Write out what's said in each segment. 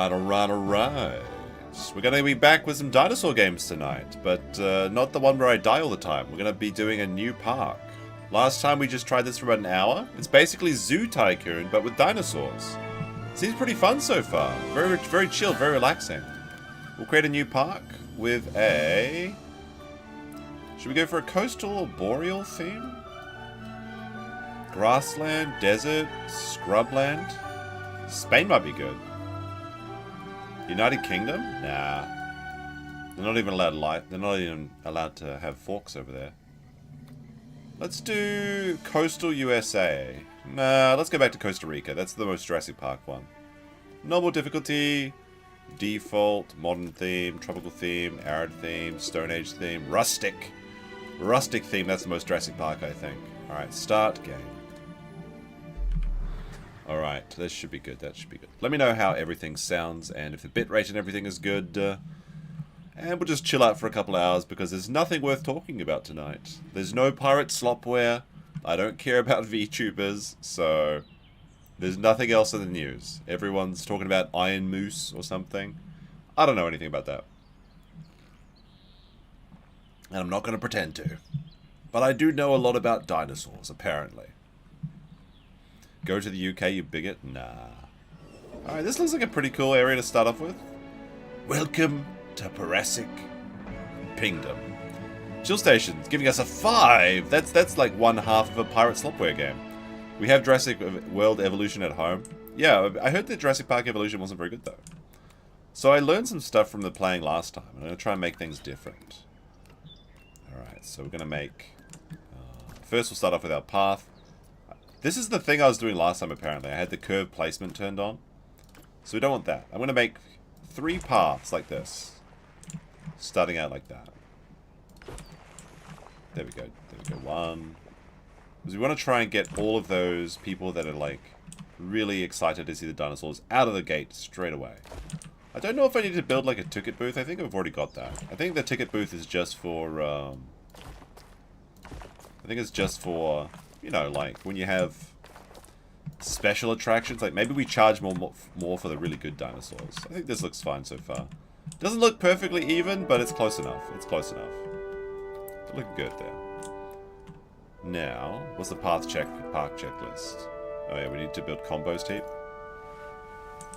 Alright. We're going to be back with some dinosaur games tonight, but not the one where I die all the time. We're going to be doing a new park. Last time we just tried this for about an hour. It's basically Zoo Tycoon, but with dinosaurs. Seems pretty fun so far. Very, very chill, very relaxing. We'll create a new park with a... Should we go for a coastal or boreal theme? Grassland, desert, scrubland. Spain might be good. United Kingdom? Nah. They're not even allowed light. They're not even allowed to have forks over there. Let's do coastal USA. Nah, let's go back to Costa Rica. That's the most Jurassic Park one. Normal difficulty, default, modern theme, tropical theme, arid theme, Stone Age theme, rustic. Rustic theme, that's the most Jurassic Park, I think. Alright, start game. Alright, this should be good, that should be good. Let me know how everything sounds and if the bitrate and everything is good. And we'll just chill out for a couple hours because there's nothing worth talking about tonight. There's no pirate slopware. I don't care about VTubers, so there's nothing else in the news. Everyone's talking about Iron Moose or something. I don't know anything about that. And I'm not going to pretend to. But I do know a lot about dinosaurs, apparently. Go to the UK, you bigot? Nah. Alright, this looks like a pretty cool area to start off with. Welcome to Jurassic Kingdom. Chill Station's giving us a 5! That's like one half of a Pirate Slopware game. We have Jurassic World Evolution at home. Yeah, I heard that Jurassic Park Evolution wasn't very good though. So I learned some stuff from the playing last time. I'm going to try and make things different. Alright, so we're going to make... first we'll start off with our path. This is the thing I was doing last time apparently. I had the curve placement turned on. So we don't want that. I'm going to make 3 paths like this. Starting out like that. There we go. There we go. 1. Because we want to try and get all of those people that are like really excited to see the dinosaurs out of the gate straight away. I don't know if I need to build like a ticket booth. I think I've already got that. I think the ticket booth is just for... I think it's just for... You know, like, when you have special attractions, like, maybe we charge more for the really good dinosaurs. I think this looks fine so far. Doesn't look perfectly even, but it's close enough. It's close enough. It's looking good there. Now, what's the park checklist? Oh yeah, we need to build compost heap.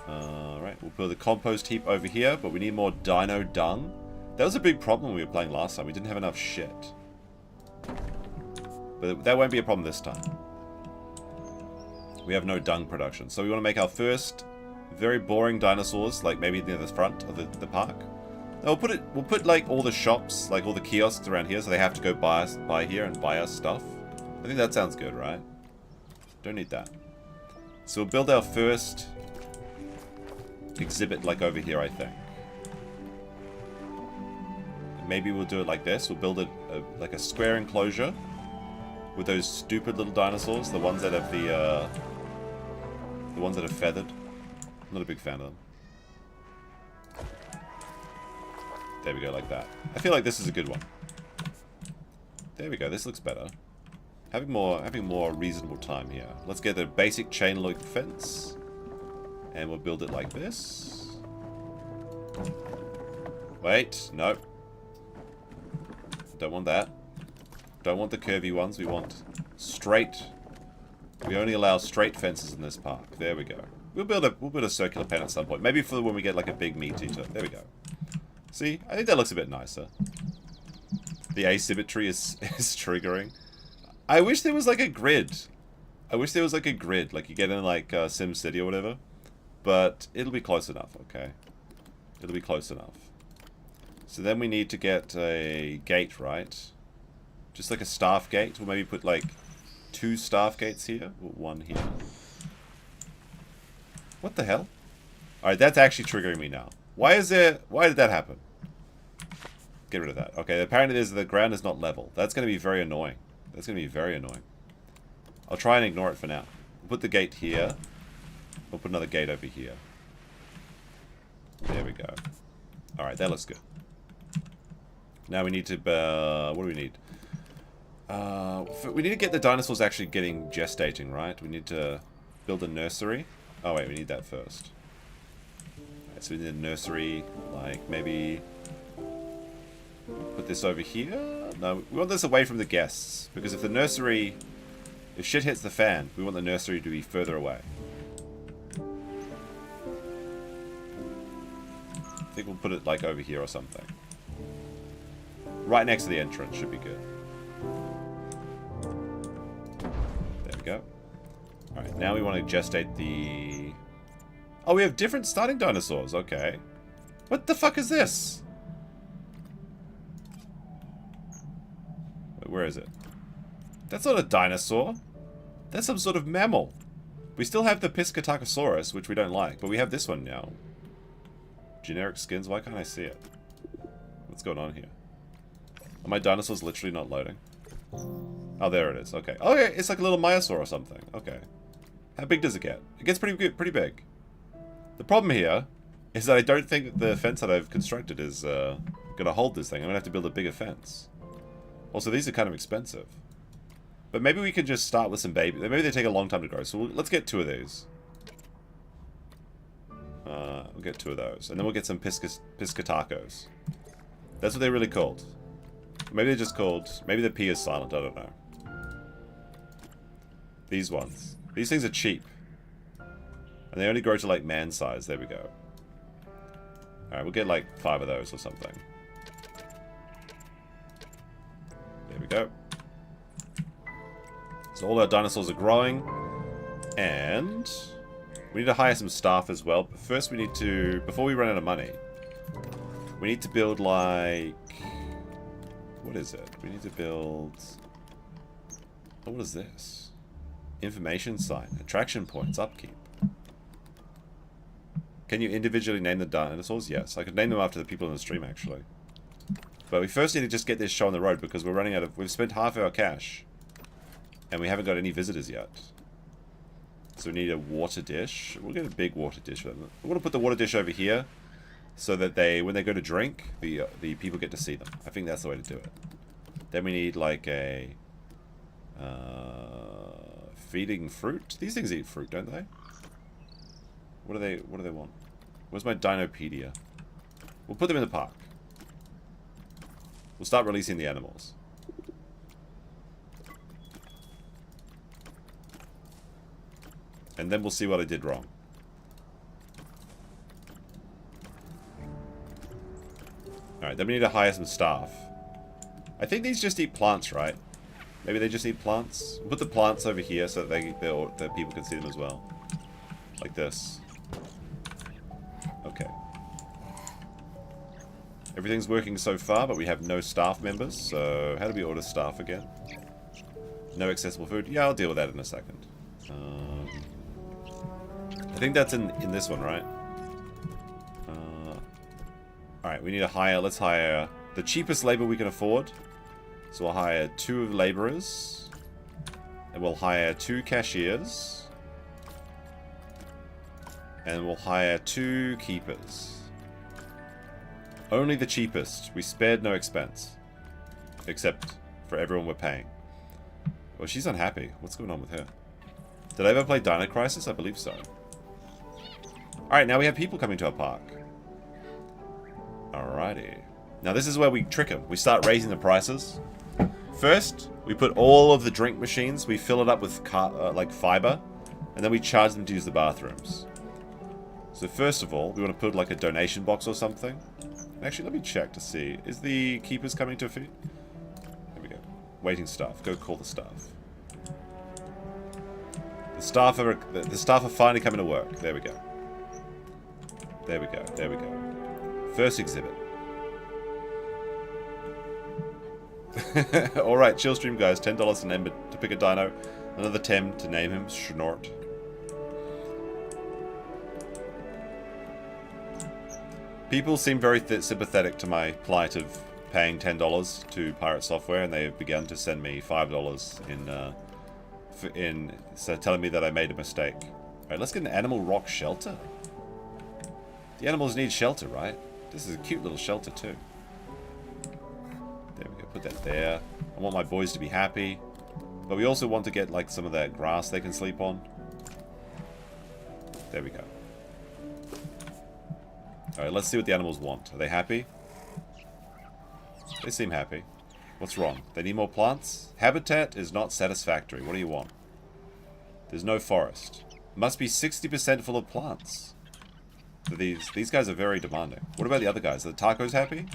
Alright, we'll build a compost heap over here, but we need more dino dung. That was a big problem when we were playing last time. We didn't have enough shit. But that won't be a problem this time. We have no dung production. So we want to make our first very boring dinosaurs, like maybe near the front of the park. Now we'll put like all the shops, like all the kiosks around here, so they have to go buy here and buy us stuff. I think that sounds good, right? Don't need that. So we'll build our first exhibit like over here, I think. Maybe we'll do it like this. We'll build it like a square enclosure. With those stupid little dinosaurs, the ones that have the ones that are feathered. I'm not a big fan of them. There we go, like that. I feel like this is a good one. There we go, this looks better. Having more reasonable time here. Let's get the basic chain link fence. And we'll build it like this. Wait, no. Don't want that. Don't want the curvy ones, we want straight. We only allow straight fences in this park. There we go. We'll build a circular pen at some point. Maybe for when we get like a big meat eater. There we go. See? I think that looks a bit nicer. The asymmetry is triggering. I wish there was like a grid. I wish there was like a grid, like you get in like SimCity or whatever. But it'll be close enough, okay? It'll be close enough. So then we need to get a gate, right? Just like a staff gate. We'll maybe put like 2 staff gates here. Or 1 here. What the hell? Alright, that's actually triggering me now. Why did that happen? Get rid of that. Okay, apparently the ground is not level. That's going to be very annoying. That's going to be very annoying. I'll try and ignore it for now. We'll put the gate here. We'll put another gate over here. There we go. Alright, that looks good. Now we need to... what do we need? We need to get the dinosaurs actually getting gestating, right? We need to build a nursery. Oh wait, we need that first. Right, so we need a nursery, like maybe put this over here. No, we want this away from the guests, because if the nursery, if shit hits the fan, we want the nursery to be further away. I think we'll put it like over here or something. Right next to the entrance should be good. There we go. Alright, now we want to gestate the... Oh, we have different starting dinosaurs. Okay. What the fuck is this? Wait, where is it? That's not a dinosaur. That's some sort of mammal. We still have the Piscatacosaurus, which we don't like, but we have this one now. Generic skins? Why can't I see it? What's going on here? Are my dinosaurs literally not loading? Oh, there it is. Okay. Oh, yeah, it's like a little Myosaur or something. Okay. How big does it get? It gets pretty good, pretty big. The problem here is that I don't think that the fence that I've constructed is going to hold this thing. I'm going to have to build a bigger fence. Also, these are kind of expensive. But maybe we can just start with some babies. Maybe they take a long time to grow. So let's get 2 of these. We'll get 2 of those. And then we'll get some Piscatacos. That's what they're really called. Maybe they're just called... Maybe the P is silent. I don't know. These ones. These things are cheap. And they only grow to like man size. There we go. Alright, we'll get like 5 of those or something. There we go. So all our dinosaurs are growing. And... we need to hire some staff as well. But first we need to... Before we run out of money... We need to build like... What is it? We need to build... Oh, what is this? Information sign. Attraction points. Upkeep. Can you individually name the dinosaurs? Yes. I could name them after the people in the stream, actually. But we first need to just get this show on the road because we're running out of... We've spent half our cash. And we haven't got any visitors yet. So we need a water dish. We'll get a big water dish for them. We're going to put the water dish over here. So that they, when they go to drink, the people get to see them. I think that's the way to do it. Then we need like a... feeding fruit? These things eat fruit, don't they? What do they want? Where's my Dinopedia? We'll put them in the park. We'll start releasing the animals. And then we'll see what I did wrong. Alright, then we need to hire some staff. I think these just eat plants, right? Maybe they just eat plants? We'll put the plants over here so that that people can see them as well. Like this. Okay. Everything's working so far, but we have no staff members. So, how do we order staff again? No accessible food? Yeah, I'll deal with that in a second. I think that's in this one, right? Alright, we need to hire... Let's hire the cheapest labor we can afford. So we'll hire 2 laborers. And we'll hire 2 cashiers. And we'll hire 2 keepers. Only the cheapest. We spared no expense. Except for everyone we're paying. Well, she's unhappy. What's going on with her? Did I ever play Dino Crisis? I believe so. Alright, now we have people coming to our park. Alrighty. Now this is where we trick them. We start raising the prices. First, we put all of the drink machines, we fill it up with like fiber, and then we charge them to use the bathrooms. So first of all, we want to put like a donation box or something. Actually, let me check to see. Is the keepers coming to a feed? There we go. Waiting staff. Go call the staff. The staff are finally coming to work. There we go. There we go. There we go. First exhibit. Alright, chill stream guys. $10 to pick a dino. Another 10 to name him. Schnort. People seem very sympathetic to my plight of paying $10 to Pirate Software, and they have begun to send me $5 so telling me that I made a mistake. Alright, let's get an animal rock shelter. The animals need shelter, right? This is a cute little shelter too. There we go, put that there. I want my boys to be happy. But we also want to get like some of that grass they can sleep on. There we go. Alright, let's see what the animals want. Are they happy? They seem happy. What's wrong? They need more plants? Habitat is not satisfactory. What do you want? There's no forest. Must be 60% full of plants. So these guys are very demanding. What about the other guys? Are the tacos happy?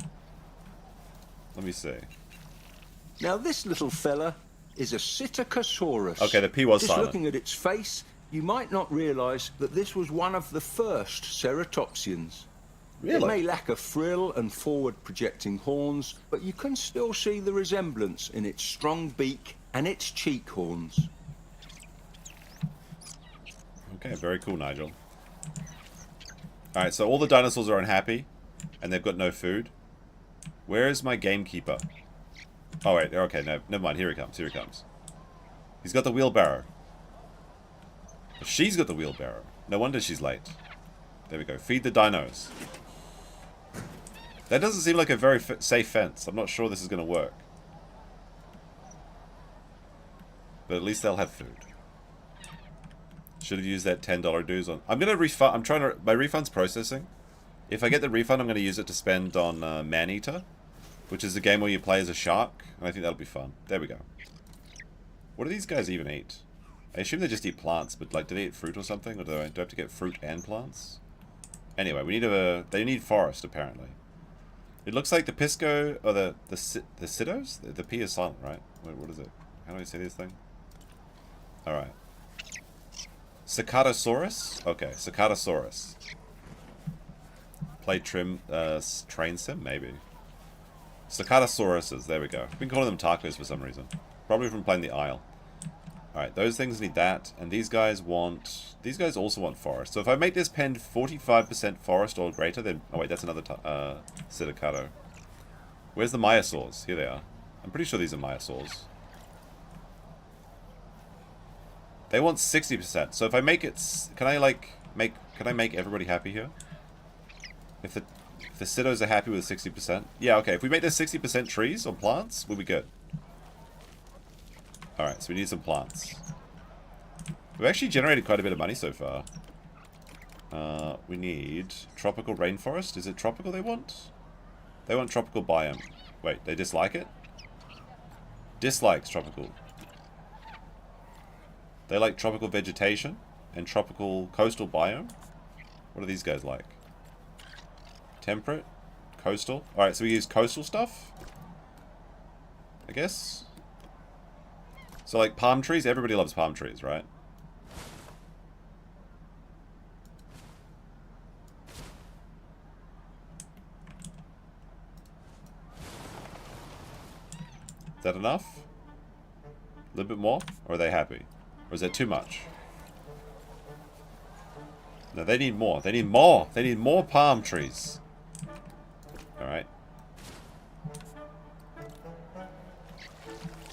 Let me see. Now this little fella is a Psittacosaurus. Okay, the P was Just silent. looking at its face, you might not realise that this was one of the first ceratopsians. Really? It may lack a frill and forward-projecting horns, but you can still see the resemblance in its strong beak and its cheek horns. Okay, very cool, Nigel. Alright, so all the dinosaurs are unhappy, and they've got no food. Where is my gamekeeper? Oh, wait, okay, no, never mind. Here he comes, here he comes. He's got the wheelbarrow. She's got the wheelbarrow. No wonder she's late. There we go. Feed the dinos. That doesn't seem like a very safe fence. I'm not sure this is going to work. But at least they'll have food. Should have used that $10 dues on... I'm going to refund... I'm trying to... My refund's processing. If I get the refund, I'm going to use it to spend on Maneater, which is a game where you play as a shark. And I think that'll be fun. There we go. What do these guys even eat? I assume they just eat plants, but like, do they eat fruit or something? Or do I have to get fruit and plants? Anyway, we need a... They need forest, apparently. It looks like the Pisco... Or the Siddos? The P is silent, right? Wait, what is it? How do I say this thing? Alright. Cicadosaurus? Okay, Cicadosaurus. Play train sim? Maybe. Cicadosaurus, there we go. I've been calling them tacos for some reason. Probably from playing the Isle. Alright, those things need that. And these guys want... These guys also want forest. So if I make this pen 45% forest or greater, then... Oh wait, that's another Psittacado. Where's the Myosaurs? Here they are. I'm pretty sure these are Myosaurs. They want 60%. So if I make it... Can I make everybody happy here? If the Siddos are happy with 60%? Yeah, okay. If we make this 60% trees or plants, we'll be good. Alright, so we need some plants. We've actually generated quite a bit of money so far. We need tropical rainforest. Is it tropical they want? They want tropical biome. Wait, they dislike it? Dislikes tropical. They like tropical vegetation and tropical coastal biome. What do these guys like? Temperate? Coastal? Alright, so we use coastal stuff? I guess? So like palm trees? Everybody loves palm trees, right? Is that enough? A little bit more? Or are they happy? Or is that too much? No, they need more. They need more. They need more palm trees. Alright.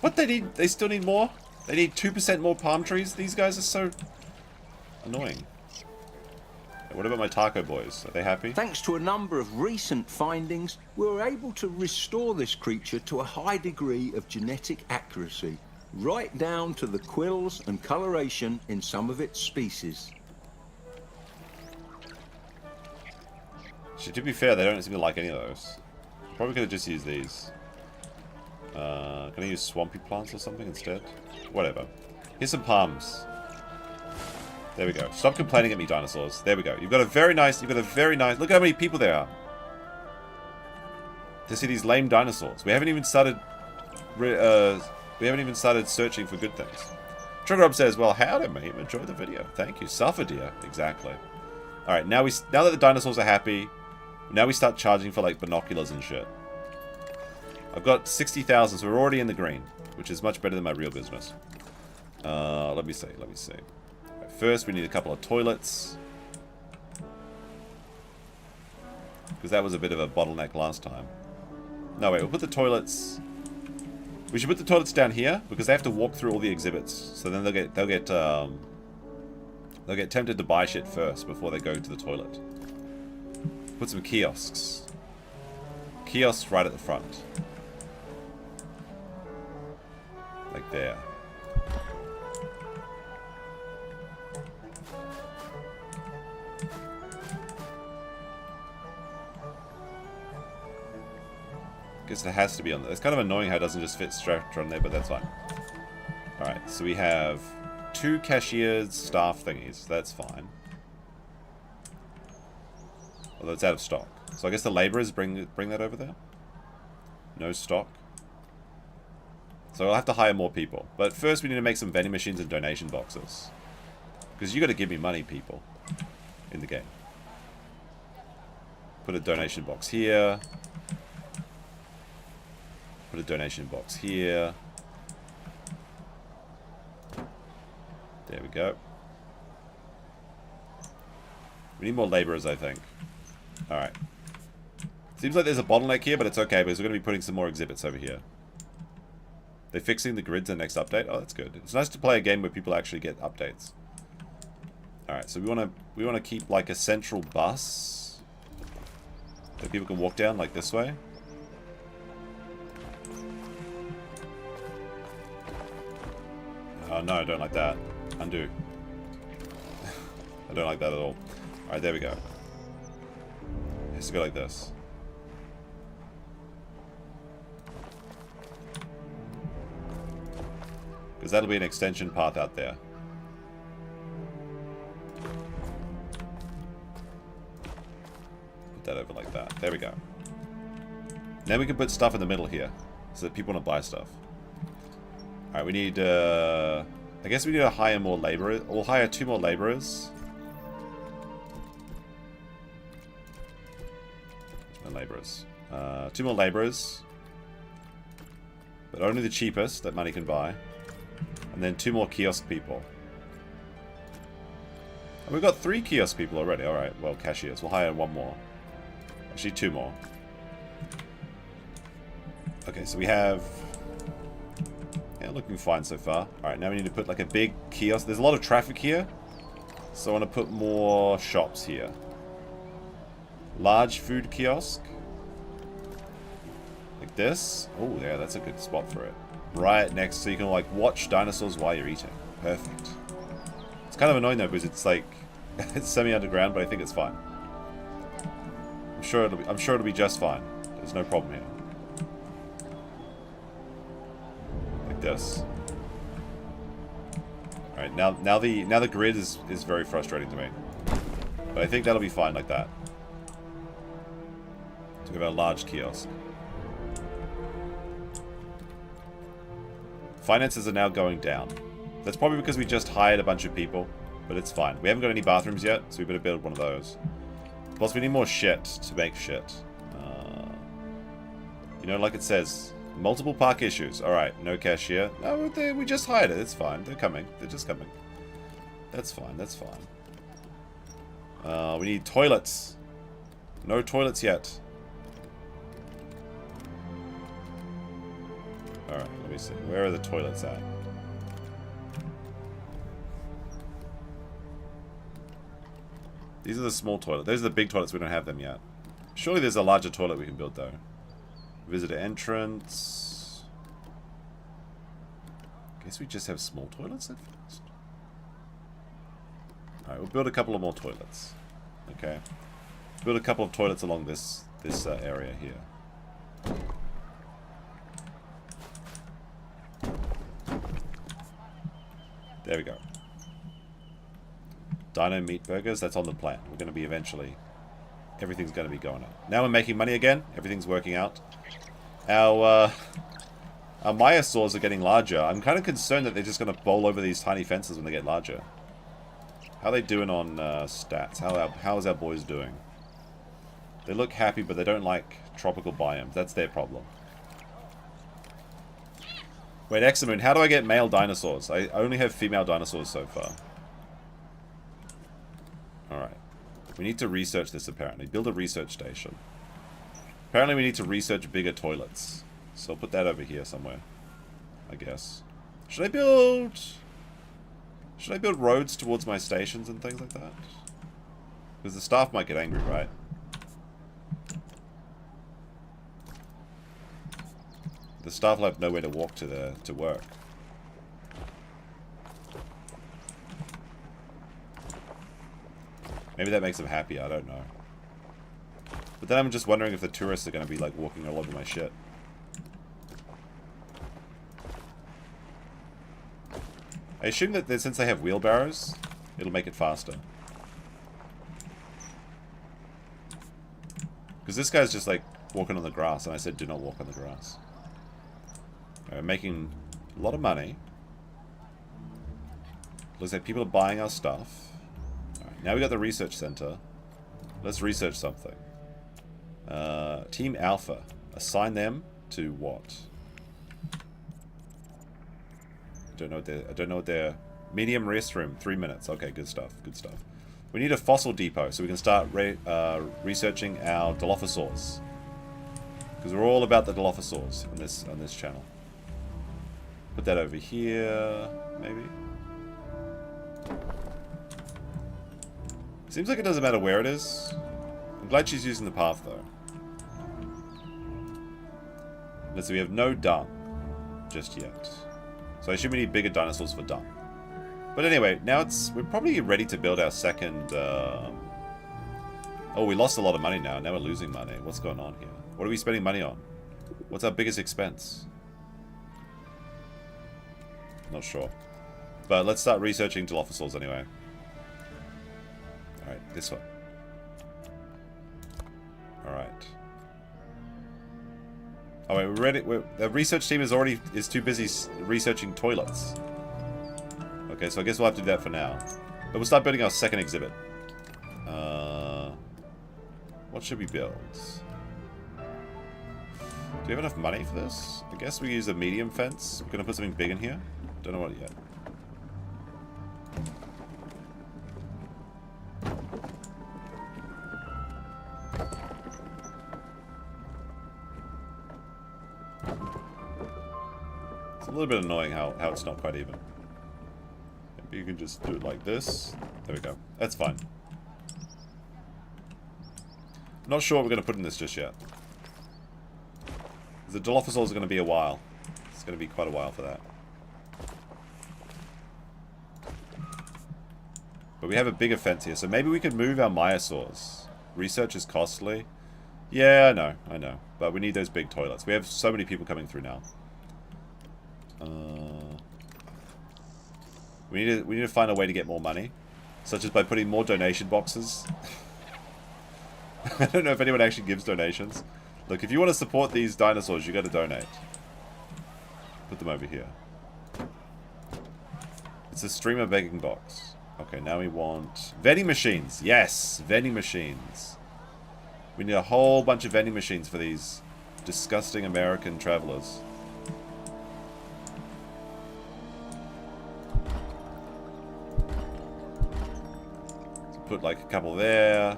What they need? They still need more? They need 2% more palm trees? These guys are so annoying. What about my taco boys? Are they happy? Thanks to a number of recent findings, we were able to restore this creature to a high degree of genetic accuracy, right down to the quills and coloration in some of its species. So, to be fair, they don't seem to like any of those. Probably could have just used these. Can I use swampy plants or something instead? Whatever. Here's some palms. There we go. Stop complaining at me, dinosaurs. There we go. You've got a very nice... Look how many people there are. To see these lame dinosaurs. We haven't even started... We haven't even started searching for good things. Triggerup says, well, howdy, mate. Enjoy the video. Thank you. Suffer, dear. Exactly. Alright, now that the dinosaurs are happy, now we start charging for, like, binoculars and shit. I've got 60,000, so we're already in the green, which is much better than my real business. Let me see. Right, first, we need a couple of toilets. Because that was a bit of a bottleneck last time. No, wait, we'll put the toilets... We should put the toilets down here, because they have to walk through all the exhibits. So then they'll get tempted to buy shit first before they go to the toilet. Put some kiosks. Kiosks right at the front. Like there. Guess it has to be on there. It's kind of annoying how it doesn't just fit straight on there, but that's fine. Alright, so we have 2 cashiers, staff thingies. That's fine. Although it's out of stock. So I guess the laborers bring that over there? No stock. So I'll have to hire more people. But first we need to make some vending machines and donation boxes. Because you got to give me money, people. In the game. Put a donation box here. Put a donation box here. There we go. We need more laborers, I think. Alright. Seems like there's a bottleneck here, but it's okay because we're going to be putting some more exhibits over here. They're fixing the grids in the next update. Oh, that's good. It's nice to play a game where people actually get updates. Alright, so we want to keep like a central bus that people can walk down like this way. Oh no, I don't like that. Undo. I don't like that at all. Alright, there we go. It has to go like this. Because that'll be an extension path out there. Put that over like that. There we go. Then we can put stuff in the middle here. So that people want to buy stuff. Alright, we need, I guess we need to hire more laborers. We'll hire 2 more laborers. Where's my laborers? 2 more laborers. But only the cheapest that money can buy. And then 2 more kiosk people. And we've got 3 kiosk people already. Alright, well, cashiers. We'll hire 1 more. Actually, 2 more. Okay, so we have... Yeah, looking fine so far. Alright, now we need to put like a big kiosk. There's a lot of traffic here. So I want to put more shops here. Large food kiosk. Like this. Oh, yeah, that's a good spot for it. Right next, so you can like watch dinosaurs while you're eating. Perfect. It's kind of annoying though because it's like it's semi-underground, but I think it's fine. I'm sure it'll be just fine. There's no problem here. Like this. All right, now the grid is very frustrating to me, but I think that'll be fine like that. So we have a large kiosk. Finances are now going down. That's probably because we just hired a bunch of people, but it's fine. We haven't got any bathrooms yet, so we better build one of those. Plus, we need more shit to make shit. You know, like it says, multiple park issues. Alright, no cashier. No, we just hired it. It's fine. They're coming. They're just coming. That's fine. That's fine. We need toilets. No toilets yet. Alright, let me see. Where are the toilets at? These are the small toilets. Those are the big toilets. We don't have them yet. Surely there's a larger toilet we can build, though. Visitor entrance. Guess we just have small toilets at first. Alright, we'll build a couple of more toilets. Okay. Build a couple of toilets along this area here. There we go. Dino meat burgers, that's on the plan. We're going to be eventually... Everything's going to be going up. Now we're making money again. Everything's working out. Our Myosaurs are getting larger. I'm kind of concerned that they're just going to bowl over these tiny fences when they get larger. How are they doing on stats? How is our boys doing? They look happy, but they don't like tropical biomes. That's their problem. Wait, Examoon, how do I get male dinosaurs? I only have female dinosaurs so far. Alright. We need to research this, apparently. Build a research station. Apparently we need to research bigger toilets. So I'll put that over here somewhere. I guess. Should I build roads towards my stations and things like that? Because the staff might get angry, right? The staff will have nowhere to walk to work. Maybe that makes them happy, I don't know. But then I'm just wondering if the tourists are going to be like walking all over my shit. I assume that since they have wheelbarrows, it'll make it faster. Because this guy's just like walking on the grass, and I said do not walk on the grass. We're making a lot of money. Looks like people are buying our stuff. Alright, now we got the research center. Let's research something. Team Alpha. Assign them to what? I don't know what they're... Medium restroom, 3 minutes. Okay, good stuff, good stuff. We need a fossil depot so we can start researching our dilophosaurs. Because we're all about the dilophosaurs on this channel. Put that over here, maybe? Seems like it doesn't matter where it is. I'm glad she's using the path, though. So we have no dung just yet. So I assume we need bigger dinosaurs for dung. But anyway, now we're probably ready to build our second... Oh, we lost a lot of money now. Now we're losing money. What's going on here? What are we spending money on? What's our biggest expense? Not sure. But let's start researching dilophosaurs anyway. Alright, this one. Alright. Oh wait, we're ready. The research team is too busy researching toilets. Okay, so I guess we'll have to do that for now. But we'll start building our second exhibit. What should we build? Do we have enough money for this? I guess we use a medium fence. We're gonna put something big in here. Don't know what yet. It's a little bit annoying how it's not quite even. Maybe you can just do it like this. There we go. That's fine. Not sure what we're going to put in this just yet. The dilophosaurs are going to be a while. It's going to be quite a while for that. But we have a bigger fence here, so maybe we could move our myosaurs. Research is costly. Yeah, I know. But we need those big toilets. We have so many people coming through now. We need to find a way to get more money, such as by putting more donation boxes. I don't know if anyone actually gives donations. Look, if you want to support these dinosaurs, you got to donate. Put them over here. It's a streamer begging box. Okay, now we want vending machines. Yes, vending machines. We need a whole bunch of vending machines for these disgusting American travelers. So put like a couple there.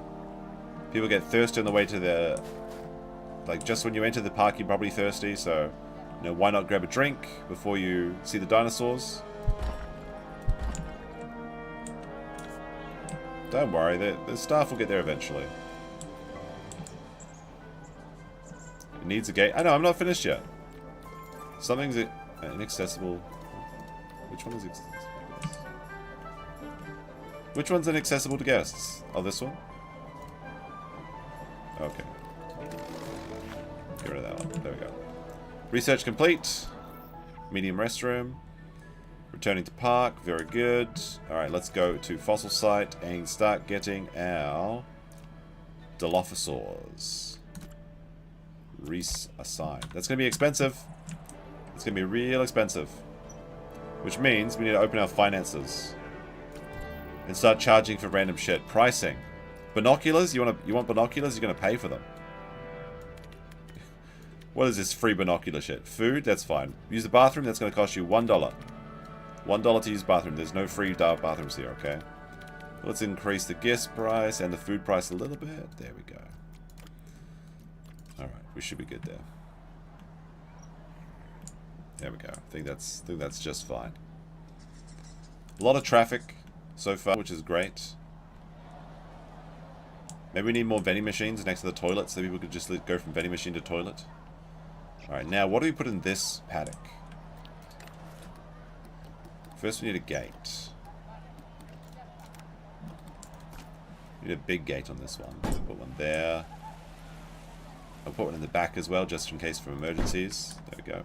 People get thirsty on the way to the... Like, just when you enter the park, you're probably thirsty, so... You know, why not grab a drink before you see the dinosaurs? Don't worry, the staff will get there eventually. It needs a gate. I know, I'm not finished yet. Something's inaccessible. Which one is accessible to guests? Which one's inaccessible to guests? Oh, this one? Okay. Get rid of that one. There we go. Research complete. Medium restroom. Returning to park. Very good. Alright, let's go to fossil site and start getting our dilophosaurs. Reassigned. That's going to be expensive. It's going to be real expensive. Which means we need to open our finances. And start charging for random shit. Pricing. Binoculars? You want binoculars? You're going to pay for them. What is this free binocular shit? Food? That's fine. Use the bathroom? That's going to cost you $1. $1 to use bathroom. There's no free bathrooms here, okay? Let's increase the guest price and the food price a little bit. There we go. Alright, we should be good there. There we go. I think that's just fine. A lot of traffic so far, which is great. Maybe we need more vending machines next to the toilet so people could just go from vending machine to toilet. Alright, now what do we put in this paddock? First we need a gate. We need a big gate on this one. Put one there. I'll put one in the back as well, just in case for emergencies. There we go.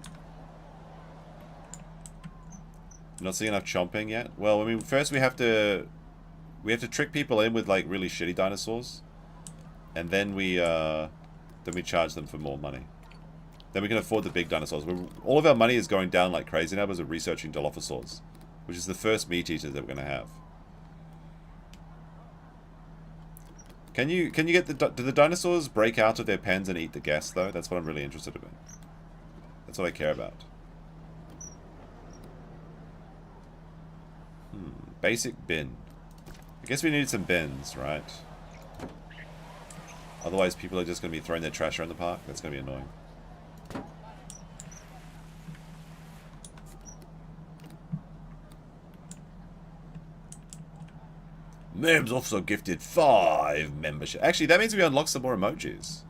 Not seeing enough chomping yet? Well, I mean, first we have to trick people in with like really shitty dinosaurs, and then we charge them for more money. Then we can afford the big dinosaurs. All of our money is going down like crazy now because we're researching dilophosaurs, which is the first meat eaters that we're going to have. Can you get do the dinosaurs break out of their pens and eat the guests though? That's what I'm really interested in. That's what I care about. Basic bin. I guess we need some bins, right? Otherwise people are just going to be throwing their trash around the park. That's going to be annoying. Meb's also gifted 5 membership. Actually, that means we unlock some more emojis.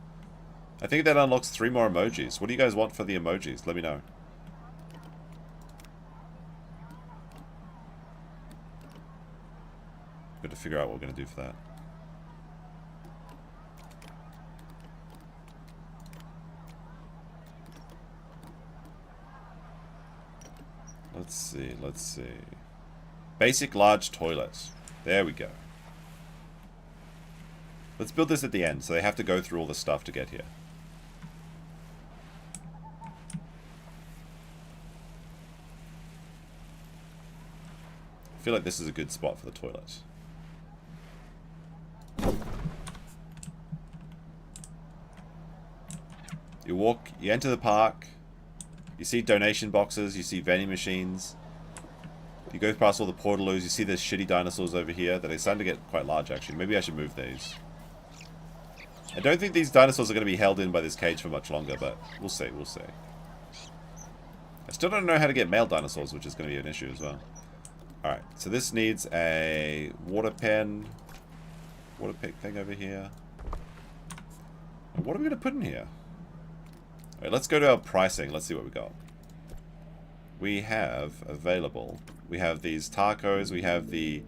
I think that unlocks 3 more emojis. What do you guys want for the emojis? Let me know. Got to figure out what we're going to do for that. Let's see, let's see. Basic large toilet. There we go. Let's build this at the end, so they have to go through all the stuff to get here. I feel like this is a good spot for the toilet. You enter the park, you see donation boxes, you see vending machines. You go past all the portaloos, you see the shitty dinosaurs over here that are starting to get quite large actually. Maybe I should move these. I don't think these dinosaurs are going to be held in by this cage for much longer, but we'll see, we'll see. I still don't know how to get male dinosaurs, which is going to be an issue as well. Alright, so this needs a water pen. Water pick thing over here. And what are we going to put in here? Alright, let's go to our pricing. Let's see what we got. We have available, we have these tacos, we have the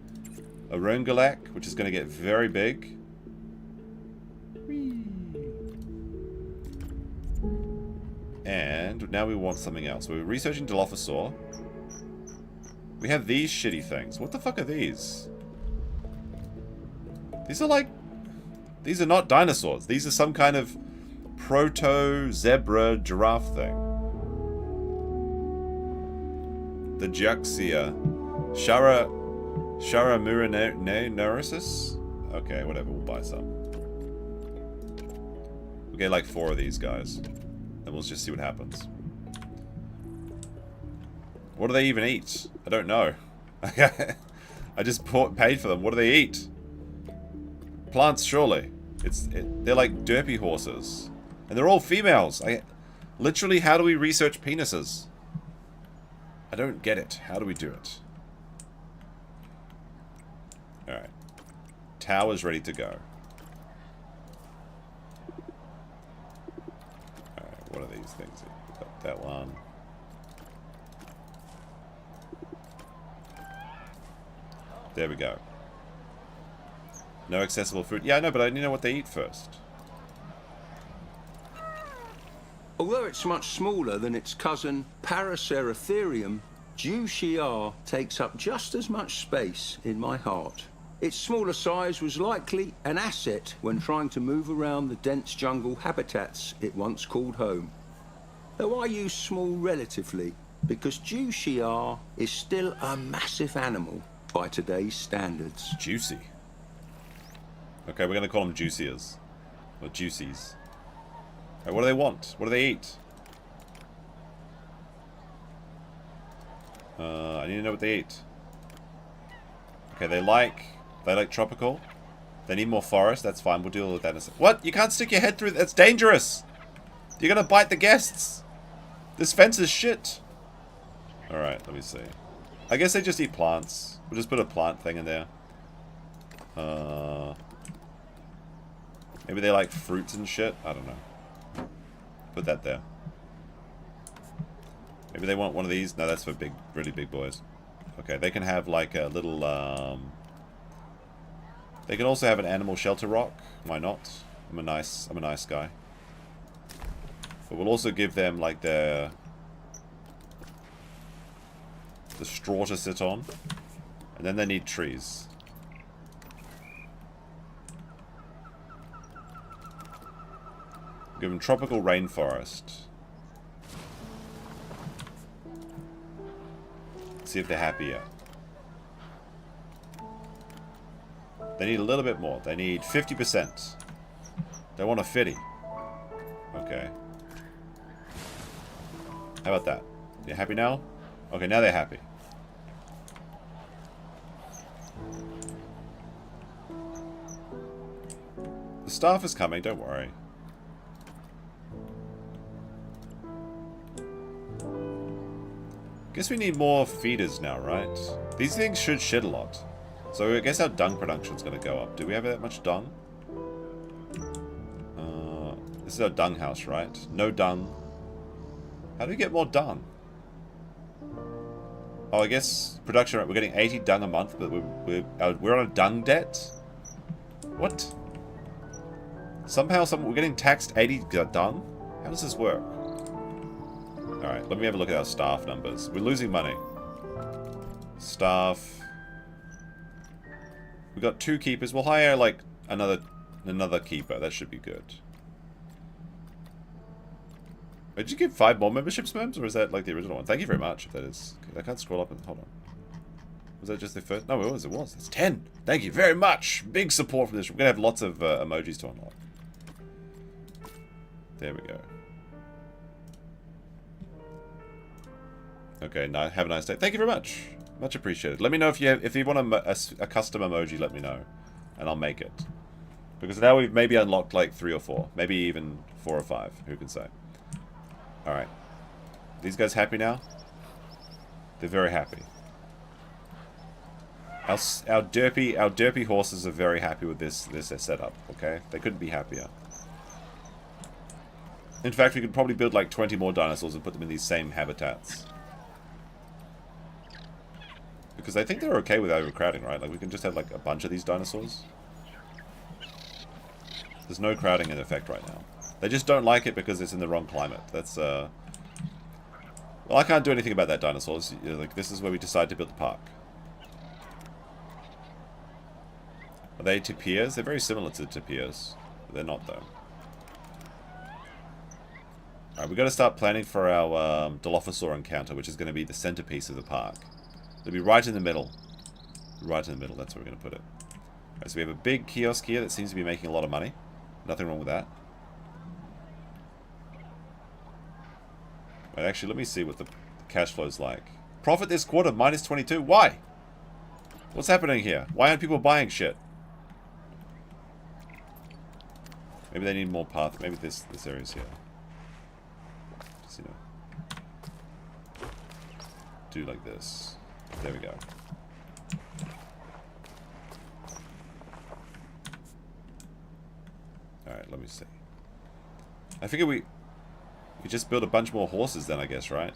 Arungalak, which is going to get very big. Whee. And now we want something else. We're researching Dilophosaur. We have these shitty things. What the fuck are these? These are like... These are not dinosaurs. These are some kind of proto-zebra giraffe thing. The Juxia. Sharamurinaris? Okay, whatever, we'll buy some. We'll get like 4 of these guys. And we'll just see what happens. What do they even eat? I don't know. I just paid for them. What do they eat? Plants, surely. They're like derpy horses. And they're all females. Literally, how do we research penises? I don't get it. How do we do it? Alright. Tower's ready to go. Alright, what are these things? We've got that one. There we go. No accessible food. Yeah, I know, but I need to know what they eat first. Although it's much smaller than its cousin Paraceratherium, Juxiar takes up just as much space in my heart. Its smaller size was likely an asset when trying to move around the dense jungle habitats it once called home. Though I use small relatively, because Juxiar is still a massive animal by today's standards. Juicy. Okay, we're going to call them Juiciers. Or Juicies. Right, what do they want? What do they eat? I need to know what they eat. Okay, they like tropical. They need more forest. That's fine. We'll deal with that in a second. What? You can't stick your head through. That's dangerous. You're going to bite the guests. This fence is shit. Alright, let me see. I guess they just eat plants. We'll just put a plant thing in there. Maybe they like fruits and shit. I don't know. Put that there. Maybe they want one of these. No, that's for big, really big boys. Okay, they can have like a little, they can also have an animal shelter rock. Why not? I'm a nice guy. But we'll also give them like their... the straw to sit on. And then they need trees. Give them tropical rainforest. See if they're happy yet. They need a little bit more. They need 50%. They want a 50. Okay. How about that? You happy now? Okay, now they're happy. The staff is coming, don't worry. Guess we need more feeders now, right? These things should shit a lot. So I guess our dung production's gonna go up. Do we have that much dung? This is our dung house, right? No dung. How do we get more dung? Oh, I guess production rate. We're getting 80 dung a month, but we're on a dung debt? What? Somehow we're getting taxed 80 dung? How does this work? Alright, let me have a look at our staff numbers. We're losing money. Staff. We've got 2 keepers. We'll hire, like, another keeper. That should be good. Did you give 5 more memberships, Mems? Or is that, like, the original one? Thank you very much, if that is. I can't scroll up and... Hold on. Was that just the first? No, it was. It was. It's 10. Thank you very much. Big support for this. We're going to have lots of emojis to unlock. There we go. Okay, have a nice day. Thank you very much. Much appreciated. Let me know if you want a custom emoji. Let me know, and I'll make it. Because now we've maybe unlocked like 3 or 4, maybe even 4 or 5. Who can say? All right. These guys happy now? They're very happy. Our derpy horses are very happy with this setup. Okay, they couldn't be happier. In fact, we could probably build like 20 more dinosaurs and put them in these same habitats. Because I think they're okay with overcrowding, right? Like, we can just have, like, a bunch of these dinosaurs. There's no crowding in effect right now. They just don't like it because it's in the wrong climate. That's, Well, I can't do anything about that, dinosaurs. Like, this is where we decide to build the park. Are they tapirs? They're very similar to tapirs. But they're not, though. Alright, we've got to start planning for our dilophosaurus encounter, which is going to be the centerpiece of the park. It'll be right in the middle. Right in the middle, that's where we're going to put it. Alright, so we have a big kiosk here that seems to be making a lot of money. Nothing wrong with that. Wait, actually, let me see what the cash flow is like. Profit this quarter, minus 22. Why? What's happening here? Why aren't people buying shit? Maybe they need more path. Maybe this area's here. Just, you know. Do like this. There we go. Alright, let me see. I figure we just build a bunch more horses then, I guess, right?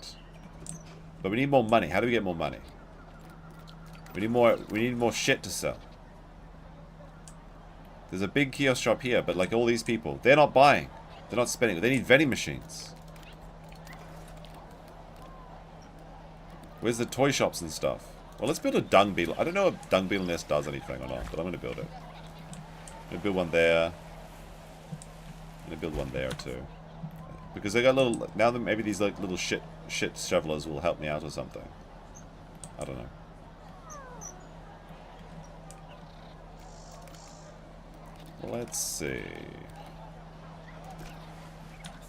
But we need more money. How do we get more money? We need more shit to sell. There's a big kiosk shop here, but like all these people, they're not buying. They're not spending. They need vending machines. Where's the toy shops and stuff? Well, let's build a dung beetle. I don't know if dung beetle nest does anything or not, but I'm going to build it. I'm going to build one there. I'm going to build one there too. Because they got little... Now that maybe these like little shit shovelers will help me out or something. I don't know. Well, let's see.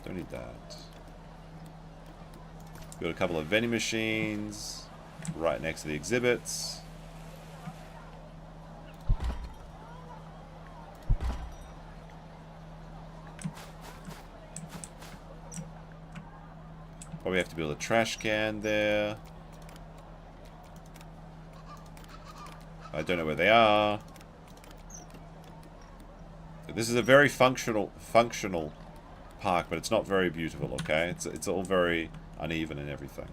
Don't need that. Got a couple of vending machines right next to the exhibits. Probably have to build a trash can there. I don't know where they are. This is a very functional park, but it's not very beautiful, okay? It's all very uneven and everything.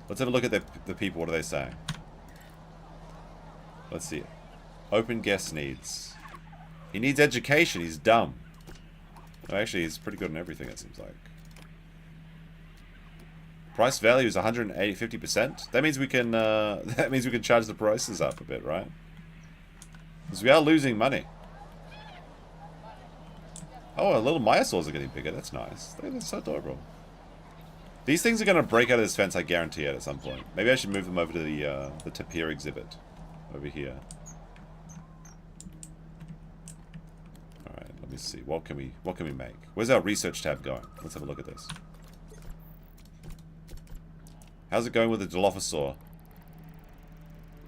Let's have a look at the people. What are they saying? Let's see it. Open guest needs. He needs education. He's dumb. Well, actually, he's pretty good in everything, it seems like. Price value is 150%. That means we can that means we can charge the prices up a bit, right? Because we are losing money. Oh, little myosaurs are getting bigger. That's nice. They're so adorable. These things are going to break out of this fence, I guarantee it, at some point. Maybe I should move them over to the tapir exhibit over here. All right, let me see. What can we make? Where's our research tab going? Let's have a look at this. How's it going with the dilophosaur?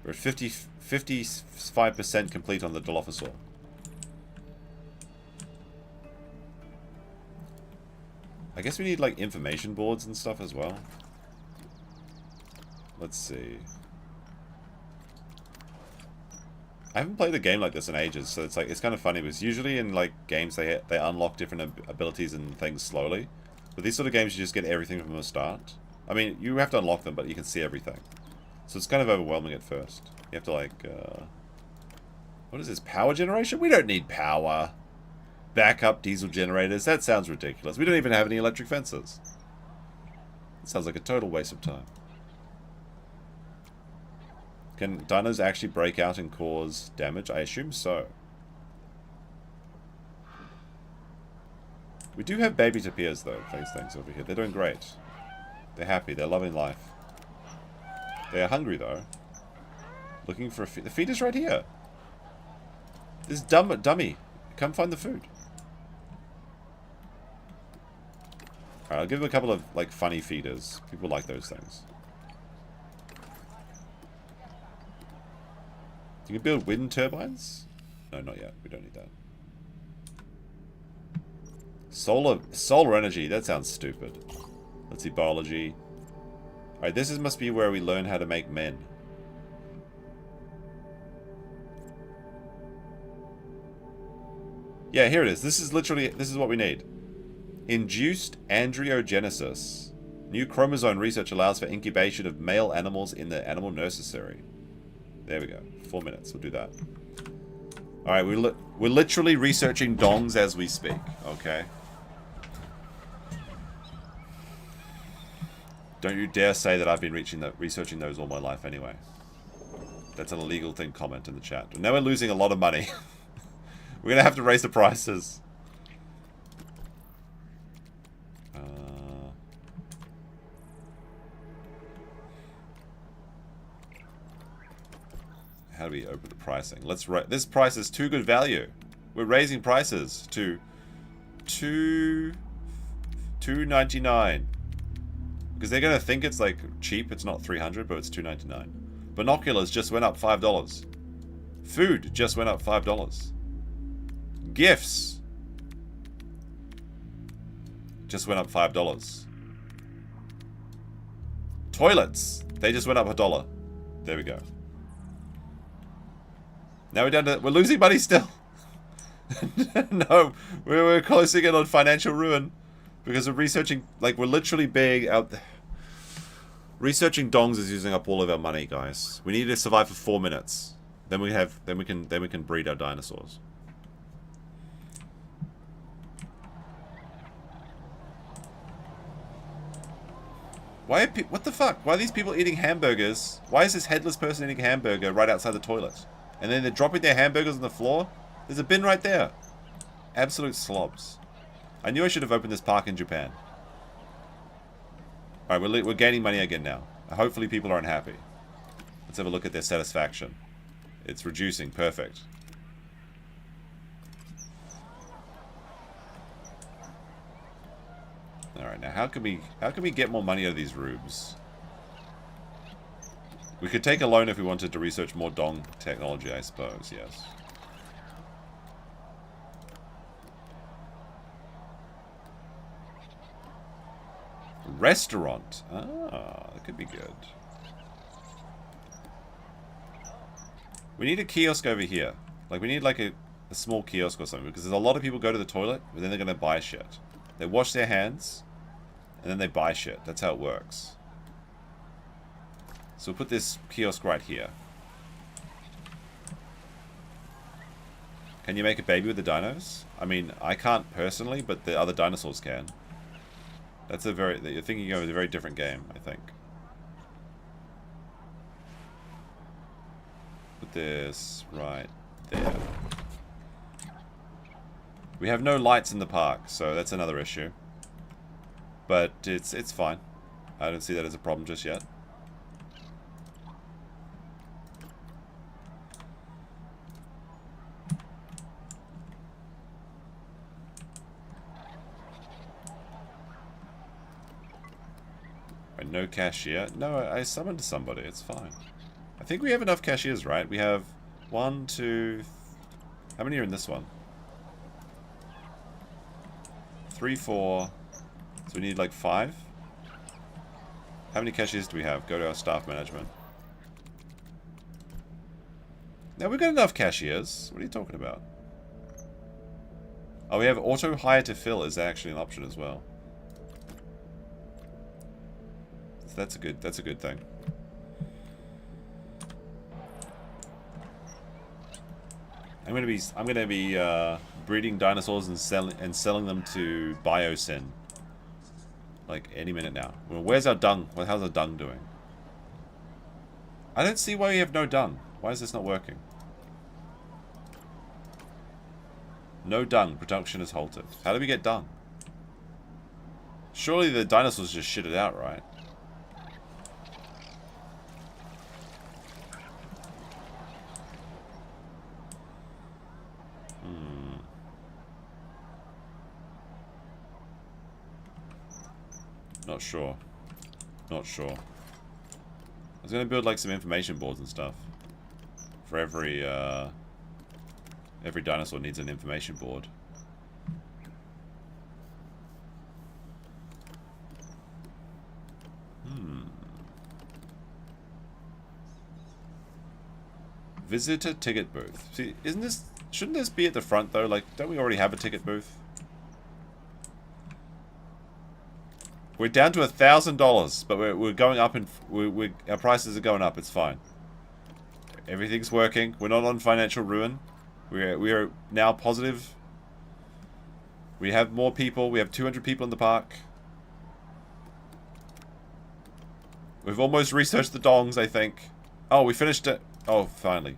We're at 55% complete on the dilophosaur. I guess we need like information boards and stuff as well. Let's see. I haven't played a game like this in ages, so it's like it's kind of funny because usually in like games they unlock different abilities and things slowly, but these sort of games you just get everything from the start. I mean, you have to unlock them, but you can see everything, so it's kind of overwhelming at first. You have to like, what is this, power generation? We don't need power. Backup diesel generators. That sounds ridiculous. We don't even have any electric fences. It sounds like a total waste of time. Can dinos actually break out and cause damage? I assume so. We do have baby tapirs though, these things over here. They're doing great. They're happy. They're loving life. They are hungry though. Looking for a feed. The feed is right here. This dummy. Come find the food. Alright, I'll give them a couple of, like, funny feeders. People like those things. You can build wind turbines? No, not yet. We don't need that. Solar energy. That sounds stupid. Let's see, biology. Alright, this must be where we learn how to make men. Yeah, here it is. This is what we need. Induced androgenesis. New chromosome research allows for incubation of male animals in the animal nursery. There we go. 4 minutes. We'll do that. Alright, we're literally researching dongs as we speak. Okay? Don't you dare say that I've been researching those all my life anyway. That's an illegal thing. Comment in the chat. Now we're losing a lot of money. We're going to have to raise the prices. How do we open the pricing? This price is too good value. We're raising prices to $2.99. Because they're going to think it's like cheap. It's not $300, but it's $2.99. Binoculars just went up $5. Food just went up $5. Gifts just went up $5. Toilets, they just went up $1. There we go. Now we're losing money still. No, we're closing in on financial ruin because we're researching, like, we're literally being out there. Researching dongs is using up all of our money, guys. We need to survive for 4 minutes. Then we can breed our dinosaurs. What the fuck? Why are these people eating hamburgers? Why is this headless person eating a hamburger right outside the toilet? And then they're dropping their hamburgers on the floor? There's a bin right there. Absolute slobs. I knew I should have opened this park in Japan. Alright, we're gaining money again now. Hopefully people aren't happy. Let's have a look at their satisfaction. It's reducing. Perfect. Alright, now how can we get more money out of these rubes? We could take a loan if we wanted to research more dong technology, I suppose, yes. Restaurant. Ah, that could be good. We need a kiosk over here. Like, we need like a small kiosk or something, because there's a lot of people go to the toilet, but then they're going to buy shit. They wash their hands, and then they buy shit. That's how it works. So we'll put this kiosk right here. Can you make a baby with the dinos? I mean, I can't personally, but the other dinosaurs can. That's a very... You're thinking of a very different game, I think. Put this right there. We have no lights in the park, so that's another issue. But it's fine. I don't see that as a problem just yet. Right, no cashier. No, I summoned somebody. It's fine. I think we have enough cashiers, right? We have 1, 2... How many are in this one? 3, 4... So we need like 5? How many cashiers do we have? Go to our staff management. Now we've got enough cashiers. What are you talking about? Oh, we have auto hire to fill is actually an option as well. So that's a good thing. I'm gonna be breeding dinosaurs and selling them to Biosyn. Like any minute now. Well, where's our dung? Well, how's our dung doing? I don't see why we have no dung. Why is this not working? No dung. Production is halted. How do we get dung? Surely the dinosaurs just shit it out, right? Not sure. Not sure. I was gonna build like some information boards and stuff. For every dinosaur needs an information board. Visitor ticket booth. See, shouldn't this be at the front though? Like, don't we already have a ticket booth? We're down to $1,000, but we're going up and our prices are going up. It's fine. Everything's working. We're not on financial ruin. We are now positive. We have more people. We have 200 people in the park. We've almost researched the dongs, I think. Oh, we finished it. Oh, finally.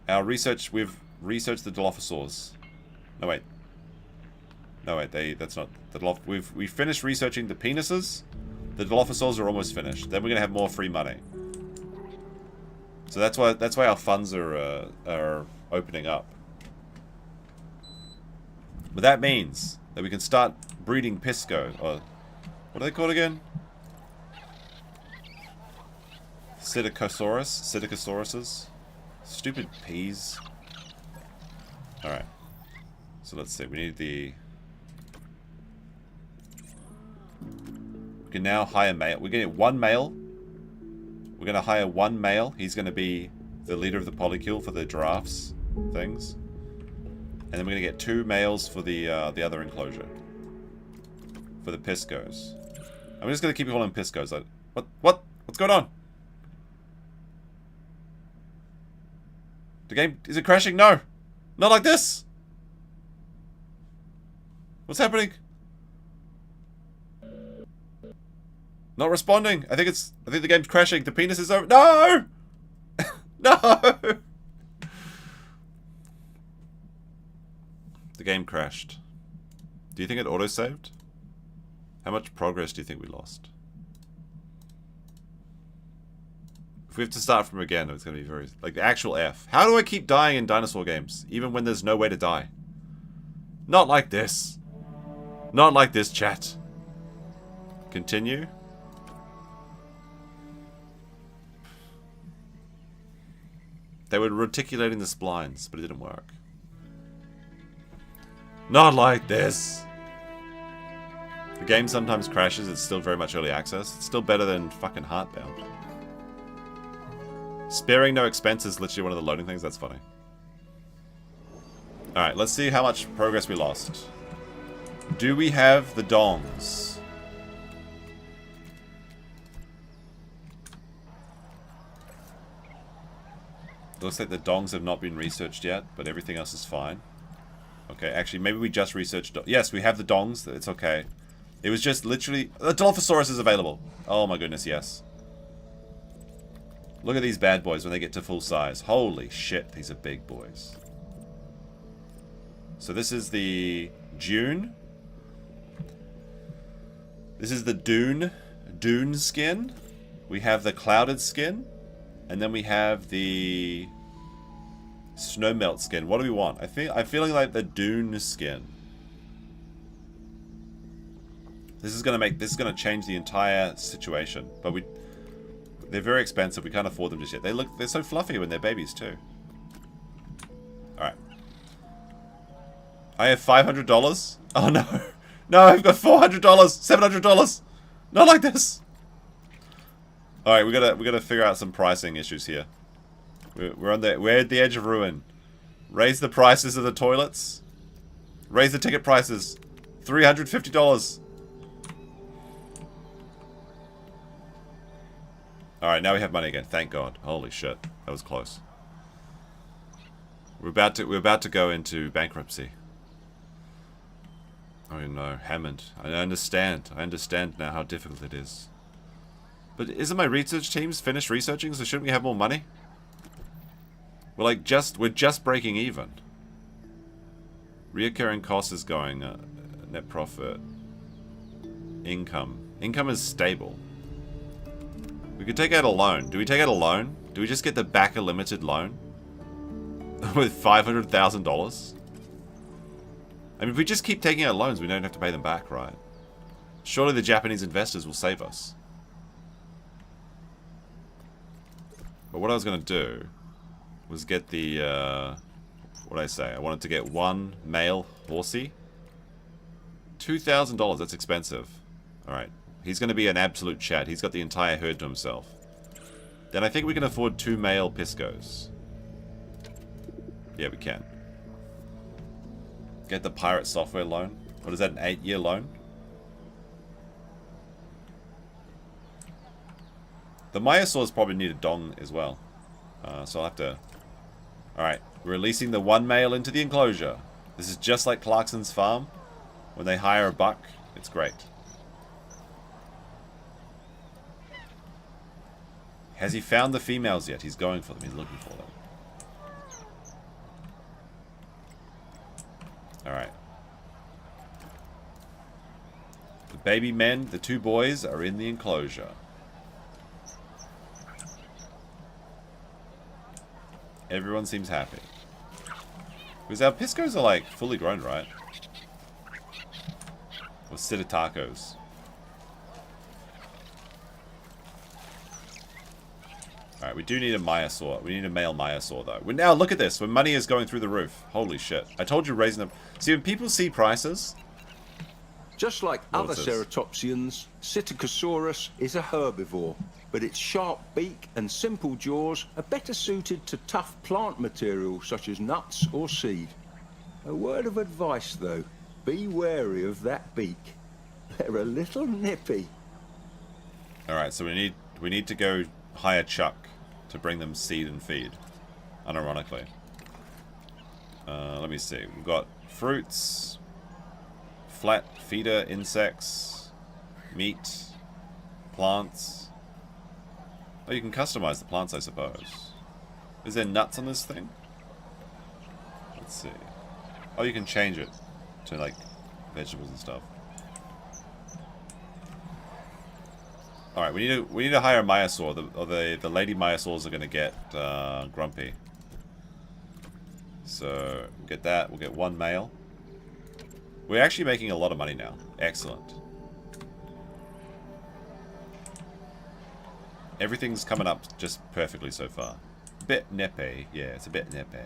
We've researched the dilophosaurs. No, wait. No, wait, that's not the we finished researching the penises. The dilophosaurs are almost finished. Then we're gonna have more free money. So that's why our funds are opening up. But that means that we can start breeding pisco, or what are they called again? Psittacosauruses. Stupid peas. All right. So let's see. We need the. We can now hire male. We're getting one male. We're going to hire one male. He's going to be the leader of the polycule for the giraffes things. And then we're going to get 2 males for the other enclosure. For the piscos. I'm just going to keep calling them piscos. What's going on? The game, is it crashing? No. Not like this. What's happening? Not responding. I think the game's crashing. The penis is over. No! No! The game crashed. Do you think it auto-saved? How much progress do you think we lost? If we have to start from again, it's going to be very... Like, the actual F. How do I keep dying in dinosaur games? Even when there's no way to die? Not like this. Not like this, chat. Continue. They were reticulating the splines, but it didn't work. Not like this. The game sometimes crashes. It's still very much early access. It's still better than fucking Heartbound. Sparing no expense is literally one of the loading things. That's funny. Alright, let's see how much progress we lost. Do we have the dongs? Looks like the dongs have not been researched yet, but everything else is fine. Okay, actually, maybe we just researched... Yes, we have the dongs. It's okay. It was just literally... The Dilophosaurus is available. Oh my goodness, yes. Look at these bad boys when they get to full size. Holy shit, these are big boys. So this is the Dune. This is the Dune skin. We have the clouded skin. And then we have the snowmelt skin. What do we want? I'm feeling like the Dune skin. This is gonna change the entire situation. But they're very expensive. We can't afford them just yet. They're so fluffy when they're babies too. Alright. I have $500. Oh no. No, I've got $400, $700. Not like this. Alright, we gotta figure out some pricing issues here. We're at the edge of ruin. Raise the prices of the toilets. Raise the ticket prices. $350. Alright, now we have money again. Thank God. Holy shit. That was close. We're about to go into bankruptcy. Oh no, Hammond. I understand. I understand now how difficult it is. But isn't my research teams finished researching, so shouldn't we have more money? We're just breaking even. Reoccurring cost is going, net profit. Income. Income is stable. We could take out a loan. Do we take out a loan? Do we just get the backer limited loan? With $500,000? I mean, if we just keep taking out loans, we don't have to pay them back, right? Surely the Japanese investors will save us. But what I was going to do was get the, what did I say? I wanted to get one male horsey. $2,000, that's expensive. Alright, he's going to be an absolute chat. He's got the entire herd to himself. Then I think we can afford 2 male piscos. Yeah, we can. Get the pirate software loan. What is that, an 8-year loan? The Myosaurs probably need a dong as well. So I'll have to... Alright, we're releasing the 1 male into the enclosure. This is just like Clarkson's farm. When they hire a buck, it's great. Has he found the females yet? He's going for them. He's looking for them. Alright. The baby men, the 2 boys, are in the enclosure. Everyone seems happy. Because our piscos are like fully grown, right? Or Sitatacos. Alright, we do need a Myosaur. We need a male Myosaur, though. Now, look at this. When money is going through the roof. Holy shit. I told you raising them... See, when people see prices... Just like other ceratopsians, Psittacosaurus is a herbivore, but its sharp beak and simple jaws are better suited to tough plant material such as nuts or seed. A word of advice, though. Be wary of that beak. They're a little nippy. Alright, so we need to go hire Chuck to bring them seed and feed. Unironically. Let me see. We've got fruits, flat feeder insects, meat, plants. Oh, you can customize the plants, I suppose. Is there nuts on this thing? Let's see. Oh, you can change it to, like, vegetables and stuff. Alright, we need to hire a Myosaur. The lady Myosaurs are going to get grumpy. So, we'll get that. We'll get 1 male. We're actually making a lot of money now. Excellent. Everything's coming up just perfectly so far. Bit nippy. Yeah, it's a bit nippy.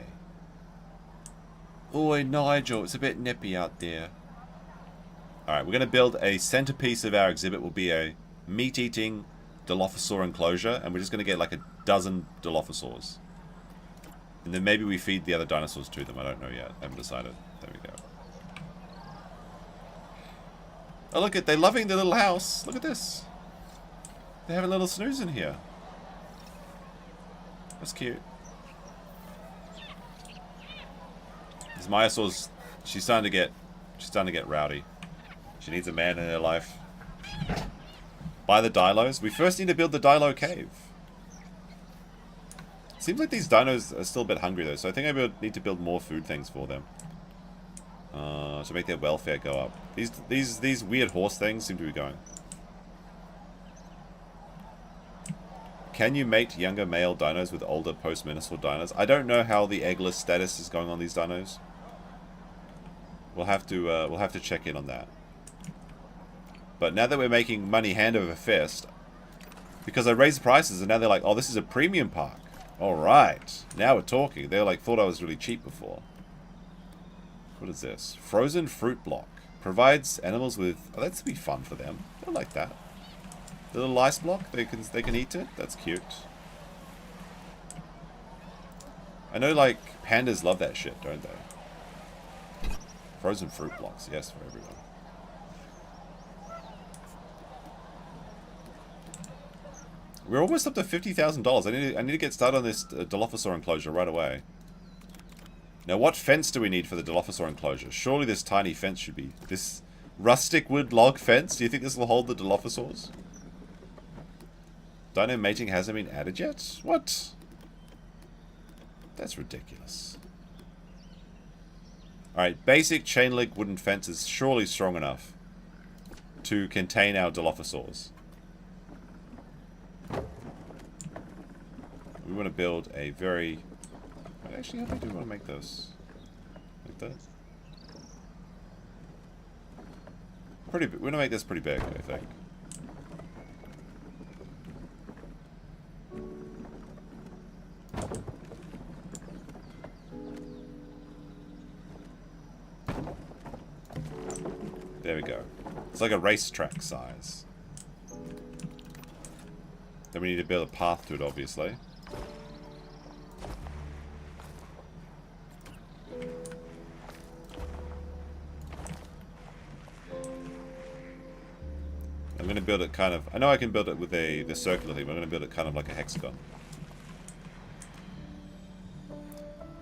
Oi, Nigel, it's a bit nippy out there. Alright, we're going to build a centerpiece of our exhibit. Will be a meat-eating Dilophosaur enclosure, and we're just going to get like a dozen Dilophosaurs. And then maybe we feed the other dinosaurs to them. I don't know yet. I haven't decided. There we go. Oh, look at, they're loving their little house. Look at this. They have a little snooze in here. That's cute. This Myosaur's, she's starting to get rowdy. She needs a man in her life. Buy the dilos. We first need to build the dilo cave. Seems like these dinos are still a bit hungry though, so I think I need to build more food things for them. To make their welfare go up. These weird horse things seem to be going. Can you mate younger male dinos with older post-menstrual dinos? I don't know how the eggless status is going on these dinos. We'll have to check in on that. But now that we're making money hand over fist, because I raised prices and now they're like, oh, this is a premium park. Alright, now we're talking. They like thought I was really cheap before. What is this? Frozen fruit block. Provides animals with... Oh, that's be fun for them. I like that. The little ice block, they can eat it. That's cute. I know like pandas love that shit, don't they? Frozen fruit blocks, yes, for everyone. We're almost up to $50,000. I need to get started on this dilophosaur enclosure right away. Now, what fence do we need for the dilophosaur enclosure? Surely this tiny fence should be... This rustic wood log fence? Do you think this will hold the dilophosaurs? Dino mating hasn't been added yet? What? That's ridiculous. Alright, basic chain link wooden fence is surely strong enough to contain our dilophosaurs. We want to build a very... Actually, how big do we want to make this? Like that? Pretty big. We want to make this pretty big, I think. There we go. It's like a racetrack size. Then we need to build a path to it, obviously. I'm going to build it kind of... I know I can build it with the circular thing, but I'm going to build it kind of like a hexagon.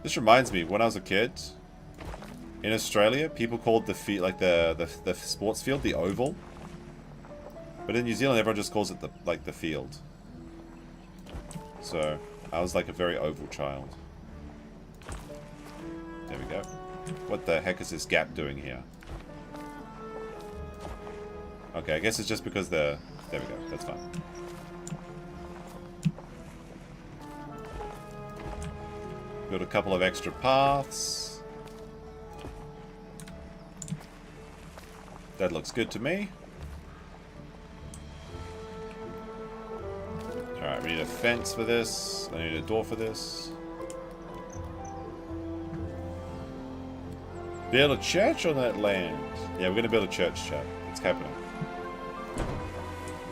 This reminds me, when I was a kid, in Australia, people called the field, like the sports field, the oval. But in New Zealand, everyone just calls it the field. So, I was like a very oval child. There we go. What the heck is this gap doing here? Okay, I guess it's just because the... There we go, that's fine. Build a couple of extra paths. That looks good to me. Alright, we need a fence for this. I need a door for this. Build a church on that land. Yeah, we're going to build a church, chat. It's happening.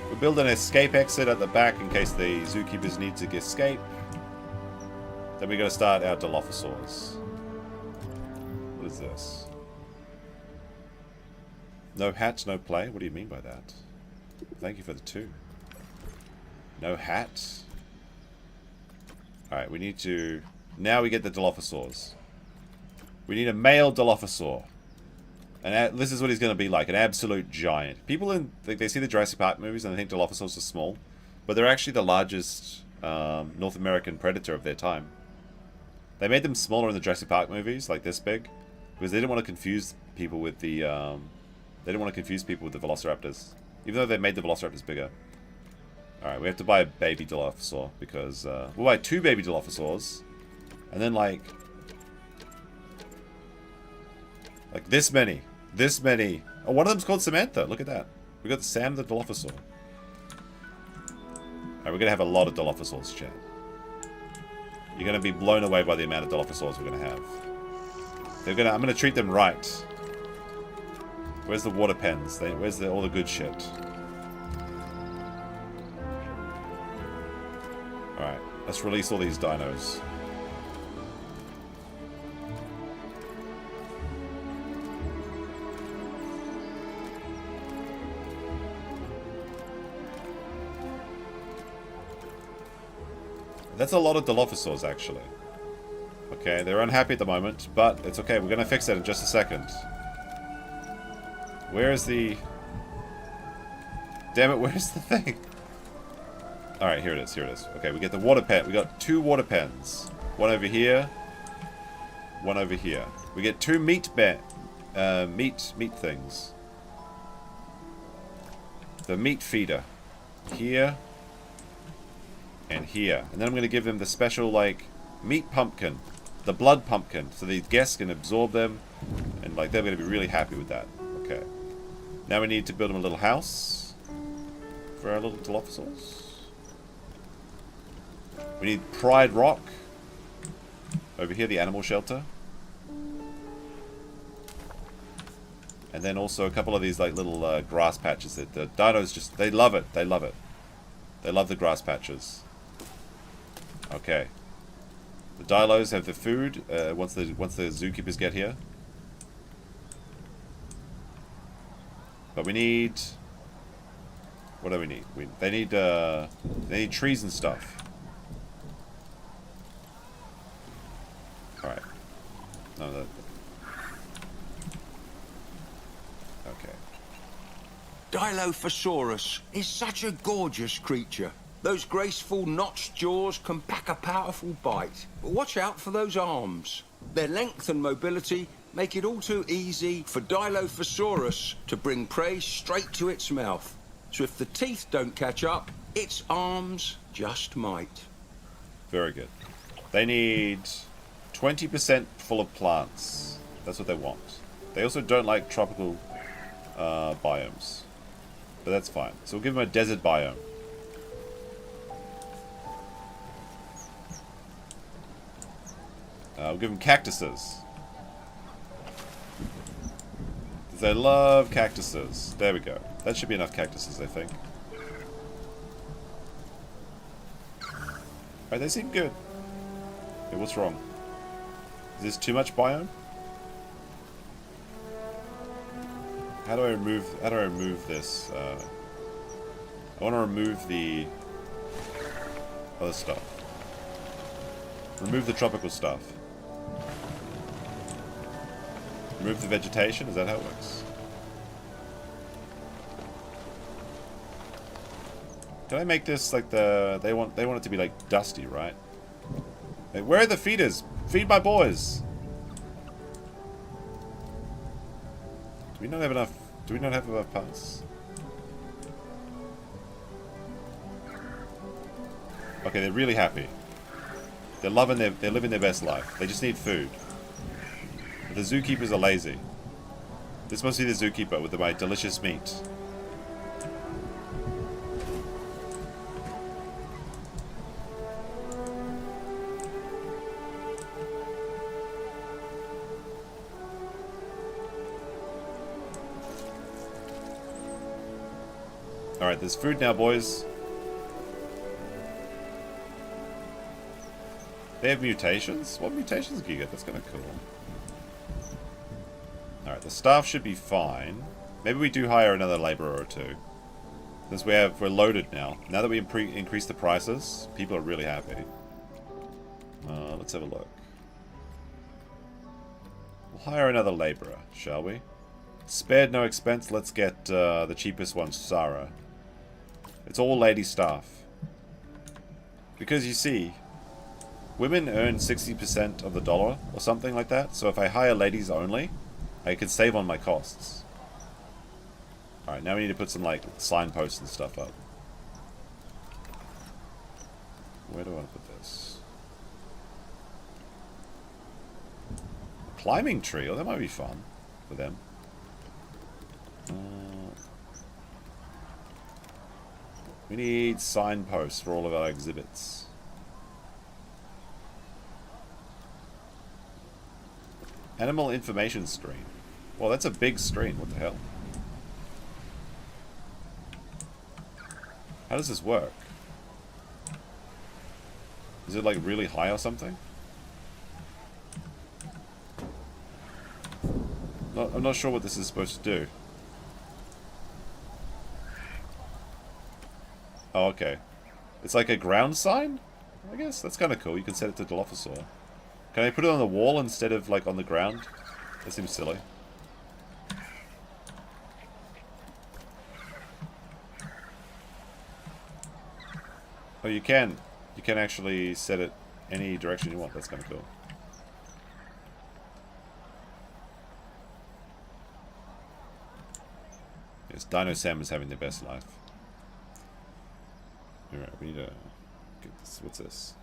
We'll build an escape exit at the back in case the zookeepers need to escape. Then we're going to start our dilophosaurs. What is this? No hat, no play? What do you mean by that? Thank you for the 2. No hat. Alright, we need to... Now we get the dilophosaurs. We need a male dilophosaur. And this is what he's going to be like, an absolute giant. People they see the Jurassic Park movies and they think dilophosaurs are small, but they're actually the largest North American predator of their time. They made them smaller in the Jurassic Park movies, like this big, because they didn't want to confuse people with the Velociraptors, even though they made the Velociraptors bigger. All right, we have to buy a baby dilophosaur because we'll buy 2 baby dilophosaurs, and then like this many. Oh, one of them's called Samantha. Look at that. We got Sam the Dilophosaur. Alright, we're gonna have a lot of Dilophosaurs, chat. You're gonna be blown away by the amount of Dilophosaurs we're gonna have. I'm gonna treat them right. Where's the water pens? Where's all the good shit? Alright, let's release all these dinos. That's a lot of Dilophosaurs, actually. Okay, they're unhappy at the moment, but it's okay. We're going to fix that in just a second. Where is the... Damn it, where's the thing? Alright, here it is, here it is. Okay, we get the water pen. We got 2 water pens. One over here. One over here. We get 2 meat things. The meat feeder. Here. And here. And then I'm going to give them the special, like, meat pumpkin. The blood pumpkin. So the guests can absorb them. And, like, they're going to be really happy with that. Okay. Now we need to build them a little house. For our little dilophosaurus. We need Pride Rock. Over here, the animal shelter. And then also a couple of these like little grass patches that the dinos just, they love it. They love it. They love the grass patches. Okay. The dilos have the food once the zookeepers get here. But we need... What do we need? They need trees and stuff. Alright. No, that... Okay. Dilophosaurus is such a gorgeous creature. Those graceful notched jaws can pack a powerful bite. But watch out for those arms. Their length and mobility make it all too easy for Dilophosaurus to bring prey straight to its mouth. So if the teeth don't catch up, its arms just might. Very good. They need 20% full of plants. That's what they want. They also don't like tropical biomes. But that's fine. So we'll give them a desert biome. We'll give them cactuses. They love cactuses. There we go. That should be enough cactuses, I think. Alright, they seem good. Hey, what's wrong? Is this too much biome? How do I remove this? I want to remove the other stuff. Remove the tropical stuff. Remove the vegetation? Is that how it works? Can I make this like the... They want it to be like dusty, right? Like, where are the feeders? Feed my boys! Do we not have enough... Do we not have enough parts? Okay, they're really happy. They're living their best life. They just need food. The zookeepers are lazy. This must be the zookeeper with my delicious meat. Alright, there's food now, boys. They have mutations? What mutations can you get? That's kind of cool. Alright, the staff should be fine. Maybe we do hire another laborer or two. Since we're loaded now. Now that we increase the prices, people are really happy. Let's have a look. We'll hire another laborer, shall we? Spared no expense, let's get the cheapest one, Sarah. It's all lady staff. Because you see, women earn 60% of the dollar or something like that. So if I hire ladies only, I could save on my costs. Alright, now we need to put some like signposts and stuff up. Where do I want to put this? Climbing tree? Oh, that might be fun for them. We need signposts for all of our exhibits. Animal information screen. Well, that's a big screen. What the hell? How does this work? Is it like really high or something? I'm not sure what this is supposed to do. Oh, okay. It's like a ground sign? I guess. That's kind of cool. You can set it to Dilophosaur. Can I put it on the wall instead of, like, on the ground? That seems silly. Oh, you can. You can actually set it any direction you want. That's kind of cool. Yes, Dino Sam is having the best life. Alright, we need to get this. What's this?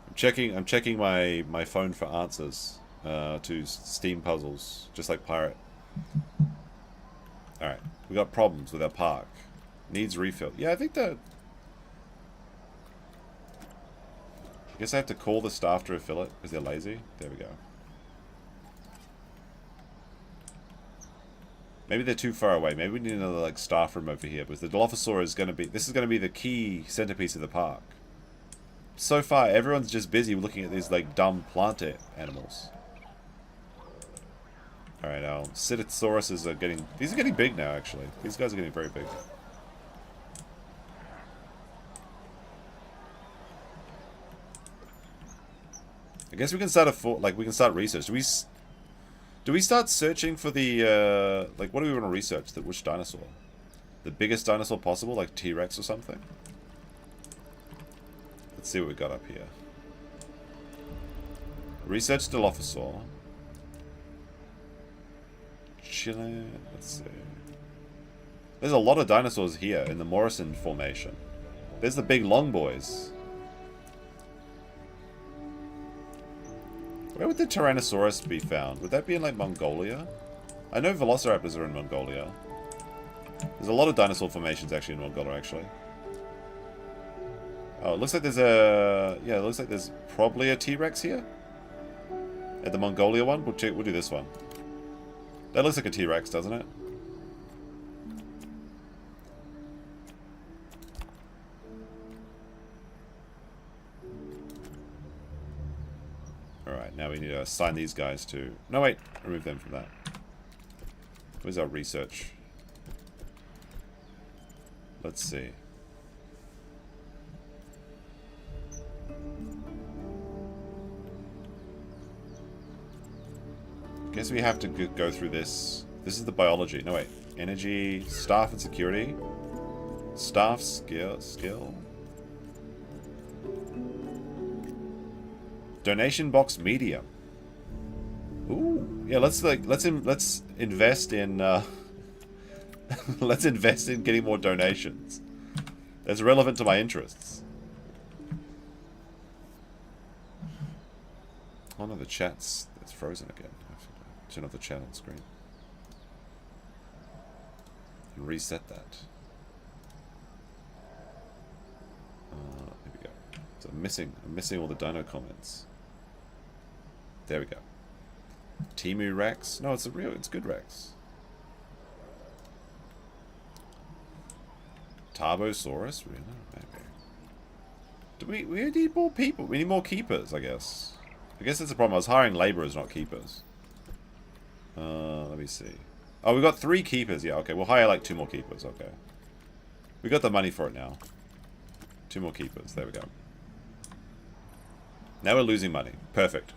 I'm checking my phone for answers to Steam puzzles, just like Pirate. Alright, we got problems with our park. Needs refill. Yeah, I think that... I guess I have to call the staff to refill it, because they're lazy. There we go. Maybe they're too far away. Maybe we need another, like, staff room over here, because the dilophosaurus is going to be... This is going to be the key centerpiece of the park. So far, everyone's just busy looking at these, like, dumb plant animals. Alright, our Citosauruses are getting... These are getting big now, actually. These guys are getting very big. I guess we can start we can start research. Do we start searching for the, like, what do we want to research? Which dinosaur? The biggest dinosaur possible? Like T-Rex or something? Let's see what we got up here. Research Dilophosaur. Chile. Let's see. There's a lot of dinosaurs here in the Morrison Formation. There's the big long boys. Where would the Tyrannosaurus be found? Would that be in, like, Mongolia? I know Velociraptors are in Mongolia. There's a lot of dinosaur formations, actually, in Mongolia, actually. Oh, it looks like there's a... Yeah, it looks like there's probably a T-Rex here. At the Mongolia one. We'll do this one. That looks like a T-Rex, doesn't it? Alright, now we need to assign these guys to... No, wait. Remove them from that. Where's our research? Let's see. Guess we have to go through this. This is the biology. No, wait. Energy, staff and security. Staff skill. Donation box medium. Ooh, yeah. Let's invest in. Let's invest in getting more donations. That's relevant to my interests. Oh no, the chat's frozen again. I have to turn off the chat on screen and reset that. There we go. So I'm missing all the dino comments. There we go. Temu Rex. No, it's good Rex. Tarbosaurus? Really? Maybe. We need more people. We need more keepers, I guess. I guess that's the problem. I was hiring laborers, not keepers. Let me see. Oh, we got 3 keepers. Yeah, okay. We'll hire like 2 more keepers. Okay. We got the money for it now. 2 more keepers. There we go. Now we're losing money. Perfect.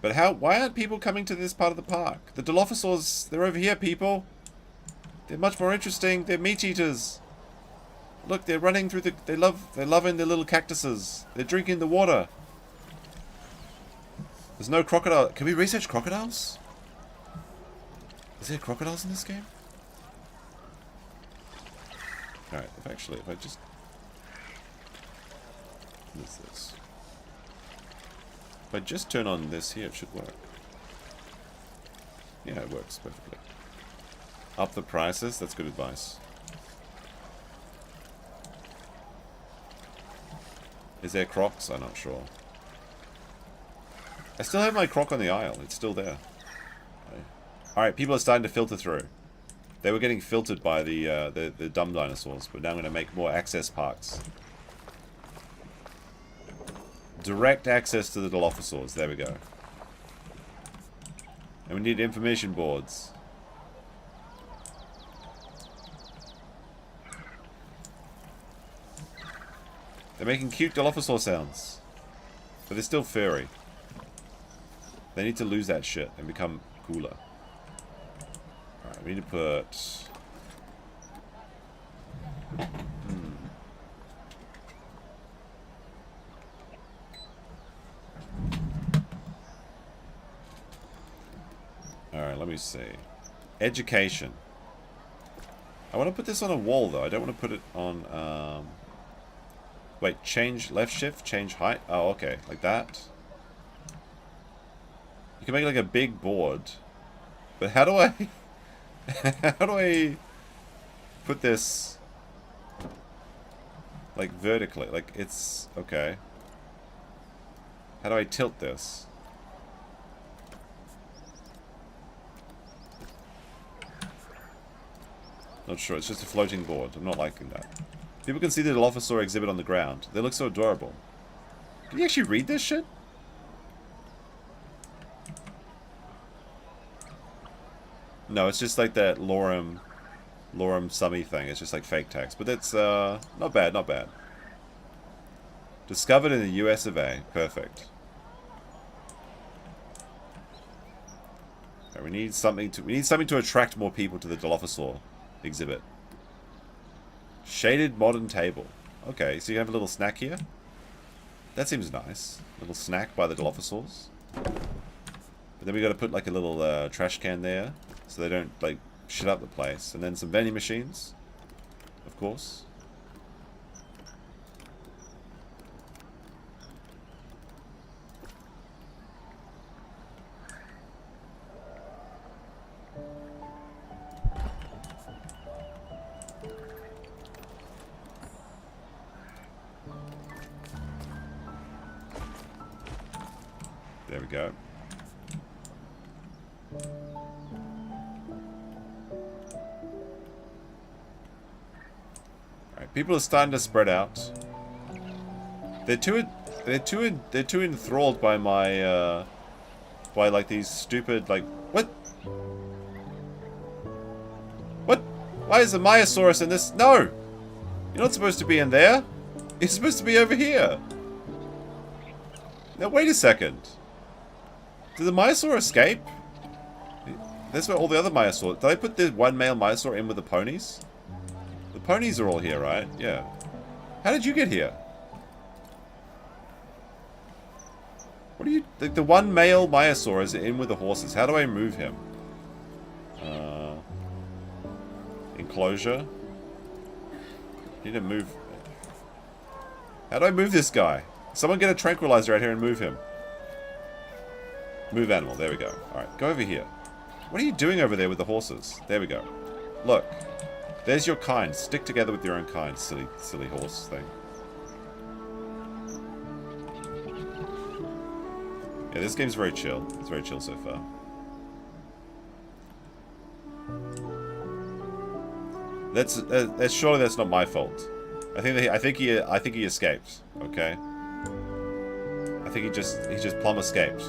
But why aren't people coming to this part of the park? The Dilophosaurs, they're over here, people. They're much more interesting. They're meat eaters. Look, they're running through they're loving their little cactuses. They're drinking the water. There's no crocodile. Can we research crocodiles? Is there crocodiles in this game? Alright, if I just... What is this? If I just turn on this here, it should work. Yeah, it works perfectly. Up the prices, that's good advice. Is there crocs? I'm not sure. I still have my croc on the aisle. It's still there. Alright, people are starting to filter through. They were getting filtered by the dumb dinosaurs, but now I'm going to make more access parks. Direct access to the Dilophosaurs. There we go. And we need information boards. They're making cute Dilophosaur sounds. But they're still furry. They need to lose that shit and become cooler. Alright, we need to put... Alright, let me see. Education. I want to put this on a wall, though. I don't want to put it on... Wait, change left shift, change height? Oh, okay. Like that. You can make like a big board. But how do I... how do I put this... like vertically? Like it's... Okay. How do I tilt this? Not sure. It's just a floating board. I'm not liking that. People can see the dilophosaur exhibit on the ground. They look so adorable. Can you actually read this shit? No, it's just like that lorem summy thing. It's just like fake text. But that's not bad, not bad. Discovered in the US of A. Perfect. Right, we need something to attract more people to the dilophosaur exhibit. Shaded modern table. Okay, so you have a little snack here. That seems nice. A little snack by the dilophosaurs. But then we got to put like a little trash can there, so they don't like shit up the place. And then some vending machines, of course. There we go. Alright, people are starting to spread out. They're too enthralled by my by like these stupid like what? What? Why is the Myosaurus in this? No! You're not supposed to be in there. You're supposed to be over here. Now wait a second. Did the Myosaur escape? That's where all the other Myosaurs... Did I put the one male Myosaur in with the ponies? The ponies are all here, right? Yeah. How did you get here? What are you... The one male Myosaur is in with the horses. How do I move him? Enclosure. Need to move... How do I move this guy? Someone get a tranquilizer out here and move him. Move animal. There we go. Alright, go over here. What are you doing over there with the horses? There we go. Look. There's your kind. Stick together with your own kind, silly horse thing. Yeah, this game's very chill. It's very chill so far. That's surely that's not my fault. I think he escaped. Okay. I think he just plumb escaped.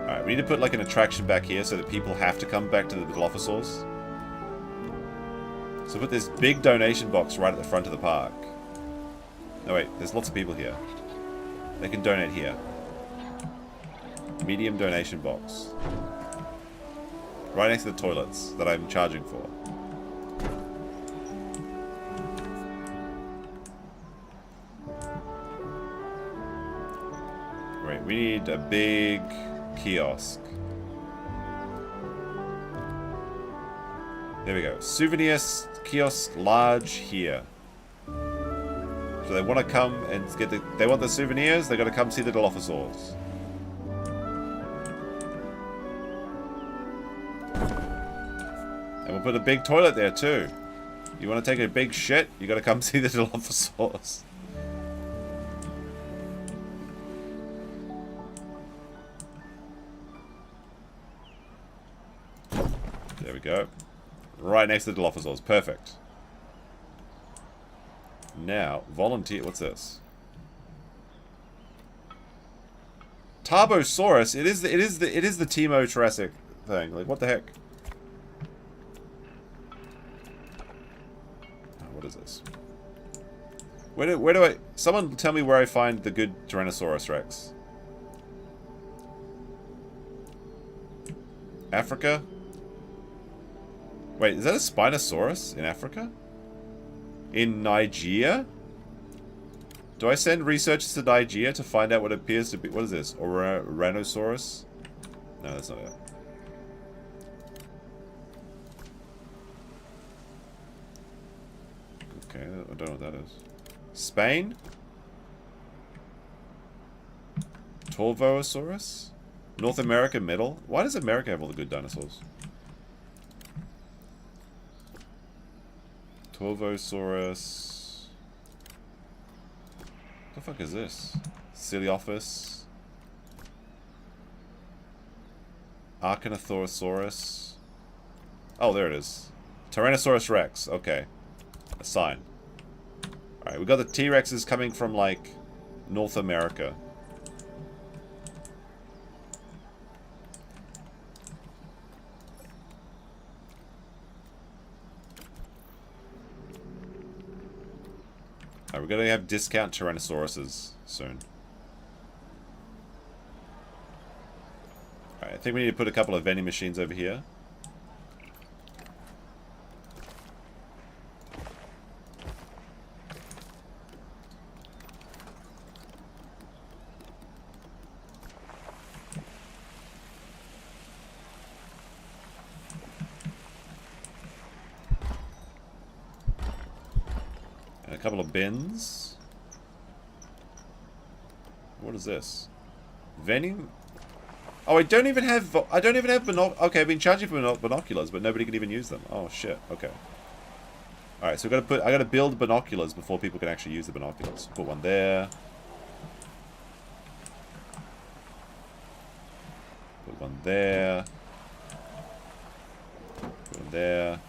Alright, we need to put like an attraction back here so that people have to come back to the dilophosaurs. So put this big donation box right at the front of the park. No wait, there's lots of people here. They can donate here. Medium donation box. Right next to the toilets that I'm charging for. Right, we need a big kiosk. There we go. Souvenir kiosk large here. So they want to come and get they want the souvenirs, they got to come see the dilophosaurs. And we'll put a big toilet there too. You want to take a big shit, you got to come see the dilophosaurs. There we go. Right next to the dilophosaurs. Perfect. Now, volunteer. What's this? Tarbosaurus. It is the Timo Jurassic thing. Like, what the heck? Oh, what is this? Where do I? Someone tell me where I find the good Tyrannosaurus Rex. Africa. Wait, is that a Spinosaurus in Africa? In Nigeria? Do I send researchers to Nigeria to find out what appears to be... What is this? Oranosaurus? No, that's not it. Okay, I don't know what that is. Spain? Torvosaurus? North America middle? Why does America have all the good dinosaurs? Torvosaurus. What the fuck is this? Coeliophus. Arcanothosaurus. Oh, there it is. Tyrannosaurus Rex. Okay. A sign. Alright, we got the T-Rexes coming from, like, North America. Alright, we're gonna have discount Tyrannosauruses soon. Alright, I think we need to put a couple of vending machines over here. And a couple of bins. What is this? Vending? Oh, I don't even have okay, I've been charging for binoculars, but nobody can even use them. Oh shit. Okay. All right, so I got to build binoculars before people can actually use the binoculars. Put one there. Put one there. Put one there.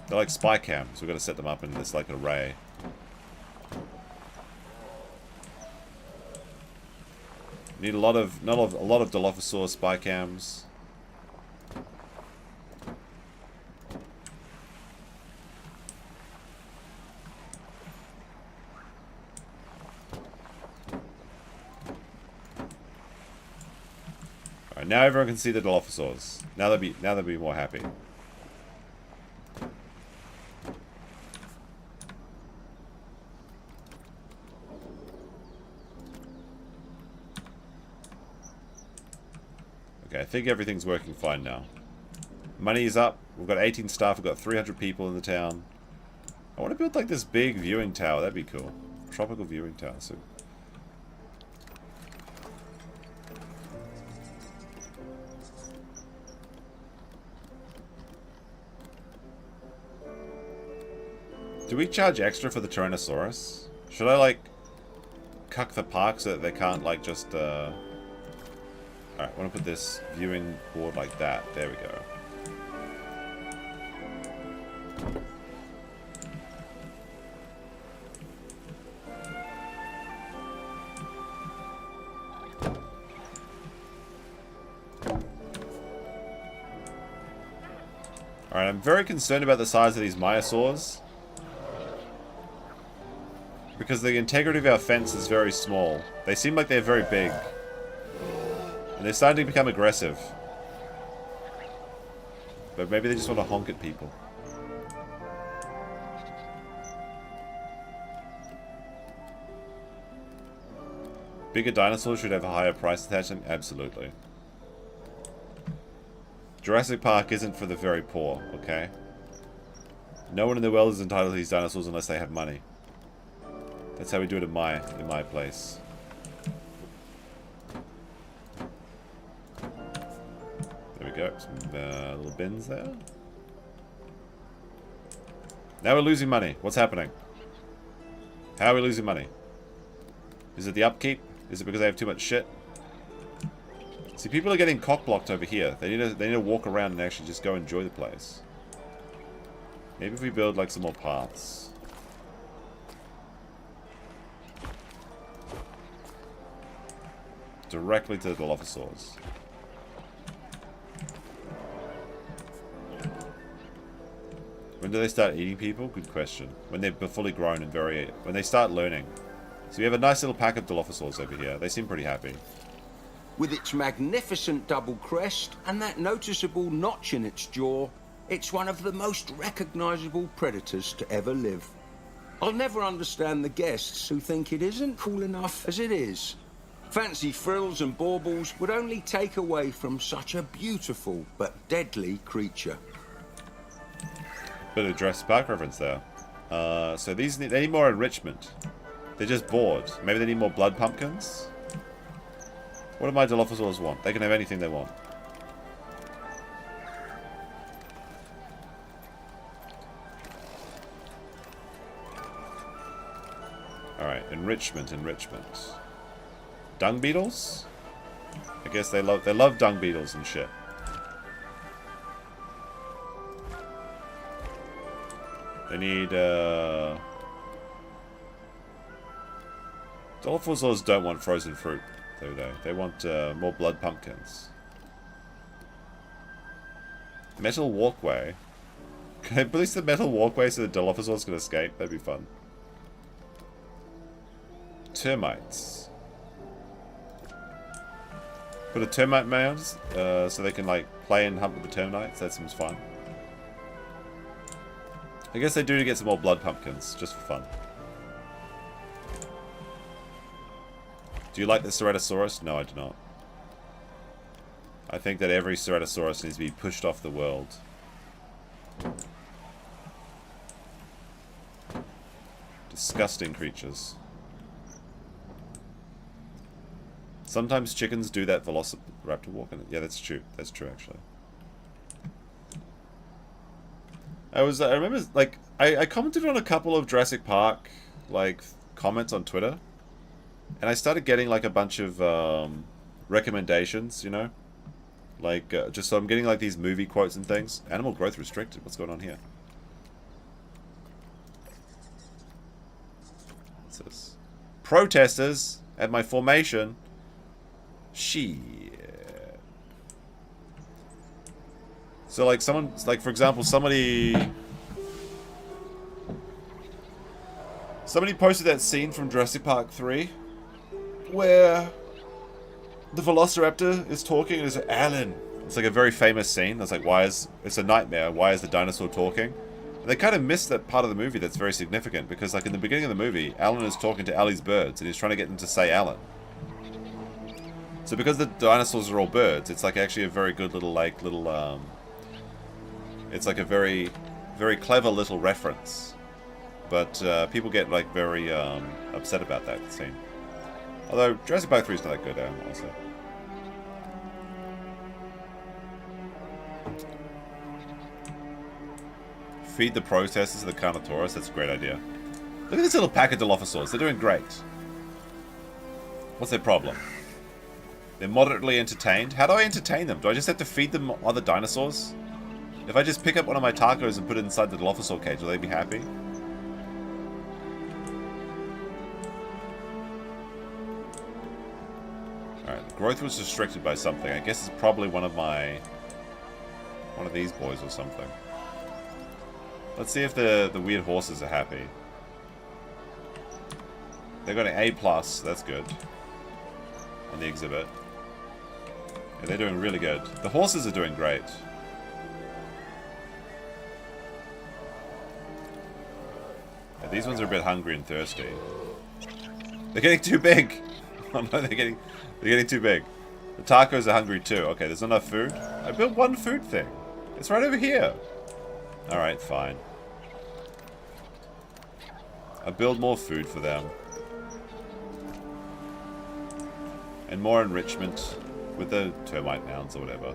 They're like spy cams. We've got to set them up in this like array. Need a lot of dilophosaurus spy cams. Alright, now everyone can see the dilophosaurs. Now they'll be more happy. Okay, I think everything's working fine now. Money is up. We've got 18 staff. We've got 300 people in the town. I want to build like this big viewing tower. That'd be cool. Tropical viewing tower. So. Do we charge extra for the Tyrannosaurus? Should I like cuck the park so that they can't like just Alright, I want to put this viewing board like that. There we go. Alright, I'm very concerned about the size of these Myosaurs. Because the integrity of our fence is very small. They seem like they're very big. And they're starting to become aggressive. But maybe they just want to honk at people. Bigger dinosaurs should have a higher price attachment? Absolutely. Jurassic Park isn't for the very poor, okay? No one in the world is entitled to these dinosaurs unless they have money. That's how we do it in my place. There we go. Some little bins there. Now we're losing money. What's happening? How are we losing money? Is it the upkeep? Is it because they have too much shit? See, people are getting cock-blocked over here. They need to walk around and actually just go enjoy the place. Maybe if we build like some more paths. Directly to the dilophosaurs. When do they start eating people? Good question. When they're fully grown and when they start learning. So we have a nice little pack of dilophosaurs over here. They seem pretty happy. With its magnificent double crest and that noticeable notch in its jaw, it's one of the most recognizable predators to ever live. I'll never understand the guests who think it isn't cool enough as it is. Fancy frills and baubles would only take away from such a beautiful but deadly creature. Bit of Jurassic Park reference there. So they need more enrichment. They're just bored. Maybe they need more blood pumpkins? What do my dilophosaurs want? They can have anything they want. Alright, enrichment. Dung beetles? I guess they love dung beetles and shit. They need dilophosaurs don't want frozen fruit, do they? They want more blood pumpkins. Metal walkway. Can I place the metal walkway so the dilophosaurs can escape? That'd be fun. Termites. Put a termite mound so they can like play and hunt with the termites. That seems fun. I guess they do to get some more blood pumpkins, just for fun. Do you like the Ceratosaurus? No, I do not. I think that every Ceratosaurus needs to be pushed off the world. Disgusting creatures. Sometimes chickens do that velociraptor walk. Yeah, that's true. That's true, actually. I remember, like, I commented on a couple of Jurassic Park, like, comments on Twitter. And I started getting, like, a bunch of recommendations, you know? Like, just so I'm getting, like, these movie quotes and things. Animal growth restricted. What's going on here? What's this? Protesters at my formation. Shit. So, like, like, for example, somebody posted that scene from Jurassic Park 3 where the Velociraptor is talking and it's like, Alan. It's like a very famous scene. It's like, it's a nightmare. Why is the dinosaur talking? And they kind of missed that part of the movie that's very significant because, like, in the beginning of the movie, Alan is talking to Ali's birds and he's trying to get them to say Alan. So because the dinosaurs are all birds, it's like actually a very good little, it's like a very, very clever little reference. But people get like very upset about that scene. Although Jurassic Park 3 is not that good, honestly. Feed the processors of the Carnotaurus, that's a great idea. Look at this little pack of Dilophosaurs, they're doing great. What's their problem? They're moderately entertained. How do I entertain them? Do I just have to feed them other dinosaurs? If I just pick up one of my tacos and put it inside the Dilophosaur cage, will they be happy? Alright, the growth was restricted by something. I guess it's probably one of these boys or something. Let's see if the weird horses are happy. They've got an A+, that's good. On the exhibit. Yeah, they're doing really good. The horses are doing great. Yeah, these ones are a bit hungry and thirsty. They're getting too big! Oh no, they're getting too big. The tacos are hungry too. Okay, there's not enough food. I built one food thing. It's right over here. Alright, fine. I'll build more food for them. And more enrichment with the termite mounds or whatever.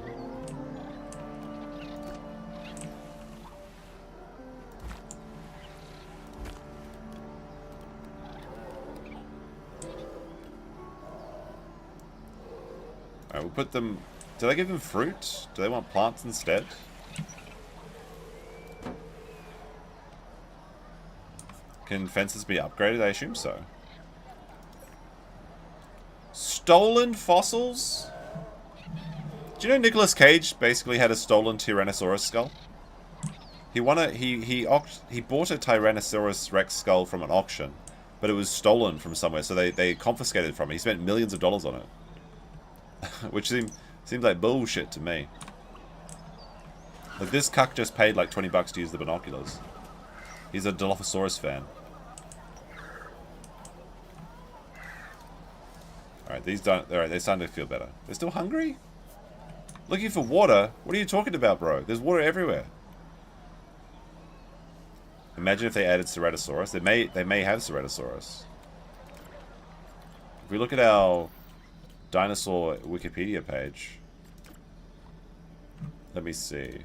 Alright, we'll put them... Did I give them fruit? Do they want plants instead? Can fences be upgraded? I assume so. Stolen fossils? Do you know Nicolas Cage basically had a stolen Tyrannosaurus skull? He bought a Tyrannosaurus Rex skull from an auction, but it was stolen from somewhere, so they confiscated it from him. He spent millions of dollars on it. Which seems like bullshit to me. Like, this cuck just paid like 20 bucks to use the binoculars. He's a Dilophosaurus fan. Alright, these don't... Alright, they're starting to feel better. They're still hungry? Looking for water? What are you talking about, bro? There's water everywhere. Imagine if they added Ceratosaurus. They may have Ceratosaurus. If we look at our dinosaur Wikipedia page... Let me see.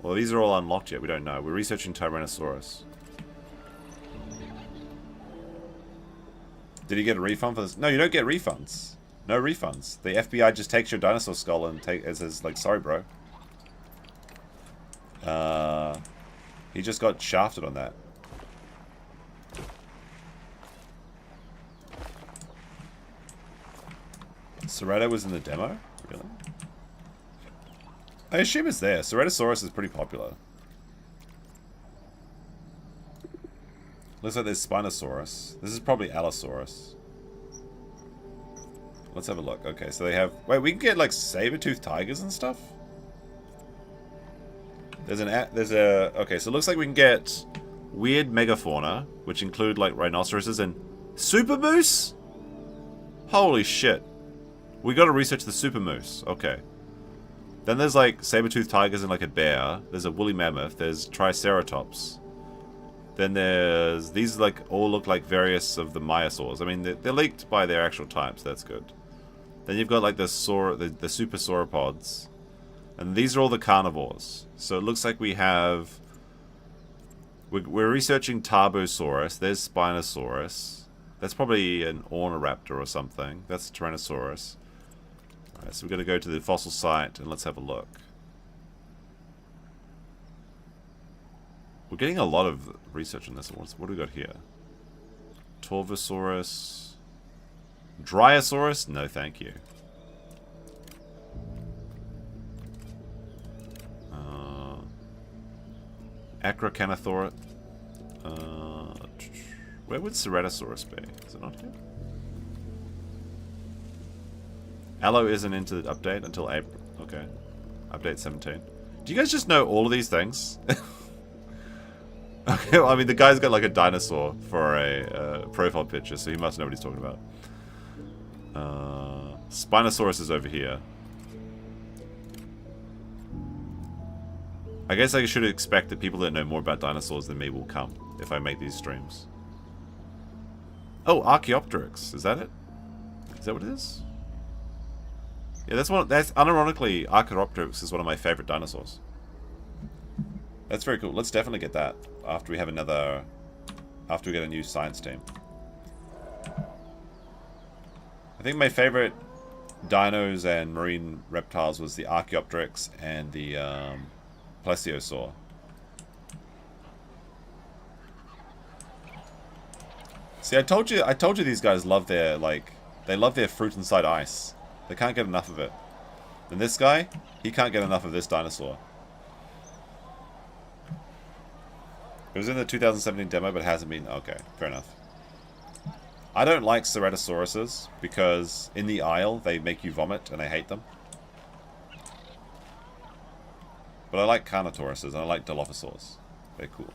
Well, these are all unlocked yet. We don't know. We're researching Tyrannosaurus. Did he get a refund for this? No, you don't get refunds. No refunds. The FBI just takes your dinosaur skull and says, like, sorry, bro. He just got shafted on that. Cerato was in the demo? Really? I assume it's there. Ceratosaurus is pretty popular. Looks like there's Spinosaurus. This is probably Allosaurus. Let's have a look. Okay, so they have... Wait, we can get, like, saber-toothed tigers and stuff? There's a... Okay, so it looks like we can get weird megafauna, which include, like, rhinoceroses and... Super moose? Holy shit. We gotta research the super moose. Okay. Then there's, like, saber-toothed tigers and, like, a bear. There's a woolly mammoth. There's triceratops. Then there's... These, like, all look like various of the myosaurs. I mean, they're linked by their actual types. That's good. Then you've got, like, the super sauropods. And these are all the carnivores. So it looks like we have... We're researching Tarbosaurus. There's Spinosaurus. That's probably an Orniraptor or something. That's Tyrannosaurus. Alright, so we're going to go to the fossil site and let's have a look. We're getting a lot of research on this. What do we got here? Torvosaurus. Dryosaurus? No, thank you. Acrocanathor. Where would Ceratosaurus be? Is it not here? Allo isn't into the update until April. Okay. Update 17. Do you guys just know all of these things? Okay, well, I mean, the guy's got like a dinosaur for a profile picture, so he must know what he's talking about. Spinosaurus is over here. I guess I should expect that people that know more about dinosaurs than me will come if I make these streams. Oh, Archaeopteryx. Is that it? Is that what it is? Yeah, that's unironically, Archaeopteryx is one of my favorite dinosaurs. That's very cool. Let's definitely get that after we have after we get a new science team. I think my favorite dinos and marine reptiles was the Archaeopteryx and the Plesiosaur. See, I told you these guys love their, they love their fruit inside ice. They can't get enough of it. And this guy, he can't get enough of this dinosaur. It was in the 2017 demo, but hasn't been... Okay, fair enough. I don't like Ceratosauruses, because in the aisle, they make you vomit, and I hate them. But I like Carnotauruses, and I like Dilophosaurs. They're cool.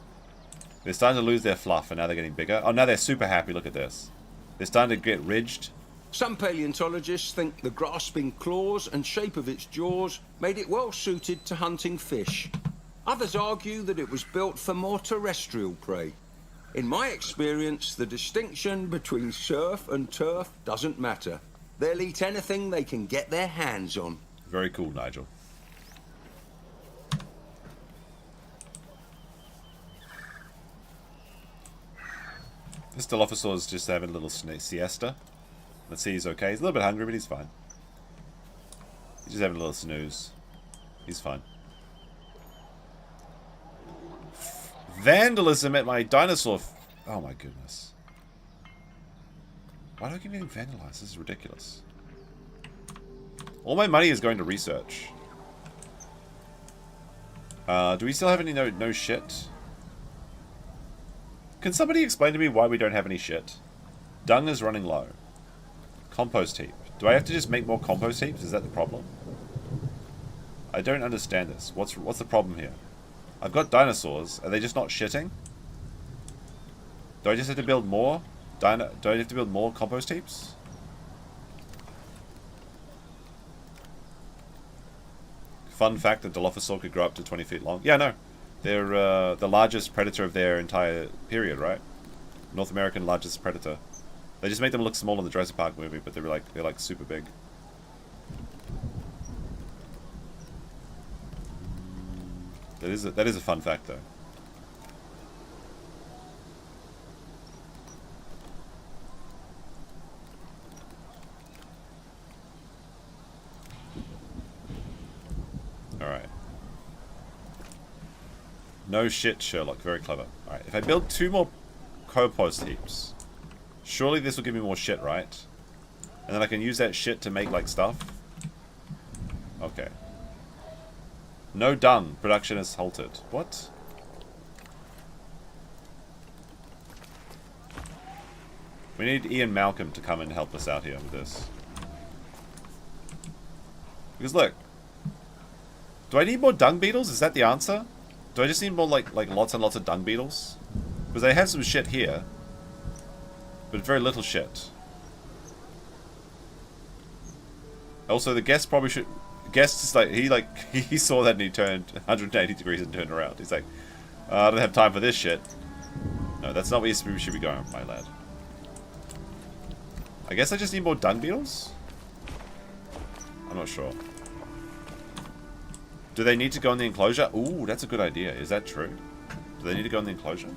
They're starting to lose their fluff, and now they're getting bigger. Oh, now they're super happy. Look at this. They're starting to get ridged. Some paleontologists think the grasping claws and shape of its jaws made it well suited to hunting fish. Others argue that it was built for more terrestrial prey. In my experience, the distinction between surf and turf doesn't matter. They'll eat anything they can get their hands on. Very cool, Nigel. This Dilophosaur is just having a little siesta. Let's see, he's okay. He's a little bit hungry, but he's fine. He's just having a little snooze. He's fine. Vandalism at my dinosaur... Oh my goodness. Why do I keep getting vandalized? This is ridiculous. All my money is going to research. Do we still have any no shit? Can somebody explain to me why we don't have any shit? Dung is running low. Compost heap. Do I have to just make more compost heaps? Is that the problem? I don't understand this. What's the problem here? I've got dinosaurs. Are they just not shitting? Do I just have to build more? Do I have to build more compost heaps? Fun fact, the dilophosaurus could grow up to 20 feet long. Yeah, no. They're the largest predator of their entire period, right? North American largest predator. They just make them look small in the Jurassic Park movie, but they're like super big. That is a fun fact, though. Alright. No shit, Sherlock. Very clever. Alright, if I build 2 more compost heaps, surely this will give me more shit, right? And then I can use that shit to make, like, stuff? Okay. No dung. Production has halted. What? We need Ian Malcolm to come and help us out here with this. Because look. Do I need more dung beetles? Is that the answer? Do I just need more, like lots and lots of dung beetles? Because I have some shit here. But very little shit. Also, the guest probably should... The guest is he saw that and he turned 180 degrees and turned around. He's like, I don't have time for this shit. No, that's not where you should be going, my lad. I guess I just need more dung beetles? I'm not sure. Do they need to go in the enclosure? Ooh, that's a good idea. Is that true? Do they need to go in the enclosure?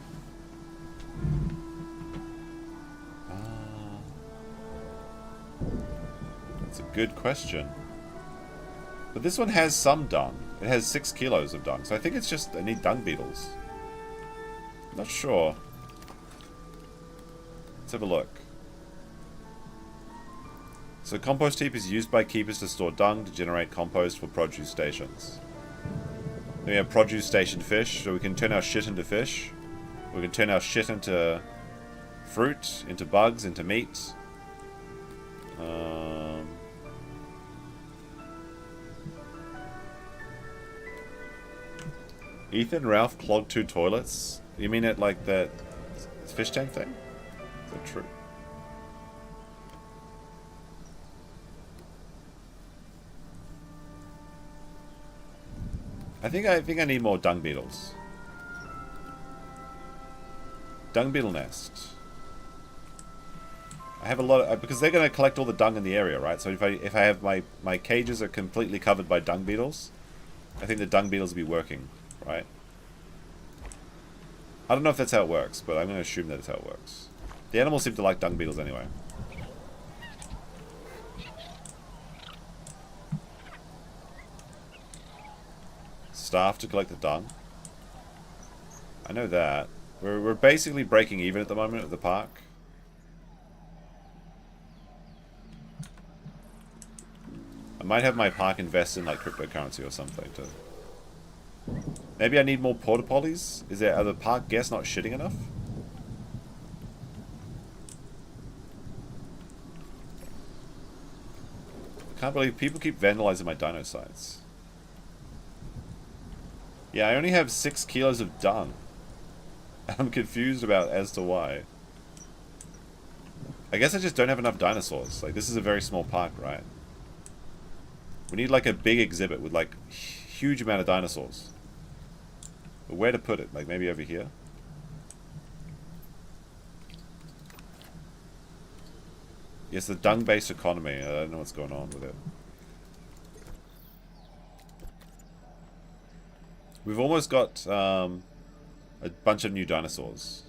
That's a good question. But this one has some dung. It has 6 kilos of dung. So I think it's just... I need dung beetles. Not sure. Let's have a look. So compost heap is used by keepers to store dung to generate compost for produce stations. Then we have produce station fish, so we can turn our shit into fish. We can turn our shit into fruit, into bugs, into meat. Ethan Ralph clogged 2 toilets? You mean it like that fish tank thing? Is that true? I think I need more dung beetles. Dung beetle nest. I have a lot of, because they're going to collect all the dung in the area, right? So if I have my cages are completely covered by dung beetles, I think the dung beetles will be working, right? I don't know if that's how it works, but I'm going to assume that it's how it works. The animals seem to like dung beetles anyway. Staff to collect the dung. I know that. We're basically breaking even at the moment at the park. I might have my park invest in like cryptocurrency or something to... Maybe I need more porta potties? Are the park guests not shitting enough? I can't believe people keep vandalizing my dino sites. Yeah, I only have 6 kilos of dung. I'm confused about as to why. I guess I just don't have enough dinosaurs. Like, this is a very small park, right? We need like a big exhibit with like huge amount of dinosaurs. But where to put it? Like maybe over here? Yes, the dung-based economy. I don't know what's going on with it. We've almost got a bunch of new dinosaurs,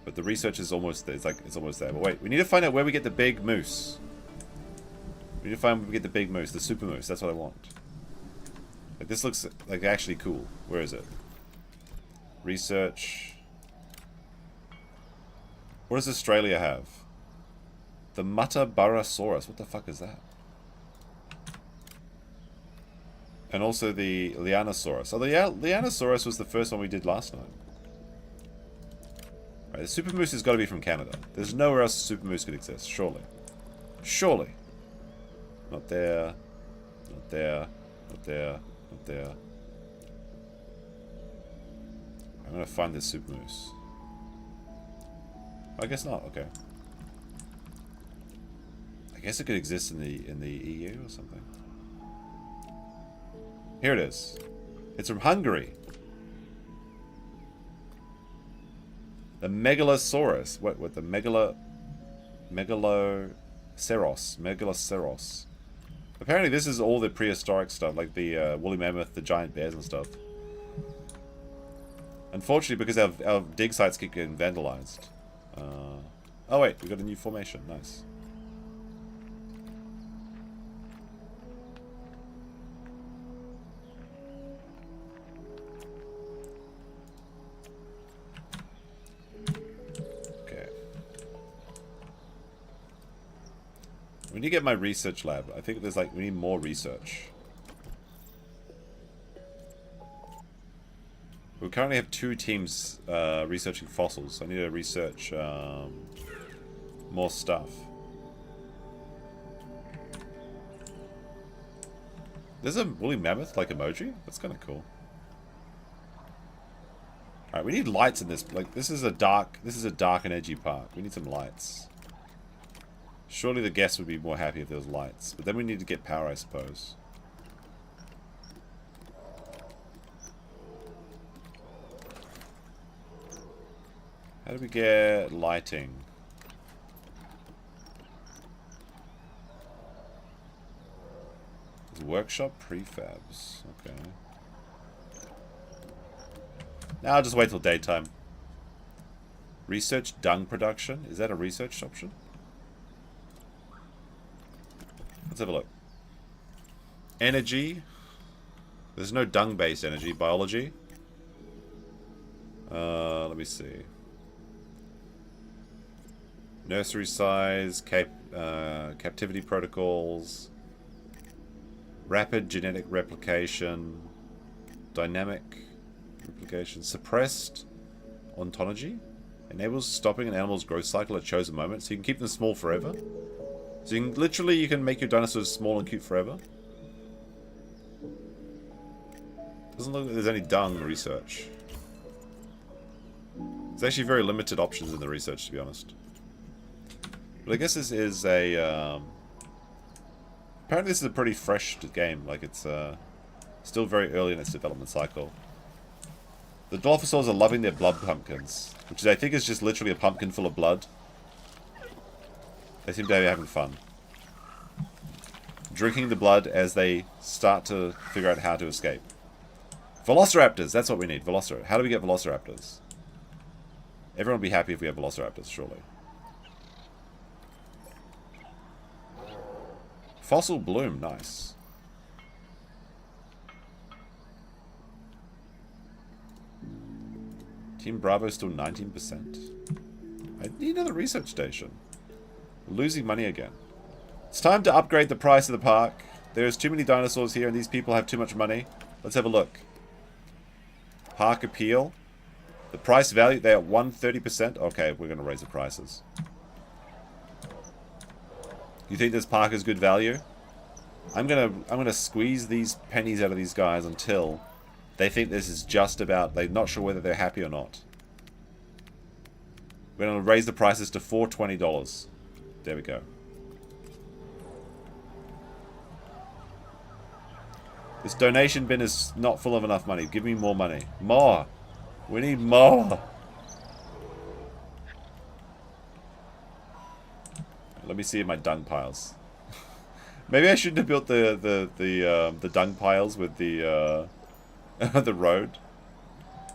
but the research is almost there. It's almost there. But wait, we need to find out where we get the big moose. We need to find where we get the big moose, the super moose. That's what I want. Like this looks like actually cool. Where is it? Research. What does Australia have? The Muttaburrasaurus. What the fuck is that? And also the Lianosaurus. Oh, the Lianosaurus was the first one we did last night. Right, the super moose has got to be from Canada. There's nowhere else a super moose could exist, surely. Surely. Not there. Not there. Not there. Not there. I'm gonna find this super moose. I guess not. Okay. I guess it could exist in the EU or something. Here it is. It's from Hungary. The Megalosaurus. What the Megaloceros. Apparently this is all the prehistoric stuff, like the woolly mammoth, the giant bears and stuff. Unfortunately, because our dig sites keep getting vandalized. Oh wait, we got a new formation. Nice. We need to get my research lab. I think there's like, we need more research. We currently have 2 teams researching fossils. I need to research more stuff. There's a woolly mammoth like emoji? That's kind of cool. Alright, we need lights in this. Like, this is a dark and edgy park. We need some lights. Surely the guests would be more happy if there was lights. But then we need to get power, I suppose. How do we get lighting? Workshop prefabs. Okay. Now I'll just wait till daytime. Research dung production. Is that a research option? Let's have a look. Energy. There's no dung-based energy. Biology. Let me see. Nursery size. Captivity protocols. Rapid genetic replication. Dynamic replication. Suppressed ontology. Enables stopping an animal's growth cycle at a chosen moment, so you can keep them small forever. So you can, literally, you can make your dinosaurs small and cute forever. Doesn't look like there's any dung research. There's actually very limited options in the research, to be honest. But I guess this is a... apparently this is a pretty fresh game. Like, it's still very early in its development cycle. The dilophosaurs are loving their blood pumpkins, which I think is just literally a pumpkin full of blood. They seem to be having fun. Drinking the blood as they start to figure out how to escape. Velociraptors, that's what we need. Velociraptors. How do we get velociraptors? Everyone will be happy if we have velociraptors, surely. Fossil bloom, nice. Team Bravo still 19%. I need another research station. Losing money again. It's time to upgrade the price of the park. There's too many dinosaurs here and these people have too much money. Let's have a look. Park appeal. The price value, they're at 130%. Okay, we're going to raise the prices. You think this park is good value? I'm gonna squeeze these pennies out of these guys until they think this is just about, they're not sure whether they're happy or not. We're going to raise the prices to $420. There we go. This donation bin is not full of enough money. Give me more money. More! We need more! Let me see my dung piles. Maybe I shouldn't have built the dung piles with the the road.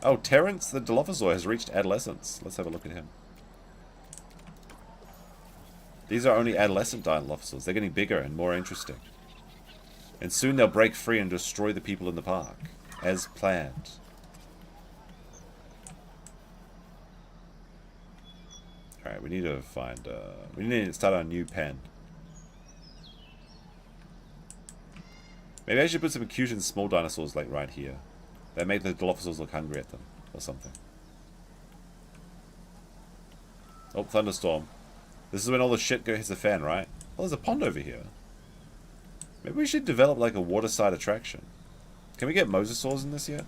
Oh, Terrence the Dilophosaur has reached adolescence. Let's have a look at him. These are only adolescent Dilophosaurs. They're getting bigger and more interesting. And soon they'll break free and destroy the people in the park, as planned. Alright, we need to find... we need to start our new pen. Maybe I should put some cute and small dinosaurs, like, right here. That make the Dilophosaurs look hungry at them, or something. Oh, thunderstorm. This is when all the shit hits the fan, right? Oh, there's a pond over here. Maybe we should develop like a waterside attraction. Can we get mosasaurs in this yet?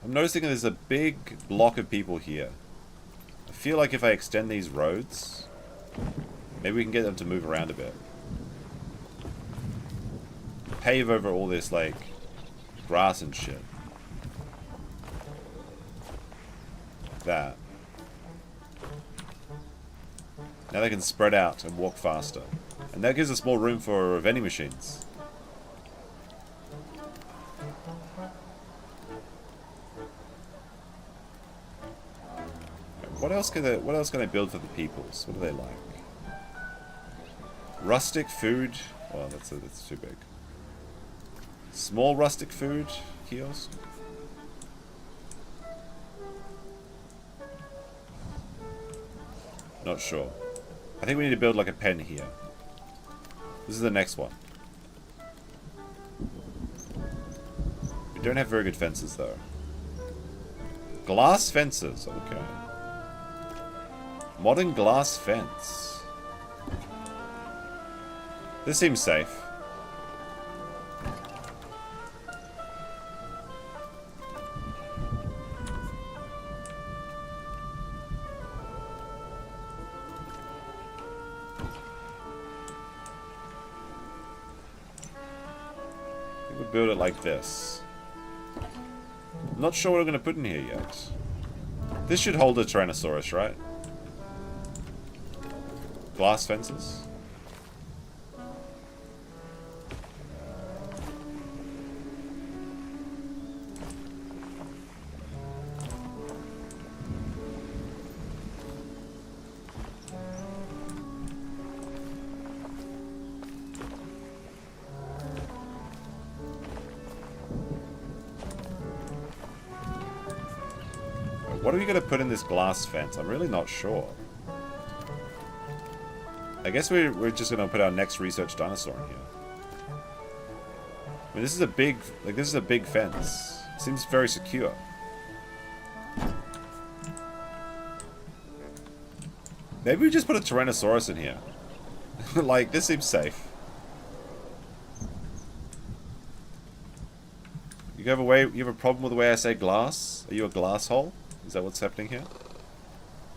I'm noticing there's a big block of people here. I feel like if I extend these roads, maybe we can get them to move around a bit. Pave over all this, like, grass and shit. That. Now they can spread out and walk faster. And that gives us more room for vending machines. What else can I build for the peoples? What do they like? Rustic food. Oh, that's too big. Small rustic food kiosk. Not sure. I think we need to build like a pen here. This is the next one. We don't have very good fences though. Glass fences, okay. Modern glass fence. This seems safe. Build it like this. I'm not sure what I'm going to put in here yet. This should hold a Tyrannosaurus, right? Glass fences. What are we going to put in this glass fence? I'm really not sure. I guess we're just going to put our next research dinosaur in here. I mean, this is a big fence. Seems very secure. Maybe we just put a Tyrannosaurus in here. Like, this seems safe. You have a problem with the way I say glass? Are you a glass hole? Is that what's happening here?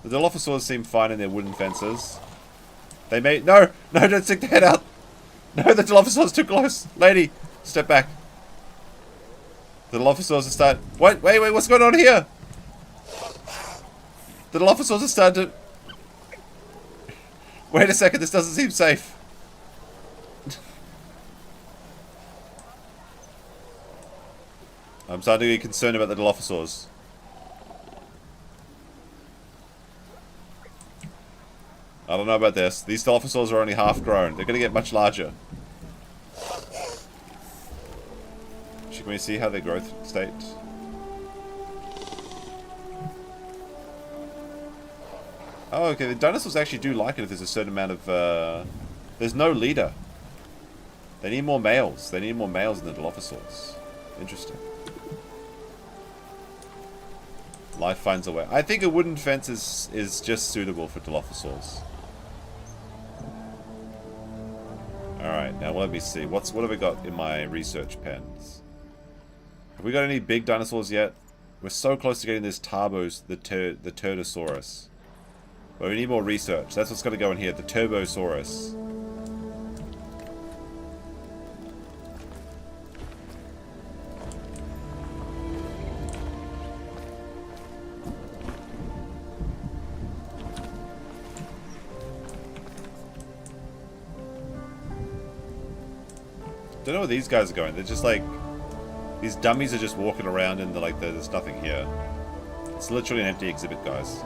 The dilophosaurs seem fine in their wooden fences. They may... No! No, don't stick the head out! No, the dilophosaur's too close! Lady, step back. The dilophosaurs are starting... Wait, what's going on here? The dilophosaurs are starting to... Wait a second, this doesn't seem safe. I'm starting to get concerned about the dilophosaurs. I don't know about this. These dilophosaurs are only half grown. They're going to get much larger. Can we see how their growth state? Oh, okay. The dinosaurs actually do like it if there's a certain amount of... There's no leader. They need more males. They need more males in the dilophosaurs. Interesting. Life finds a way. I think a wooden fence is just suitable for dilophosaurs. Alright, now let me see. What have we got in my research pens? Have we got any big dinosaurs yet? We're so close to getting this the Turdosaurus. But we need more research. That's what's going to go in here. The Turbosaurus. Don't know where these guys are going. They're just like... These dummies are just walking around and there's nothing here. It's literally an empty exhibit, guys.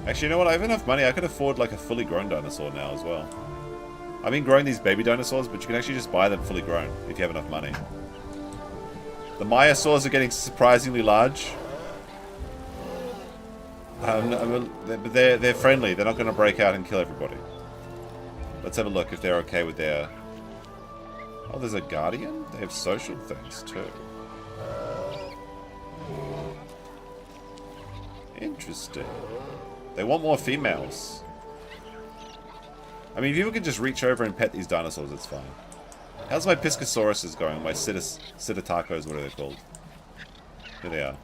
Actually, you know what? I have enough money. I could afford like a fully grown dinosaur now as well. I mean, growing these baby dinosaurs, but you can actually just buy them fully grown if you have enough money. The Maiasaurs are getting surprisingly large. But they're friendly. They're not going to break out and kill everybody. Let's have a look if they're okay with their Oh, there's a guardian? They have social things too. Interesting. They want more females. I mean, people can just reach over and pet these dinosaurs, it's fine. How's my Piscosauruses going? My Psittacos, what are they called? Here they are.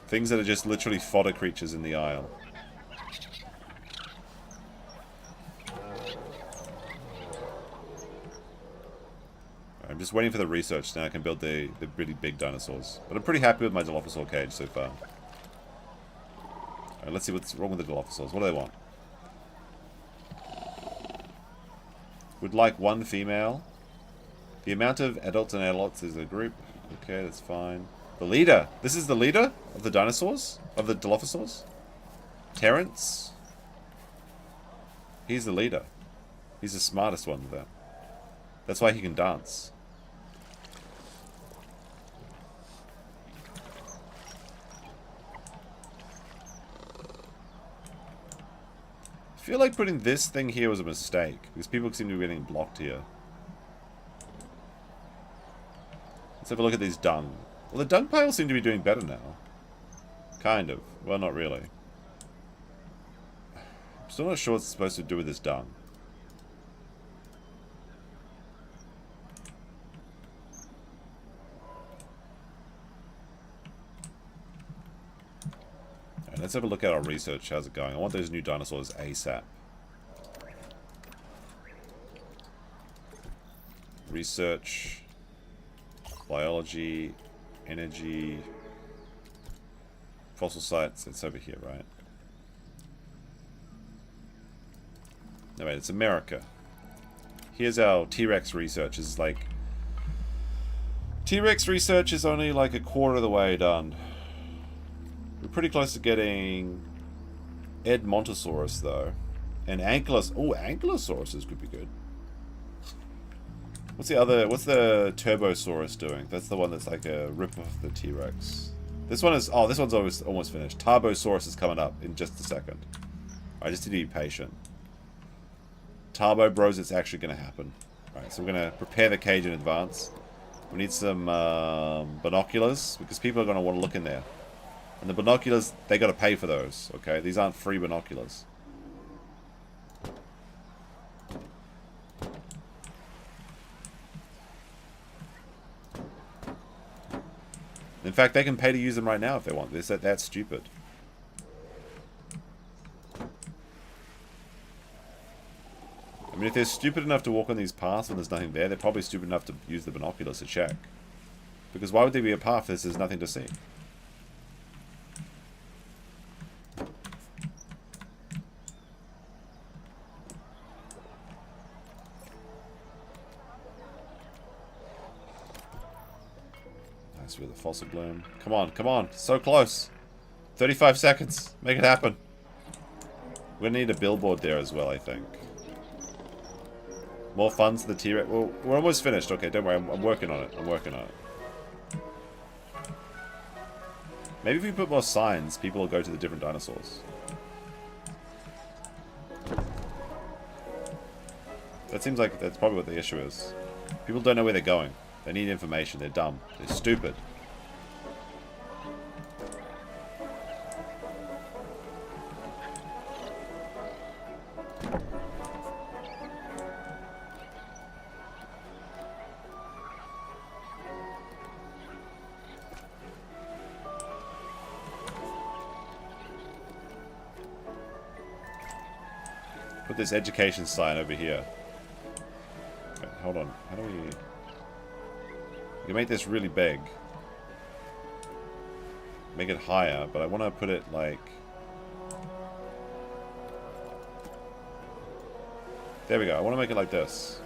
Things that are just literally fodder creatures in the aisle. I'm just waiting for the research, now I can build the really big dinosaurs. But I'm pretty happy with my Dilophosaur cage so far. Alright, let's see what's wrong with the Dilophosaurs. What do they want? Would like one female. The amount of adults and adults is a group. Okay, that's fine. The leader! This is the leader of the dinosaurs? Of the Dilophosaurs? Terrence? He's the leader. He's the smartest one of them. That's why he can dance. I feel like putting this thing here was a mistake, because people seem to be getting blocked here. Let's have a look at these dung. Well, the dung piles seem to be doing better now. Kind of. Well, not really. I'm still not sure what it's supposed to do with this dung. Let's have a look at our research. How's it going? I want those new dinosaurs ASAP. Research. Biology. Energy. Fossil sites. It's over here, right? No, wait. It's America. Here's our T-Rex research. It's like... T-Rex research is only like a quarter of the way done. We're pretty close to getting Edmontosaurus, though. And Ankylus... Oh, Ankylosauruses could be good. What's the other... What's the Turbosaurus doing? That's the one that's like a rip-off of the T-Rex. This one is... Oh, this one's almost finished. Tarbosaurus is coming up in just a second. I just need to be patient. Tarbo bros, it's actually going to happen. Alright, so we're going to prepare the cage in advance. We need some binoculars, because people are going to want to look in there. And the binoculars, they got to pay for those, okay? These aren't free binoculars. In fact, they can pay to use them right now if they want. That's stupid. I mean, if they're stupid enough to walk on these paths when there's nothing there, they're probably stupid enough to use the binoculars to check. Because why would there be a path if there's nothing to see? With a fossil bloom. Come on, come on. So close. 35 seconds. Make it happen. We're gonna need a billboard there as well, I think. More funds for the T-Rex. Well, we're almost finished. Okay, don't worry. I'm working on it. I'm working on it. Maybe if we put more signs, people will go to the different dinosaurs. That seems like that's probably what the issue is. People don't know where they're going. They need information. They're dumb. They're stupid. Put this education sign over here. Okay, hold on. How do we... You can make this really big. Make it higher, but I want to put it like... There we go. I want to make it like this.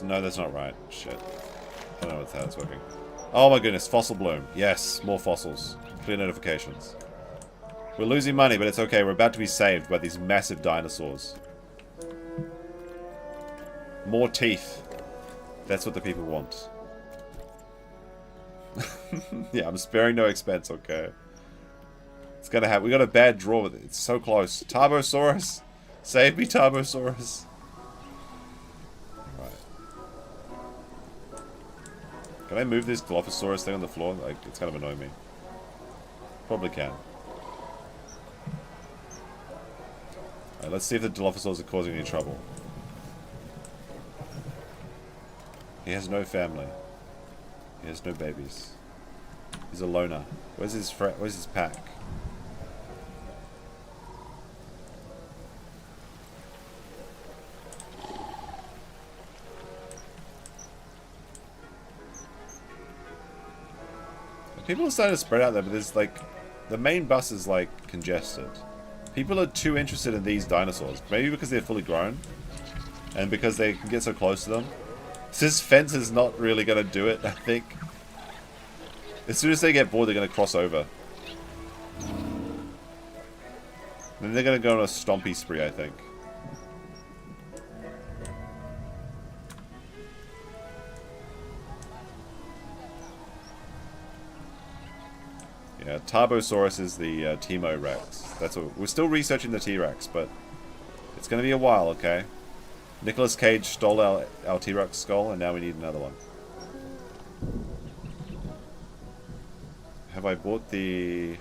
No, that's not right. Shit. I don't know how it's working. Oh my goodness, fossil bloom. Yes, more fossils. Clear notifications. We're losing money, but it's okay. We're about to be saved by these massive dinosaurs. More teeth. That's what the people want. Yeah, I'm sparing no expense, okay? It's gonna happen. We got a bad draw with it. It's so close. Tarbosaurus! Save me, Tarbosaurus! Alright. Can I move this dilophosaurus thing on the floor? Like, it's kind of annoying me. Probably can. Alright, let's see if the dilophosaurs are causing any trouble. He has no family. He has no babies. He's a loner. Where's his pack? People are starting to spread out there, but there's like... The main bus is like congested. People are too interested in these dinosaurs. Maybe because they're fully grown. And because they can get so close to them. This fence is not really going to do it, I think. As soon as they get bored, they're going to cross over. Then they're going to go on a stompy spree, I think. Yeah, Tarbosaurus is the Timo Rex. That's what we're still researching the T-Rex, but it's going to be a while, okay? Nicolas Cage stole our T-Rex skull, and now we need another one. Have I bought the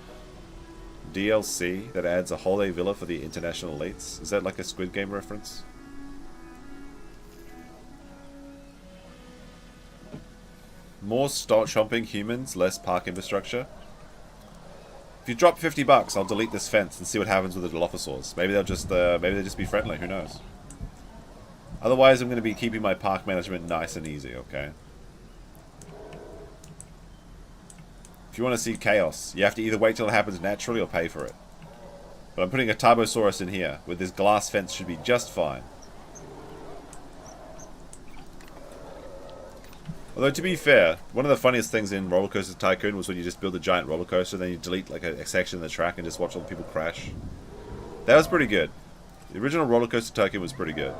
DLC that adds a holiday villa for the international elites? Is that like a Squid Game reference? More chomping humans, less park infrastructure. If you drop $50, I'll delete this fence and see what happens with the dilophosaurs. Maybe they'll just be friendly. Who knows? Otherwise, I'm going to be keeping my park management nice and easy. Okay. If you want to see chaos, you have to either wait till it happens naturally or pay for it. But I'm putting a Tarbosaurus in here with this glass fence. Should be just fine. Although, to be fair, one of the funniest things in Roller Coaster Tycoon was when you just build a giant roller coaster, then you delete like a section of the track and just watch all the people crash. That was pretty good. The original Roller Coaster Tycoon was pretty good.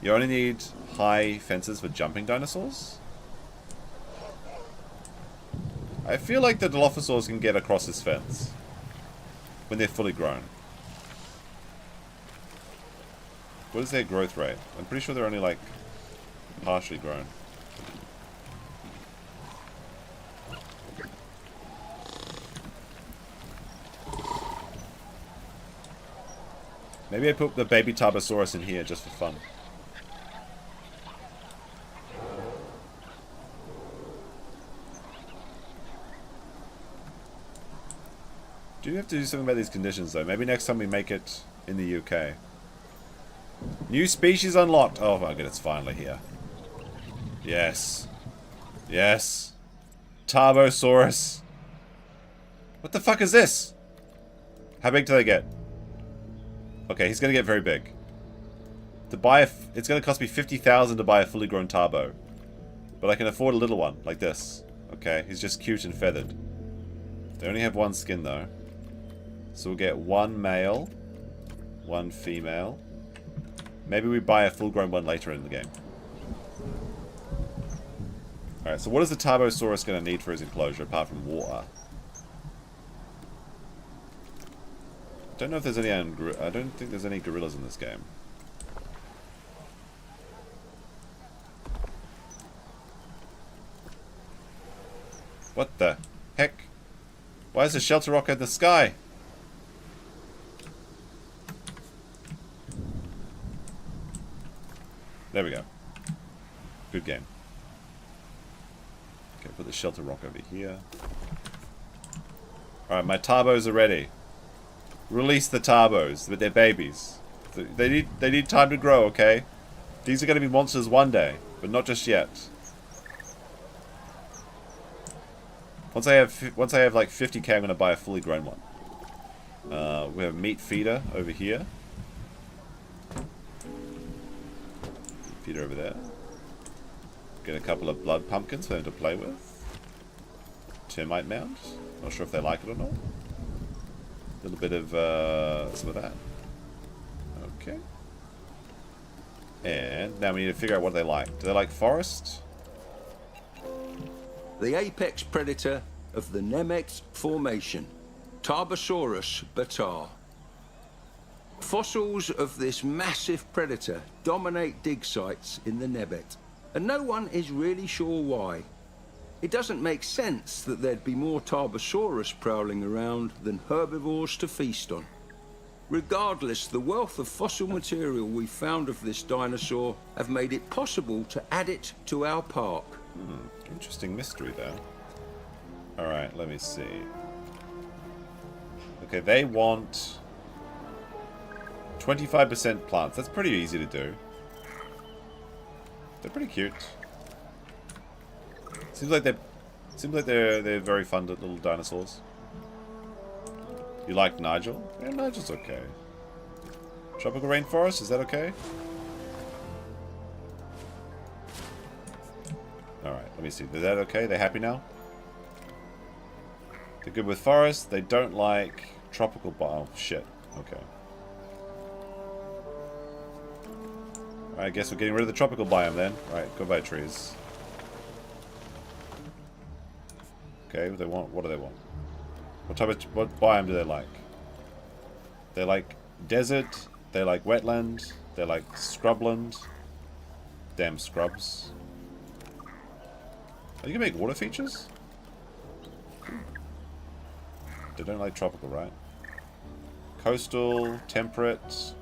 You only need high fences for jumping dinosaurs. I feel like the dilophosaurs can get across this fence when they're fully grown. What is their growth rate? I'm pretty sure they're only like partially grown. Maybe I put the baby Tarbosaurus in here just for fun. Do have to do something about these conditions though. Maybe next time we make it in the UK. New species unlocked. Oh my god, it's finally here. Yes. Yes. Tarbosaurus. What the fuck is this? How big do they get? Okay, he's gonna get very big. To buy it's gonna cost me 50,000 to buy a fully grown Tarbo. But I can afford a little one, like this. Okay, he's just cute and feathered. They only have one skin though. So we'll get one male, one female. Maybe we buy a full-grown one later in the game. Alright, so what is the Tarbosaurus going to need for his enclosure apart from water? I don't know if there's any... I don't think there's any gorillas in this game. What the heck? Why is the shelter rock in the sky? There we go. Good game. Okay, put the shelter rock over here. Alright, my Tarbos are ready. Release the Tarbos, but they're babies. They need time to grow, okay? These are going to be monsters one day, but not just yet. Once I have like 50k, I'm going to buy a fully grown one. We have a meat feeder over here. Feeder over there. Get a couple of blood pumpkins for them to play with. Termite mound. Not sure if they like it or not. A little bit of some of that. Okay. And now we need to figure out what they like. Do they like forest? the apex predator of the Nemegt Formation, Tarbosaurus batar. Fossils of this massive predator dominate dig sites in the Nebet, and no one is really sure why. It doesn't make sense that there'd be more Tarbosaurus prowling around than herbivores to feast on. Regardless, the wealth of fossil material we found of this dinosaur have made it possible to add it to our park. Interesting mystery there. Alright, let me see. Okay, they want 25% plants. That's pretty easy to do. They're pretty cute. Seems like they're very fun little dinosaurs. You like Nigel? Yeah, Nigel's okay. Tropical rainforest, is that okay? Alright, let me see. Is that okay? They happy now? They're good with forest. They don't like tropical biome. Shit. Okay. Alright, I guess we're getting rid of the tropical biome then. Alright, goodbye trees. Okay, what do they want? What do they want? What biome do they like? They like desert. They like wetland. They like scrubland. Damn scrubs. Are you gonna make water features? They don't like tropical, right? Coastal, temperate.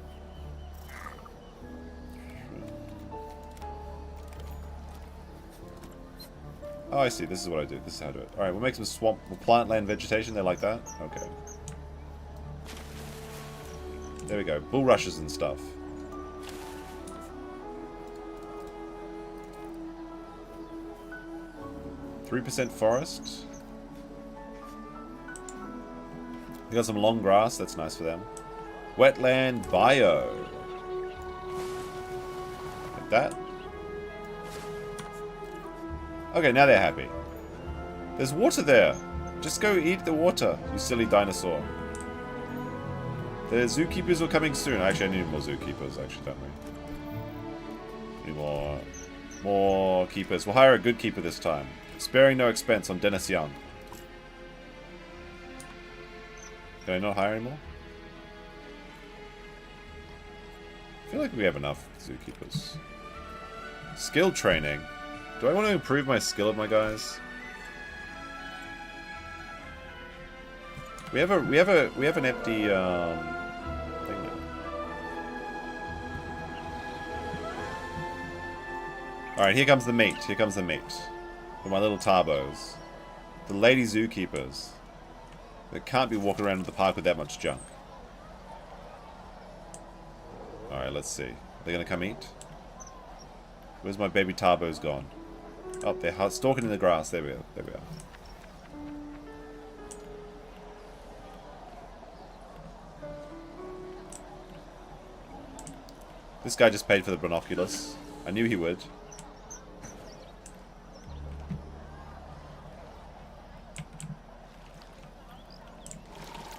Oh, I see. This is what I do. This is how I do it. Alright, we'll make some swamp, plant land vegetation. They like that? Okay. There we go. Bulrushes and stuff. %3 forest. They got some long grass. That's nice for them. Wetland bio. Like that. Okay, now they're happy. There's water there. Just go eat the water, you silly dinosaur. The zookeepers are coming soon. Actually, I need more zookeepers, actually, don't we? Need more keepers. We'll hire a good keeper this time. Sparing no expense on Dennis Young. Can I not hire anymore? I feel like we have enough zookeepers. Skill training. Do I want to improve my skill of my guys? We have an empty thing now. Alright, here comes the meat. Here comes the meat. For my little tarbos. The lady zookeepers. They can't be walking around the park with that much junk. Alright, let's see. Are they gonna come eat? Where's my baby tarbos gone? Oh, they're stalking in the grass. There we are. There we are. This guy just paid for the binoculars. I knew he would.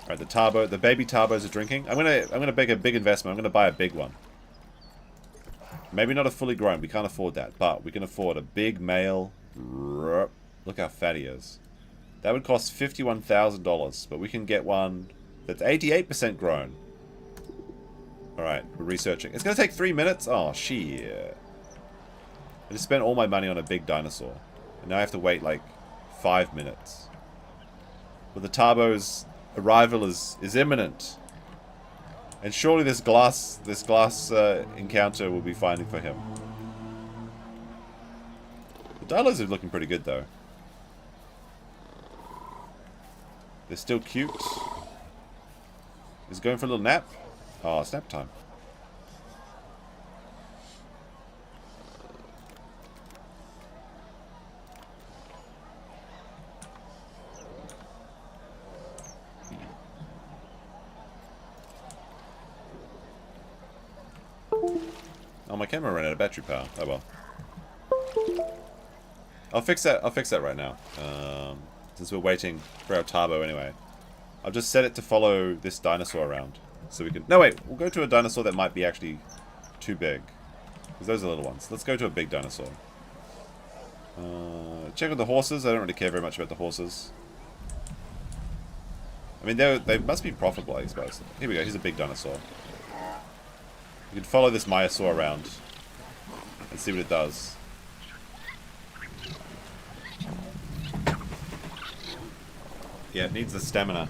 Alright, the baby tarbos are drinking. I'm gonna make a big investment. I'm gonna buy a big one. Maybe not a fully grown. We can't afford that. But we can afford a big male. Look how fat he is. That would cost $51,000. But we can get one that's 88% grown. Alright, we're researching. It's going to take 3 minutes? Oh, shit. I just spent all my money on a big dinosaur. And now I have to wait like 5 minutes. But the Tarbo's arrival is imminent. And surely this glass encounter will be finding for him. The dinos are looking pretty good though. They're still cute. He's going for a little nap. Oh, it's nap time. Oh, my camera ran out of battery power. Oh well. I'll fix that right now. Since we're waiting for our Tarbo anyway. I'll just set it to follow this dinosaur around. So we can... No, wait. We'll go to a dinosaur that might be actually too big. Because those are little ones. Let's go to a big dinosaur. Check with the horses. I don't really care very much about the horses. I mean, they must be profitable, I suppose. Here we go. Here's a big dinosaur. You can follow this Myosaur around and see what it does. Yeah, it needs the stamina.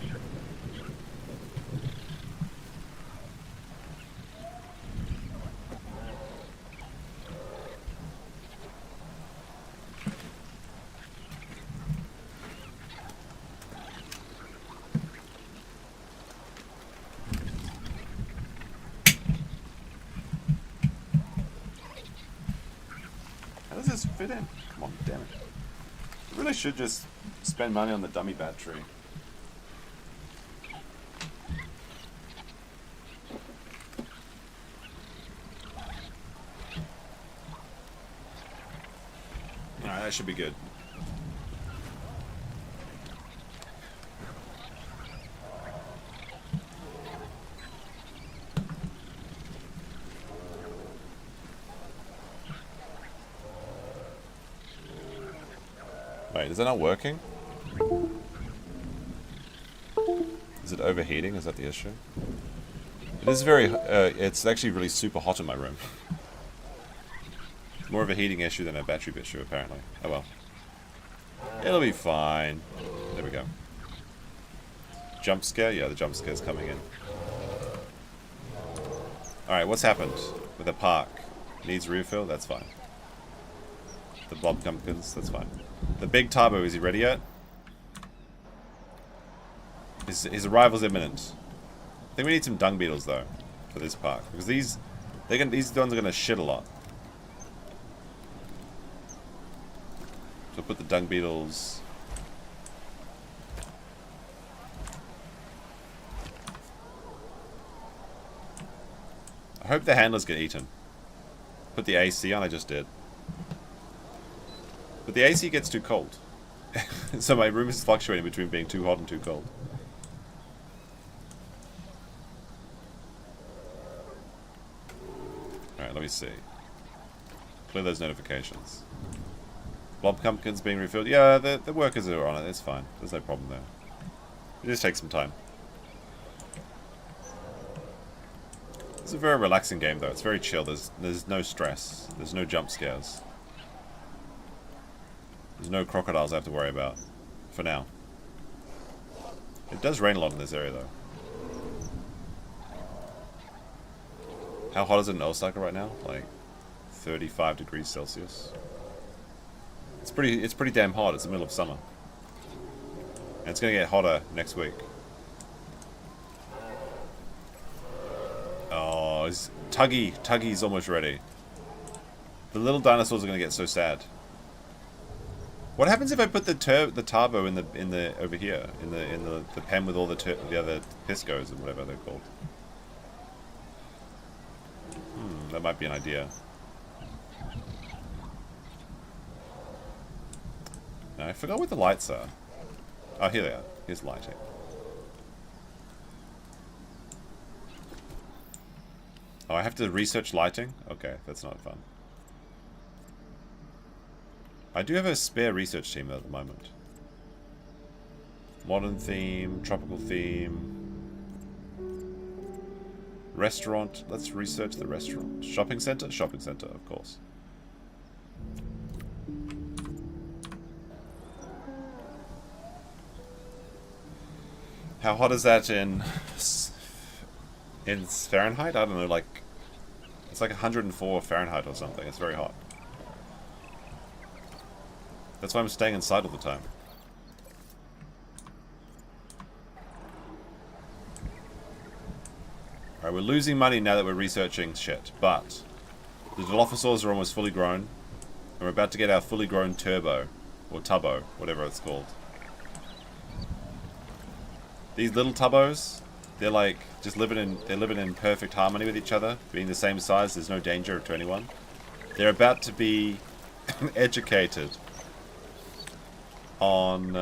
How does this fit in? Come on, damn it. I really should just spend money on the dummy battery. Alright, that should be good. Wait, is that not working? Is it overheating? Is that the issue? It is very, it's actually really super hot in my room. More of a heating issue than a battery issue, apparently. Oh well. It'll be fine. There we go. Jump scare? Yeah, the jump scare's coming in. Alright, what's happened with the park? Needs refill? That's fine. The blob pumpkins? That's fine. The big Tabo, is he ready yet? His arrival's imminent. I think we need some dung beetles though for this park because these ones are gonna shit a lot. So put the dung beetles. I hope the handlers get eaten. Put the AC on. I just did. But the AC gets too cold. So my room is fluctuating between being too hot and too cold. Alright, let me see. Clear those notifications. Blob pumpkins being refilled. Yeah, the workers are on it. It's fine. There's no problem there. It just takes some time. It's a very relaxing game though. It's very chill. There's no stress. There's no jump scares. There's no crocodiles I have to worry about. For now. It does rain a lot in this area though. How hot is it in Osaka right now? Like 35 degrees Celsius. It's pretty damn hot. It's the middle of summer. And it's gonna get hotter next week. Oh, Tuggy's almost ready. The little dinosaurs are gonna get so sad. What happens if I put the Tabo in the over here in the pen with all the other piscos and whatever they're called? That might be an idea. No, I forgot what the lights are. Oh, here they are. Here's lighting. Oh, I have to research lighting? Okay, that's not fun. I do have a spare research team at the moment. Modern theme, tropical theme. Restaurant. Let's research the restaurant. Shopping center? Shopping center, of course. How hot is that in Fahrenheit? I don't know, like... It's like 104 Fahrenheit or something. It's very hot. That's why I'm staying inside all the time. Alright, we're losing money now that we're researching shit, but the dilophosaurs are almost fully grown, and we're about to get our fully grown turbo, or tubbo, whatever it's called. These little tubbos, they're like just living in perfect harmony with each other, being the same size. There's no danger to anyone. They're about to be educated on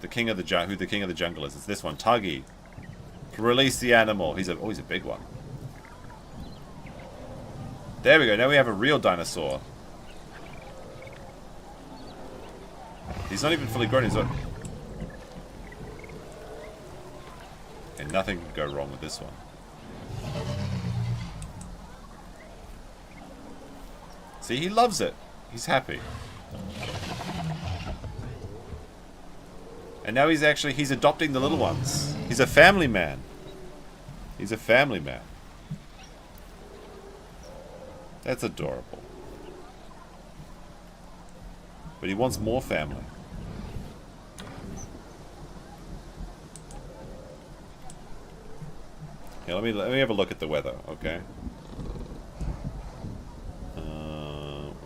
the king of the jungle. Who the king of the jungle is? It's this one, Tuggy. Release the animal. He's a big one. There we go. Now we have a real dinosaur. He's not even fully grown. He's not... And nothing can go wrong with this one. See, he loves it. He's happy. And now he's adopting the little ones. He's a family man. He's a family man. That's adorable. But he wants more family. Here, let me have a look at the weather, okay?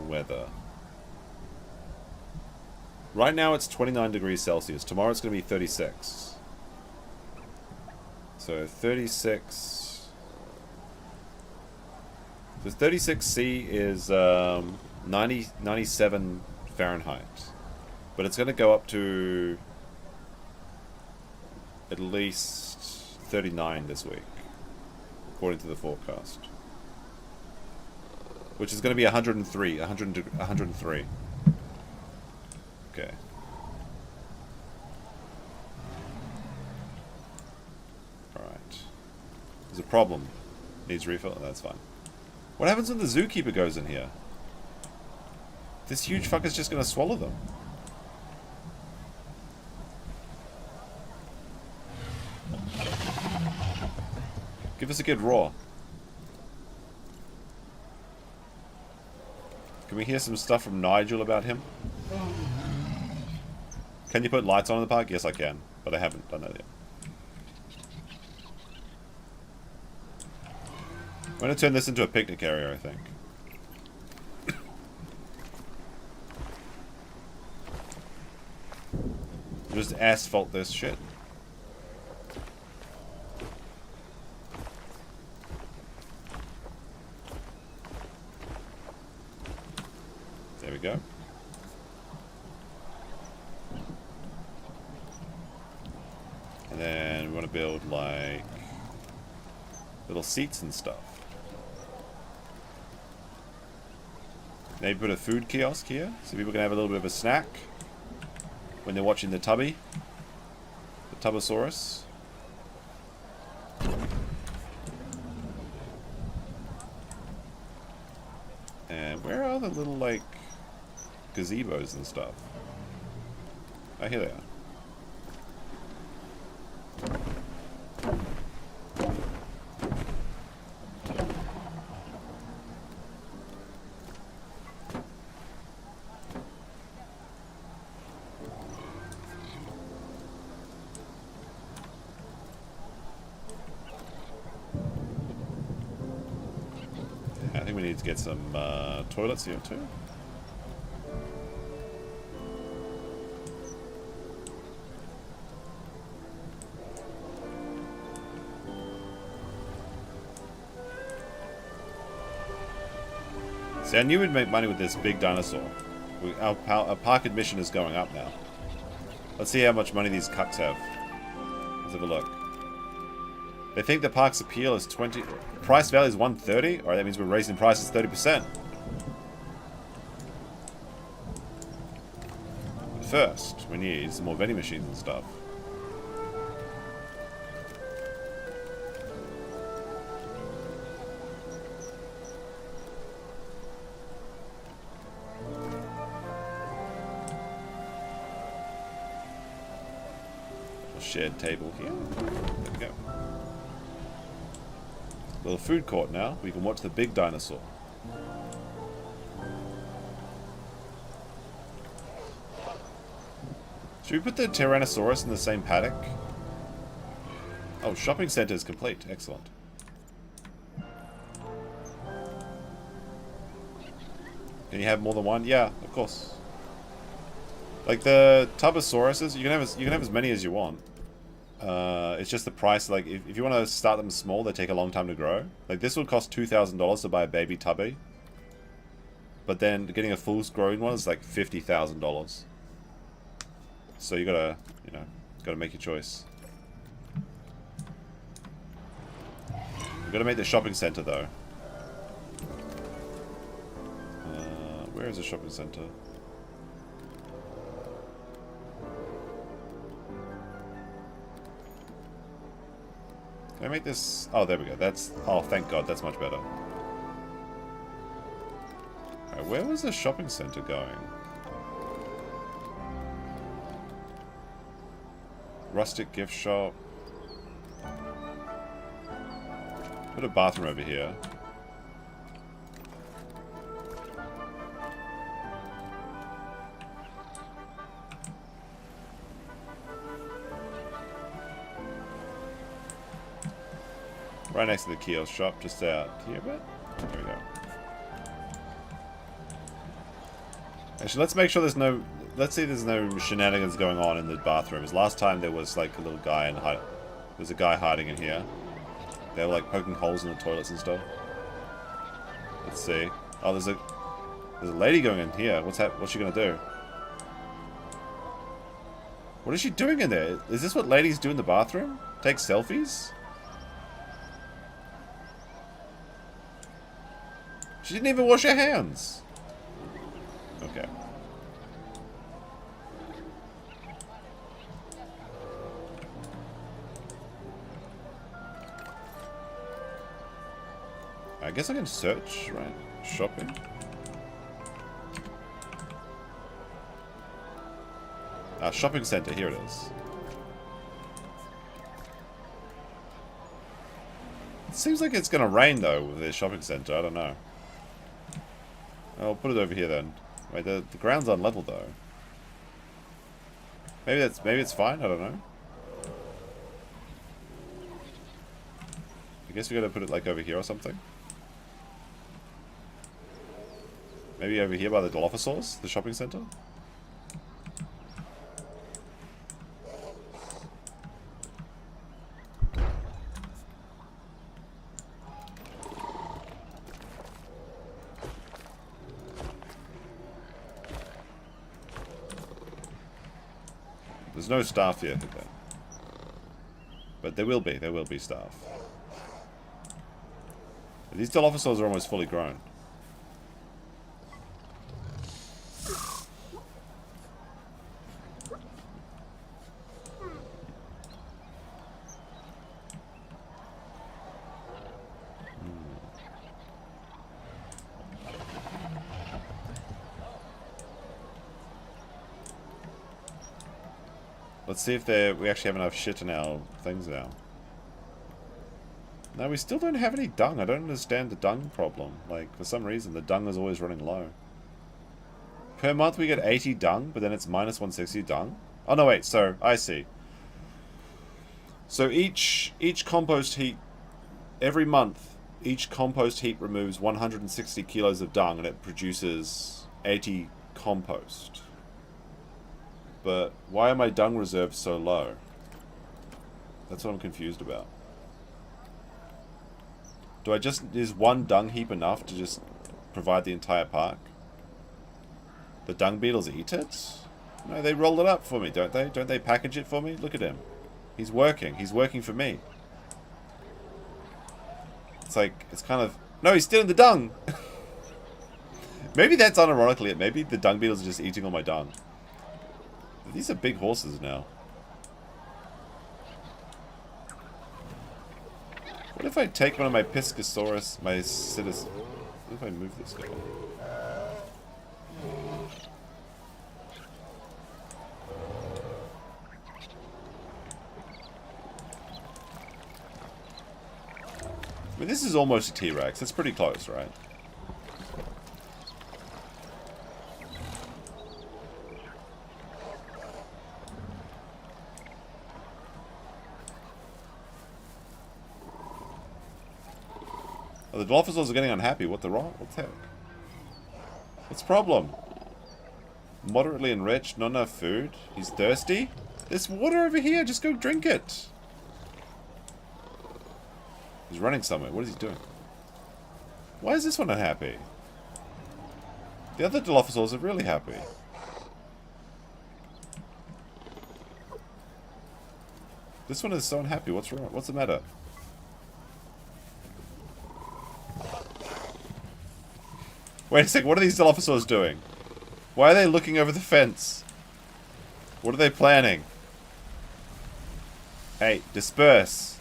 Weather. Right now it's 29 degrees Celsius. Tomorrow it's going to be 36. So 36... So 36C is 97 Fahrenheit. But it's going to go up to at least 39 this week, according to the forecast. Which is going to be 103. 103. Okay. Alright. There's a problem. Needs refill? That's fine. What happens when the zookeeper goes in here? This huge fucker's just going to swallow them. Give us a good roar. Can we hear some stuff from Nigel about him? Can you put lights on in the park? Yes, I can. But I haven't done that yet. I'm going to turn this into a picnic area, I think. Just asphalt this shit. There we go. And then we want to build like little seats and stuff. Maybe put a food kiosk here so people can have a little bit of a snack when they're watching the tubby. The Tubosaurus. And where are the little like gazebos and stuff? Oh, here they are. I think we need to get some toilets here too. See, I knew we'd make money with this big dinosaur. Our park admission is going up now. Let's see how much money these cucks have. Let's have a look. They think the park's appeal is 20... Price value is 130? Alright, that means we're raising prices 30%. But first, we need some more vending machines and stuff. Shared table here. There we go. Little food court now. We can watch the big dinosaur. Should we put the Tyrannosaurus in the same paddock? Oh, shopping center is complete. Excellent. Can you have more than one? Yeah, of course. Like the Tubosauruses, you can have as many as you want. It's just the price. Like if you want to start them small, they take a long time to grow. Like this would cost $2,000 to buy a baby tubby, but then getting a full-grown one is like $50,000. So you gotta, gotta make your choice. We've gotta make the shopping center though. Where is the shopping center? Can I make this... Oh, there we go. That's... Oh, thank God. That's much better. Alright, where was the shopping center going? Rustic gift shop. Put a bathroom over here. Right next to the kiosk shop, just out here a bit. There we go. Actually, let's make sure there's no... Let's see there's no shenanigans going on in the bathrooms. Last time there was like a little guy in... There's a guy hiding in here. They were like poking holes in the toilets and stuff. Let's see. Oh, there's a lady going in here. What's she gonna do? What is she doing in there? Is this what ladies do in the bathroom? Take selfies? She didn't even wash her hands. Okay. I guess I can search, right? Shopping. Shopping center. Here it is. It seems like it's gonna rain though with the shopping center. I don't know. I'll put it over here then. Wait, the ground's unlevel though. Maybe it's fine. I don't know. I guess we gotta put it like over here or something. Maybe over here by the dilophosaurus, the shopping center. There's no staff yet, but there will be staff. These dilophosaurs are almost fully grown. Let's see if we actually have enough shit in our things now. No, we still don't have any dung. I don't understand the dung problem. Like, for some reason, the dung is always running low. Per month we get 80 dung, but then it's minus 160 dung. Oh, no, wait. So, I see. So each compost heap, every month, each compost heap removes 160 kilos of dung, and it produces 80 compost. But why are my dung reserves so low? That's what I'm confused about. Is one dung heap enough to just provide the entire park? The dung beetles eat it? No, they roll it up for me, don't they? Don't they package it for me? Look at him. He's working. He's working for me. It's like, it's kind of... No, he's still in the dung! Maybe that's unironically it. Maybe the dung beetles are just eating all my dung. These are big horses now. What if I take one of my Piscosaurus, my Citus... What if I move this guy? I mean, this is almost a T-Rex. That's pretty close, right? Oh, the dilophosaurs are getting unhappy. What the wrong? What's that? What's the problem? Moderately enriched, not enough food. He's thirsty? There's water over here. Just go drink it. He's running somewhere. What is he doing? Why is this one unhappy? The other dilophosaurs are really happy. This one is so unhappy. What's wrong? What's the matter? Wait a sec, what are these dilophosaurs doing? Why are they looking over the fence? What are they planning? Hey, disperse.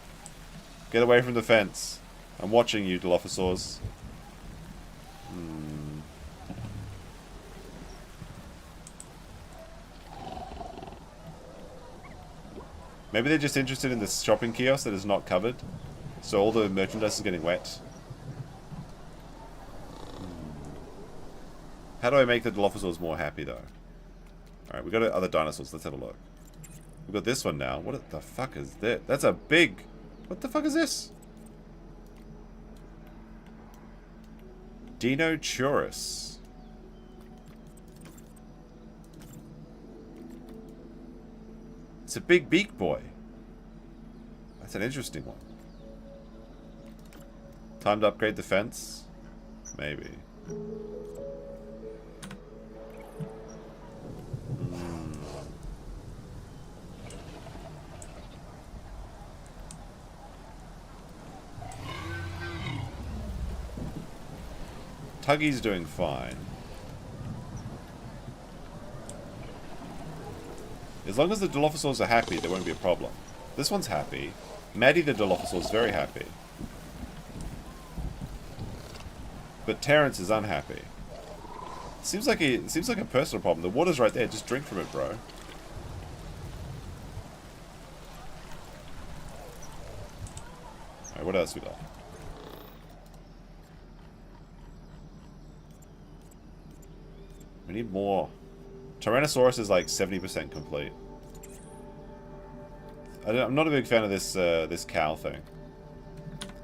Get away from the fence. I'm watching you, dilophosaurs. Maybe they're just interested in this shopping kiosk that is not covered. So all the merchandise is getting wet. How do I make the dilophosaurs more happy, though? Alright, we got other dinosaurs. Let's have a look. We've got this one now. What the fuck is that? That's a big... What the fuck is this? Dino. It's a big beak boy. That's an interesting one. Time to upgrade the fence? Maybe. Tuggy's doing fine. As long as the dilophosaurs are happy, there won't be a problem. This one's happy. Maddie the dilophosaur is very happy. But Terrence is unhappy. Seems like a personal problem. The water's right there. Just drink from it, bro. Alright, what else we got? We need more. Tyrannosaurus is like 70% complete. I'm not a big fan of this this cow thing.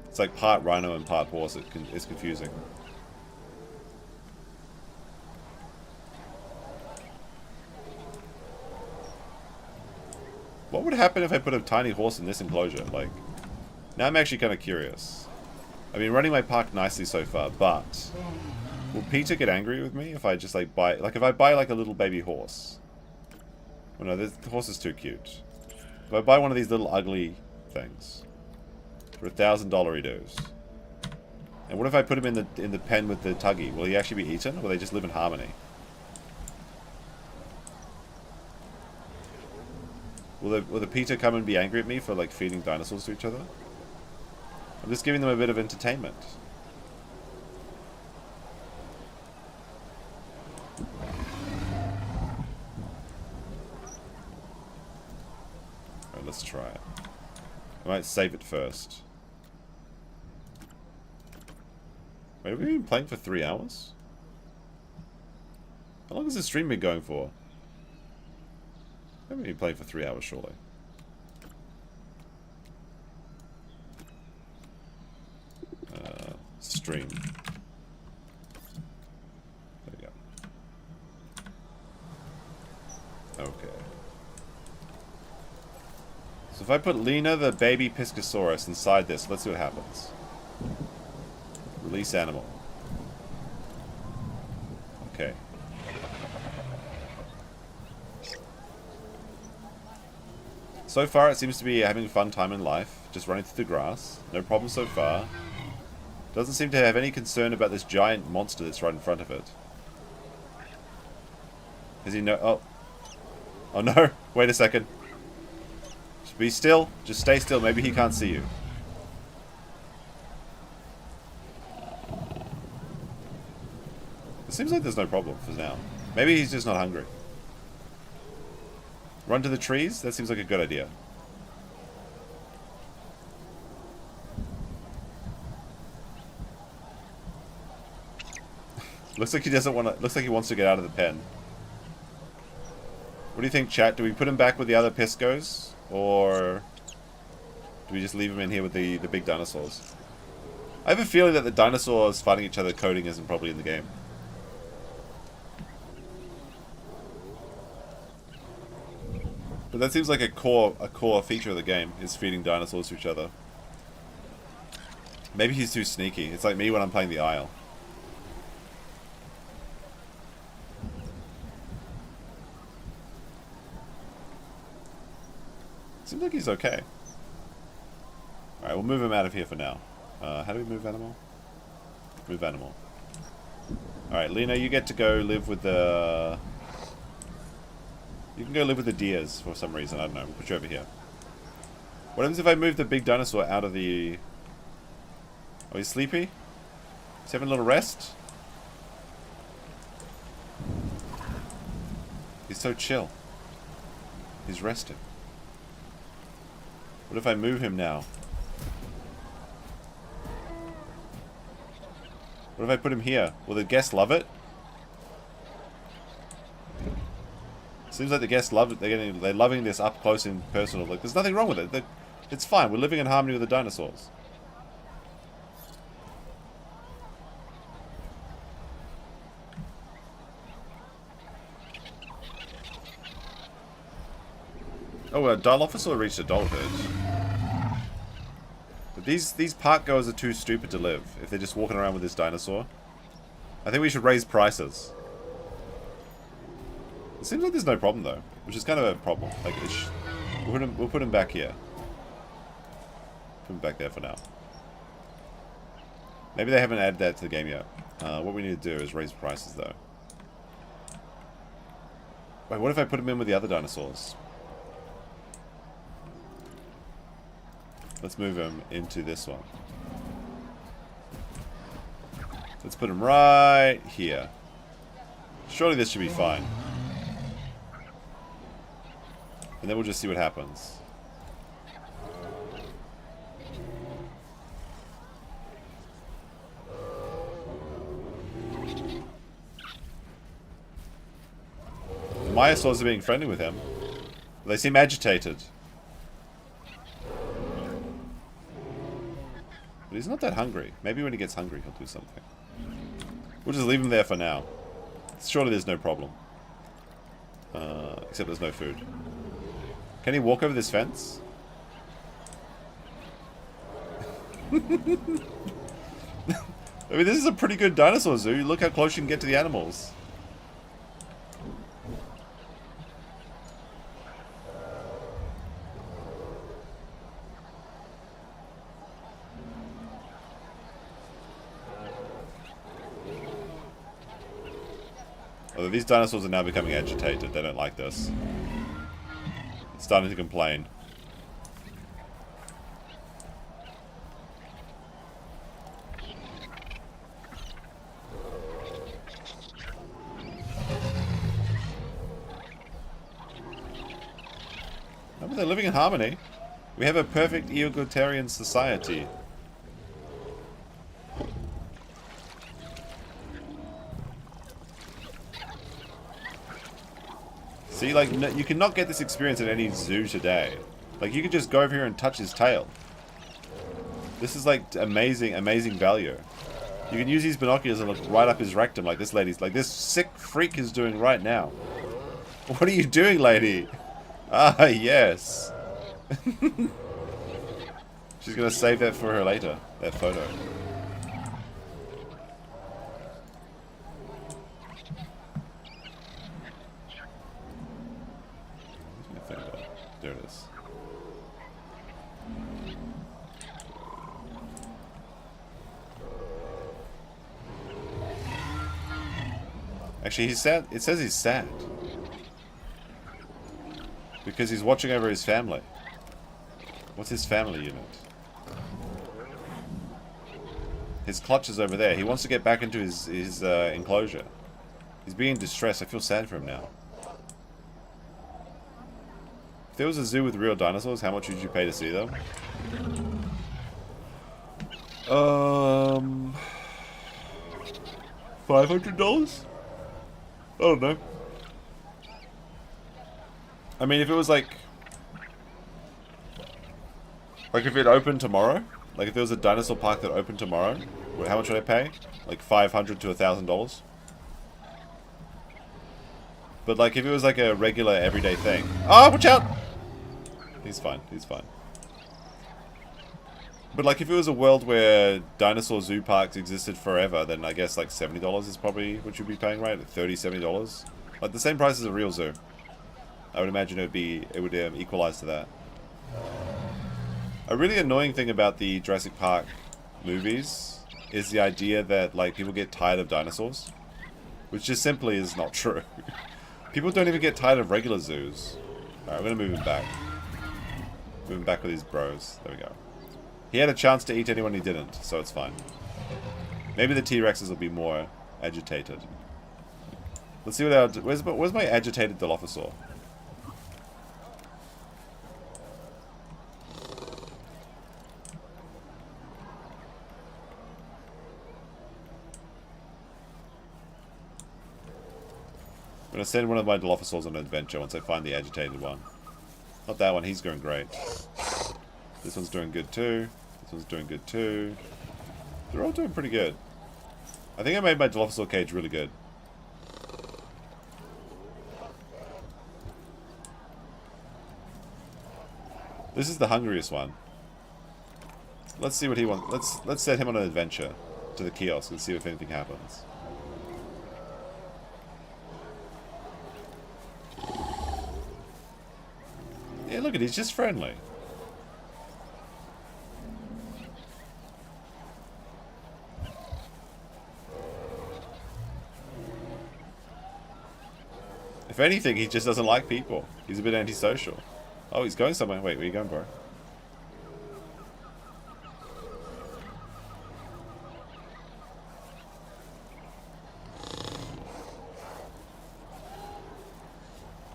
It's like part rhino and part horse. It's confusing. What would happen if I put a tiny horse in this enclosure? Like, now I'm actually kind of curious. I've been running my park nicely so far, but will Peter get angry with me if I just like buy, like if I buy like a little baby horse? Oh no, the horse is too cute. If I buy one of these little ugly things for $1,000 dues, and what if I put him in the pen with the Tuggy? Will he actually be eaten, or will they just live in harmony? Will the Peter come and be angry at me for like feeding dinosaurs to each other? I'm just giving them a bit of entertainment. Alright, let's try it. I might save it first. Wait, have we been playing for 3 hours? How long has this stream been going for? I haven't been playing for 3 hours, surely. Stream. There we go. Okay. So if I put Lena, the baby Piscosaurus, inside this, let's see what happens. Release animal. Okay. So far, it seems to be having a fun time in life. Just running through the grass. No problem so far. Doesn't seem to have any concern about this giant monster that's right in front of it. Does he know? Oh. Oh no. Wait a second. Just be still. Just stay still. Maybe he can't see you. It seems like there's no problem for now. Maybe he's just not hungry. Run to the trees? That seems like a good idea. Looks like he doesn't want to. Looks like he wants to get out of the pen. What do you think, chat? Do we put him back with the other Piscos, or do we just leave him in here with the big dinosaurs? I have a feeling that the dinosaurs fighting each other coding isn't probably in the game. But that seems like a core feature of the game is feeding dinosaurs to each other. Maybe he's too sneaky. It's like me when I'm playing the Isle. Seems like he's okay. Alright, we'll move him out of here for now. How do we move animal? Move animal. Alright, Lena, you get to go live with the... You can go live with the deers for some reason. I don't know. We'll put you over here. What happens if I move the big dinosaur out of the... Oh, he's sleepy? He's having a little rest? He's so chill. He's resting. What if I move him now? What if I put him here? Will the guests love it? Seems like the guests love it. They're loving this up close and personal. Like, there's nothing wrong with it. It's fine. We're living in harmony with the dinosaurs. Oh, Dilophosaurus reached adulthood. But these park goers are too stupid to live if they're just walking around with this dinosaur. I think we should raise prices. It seems like there's no problem though, which is kind of a problem. Like, we'll put him back here. Put him back there for now. Maybe they haven't added that to the game yet. What we need to do is raise prices though. Wait, what if I put him in with the other dinosaurs? Let's move him into this one. Let's put him right here. Surely this should be fine. And then we'll just see what happens. The Myosaurs are being friendly with him. They seem agitated. But he's not that hungry. Maybe when he gets hungry, he'll do something. We'll just leave him there for now. Surely there's no problem. Except there's no food. Can he walk over this fence? I mean, this is a pretty good dinosaur zoo. Look how close you can get to the animals. Although these dinosaurs are now becoming agitated. They don't like this. It's starting to complain. No, but they're living in harmony. We have a perfect egalitarian society. See, like, no, you cannot get this experience at any zoo today. Like, you could just go over here and touch his tail. This is, like, amazing, amazing value. You can use these binoculars and look right up his rectum like this lady's, like, this sick freak is doing right now. What are you doing, lady? Ah, yes. She's gonna save that for her later, that photo. There it is. Actually, he's sad. It says he's sad. Because he's watching over his family. What's his family unit? His clutch is over there. He wants to get back into his enclosure. He's being distressed. I feel sad for him now. If there was a zoo with real dinosaurs, how much would you pay to see them? $500? I don't know. I mean, if it was like if it opened tomorrow, like if there was a dinosaur park that opened tomorrow, how much would I pay? Like $500 to $1,000. But like if it was like a regular everyday thing. Ah, watch out! He's fine. He's fine. But like if it was a world where dinosaur zoo parks existed forever, then I guess like $70 is probably what you'd be paying, right? Like $30, $70. Like the same price as a real zoo. I would imagine it would equalize to that. A really annoying thing about the Jurassic Park movies is the idea that like people get tired of dinosaurs, which just simply is not true. People don't even get tired of regular zoos. Alright, I'm gonna move him back. Moving back with his bros. There we go. He had a chance to eat anyone he didn't, so it's fine. Maybe the T-Rexes will be more agitated. Let's see what our... Where's my agitated dilophosaur? I'm going to send one of my dilophosaurs on an adventure once I find the agitated one. Not that one, he's going great. This one's doing good too. This one's doing good too. They're all doing pretty good. I think I made my dilophosaur cage really good. This is the hungriest one. Let's see what he wants. Let's set him on an adventure to the kiosk and see if anything happens. Yeah, look at, he's just friendly. If anything, he just doesn't like people. He's a bit antisocial. Oh, he's going somewhere. Wait, where are you going, bro?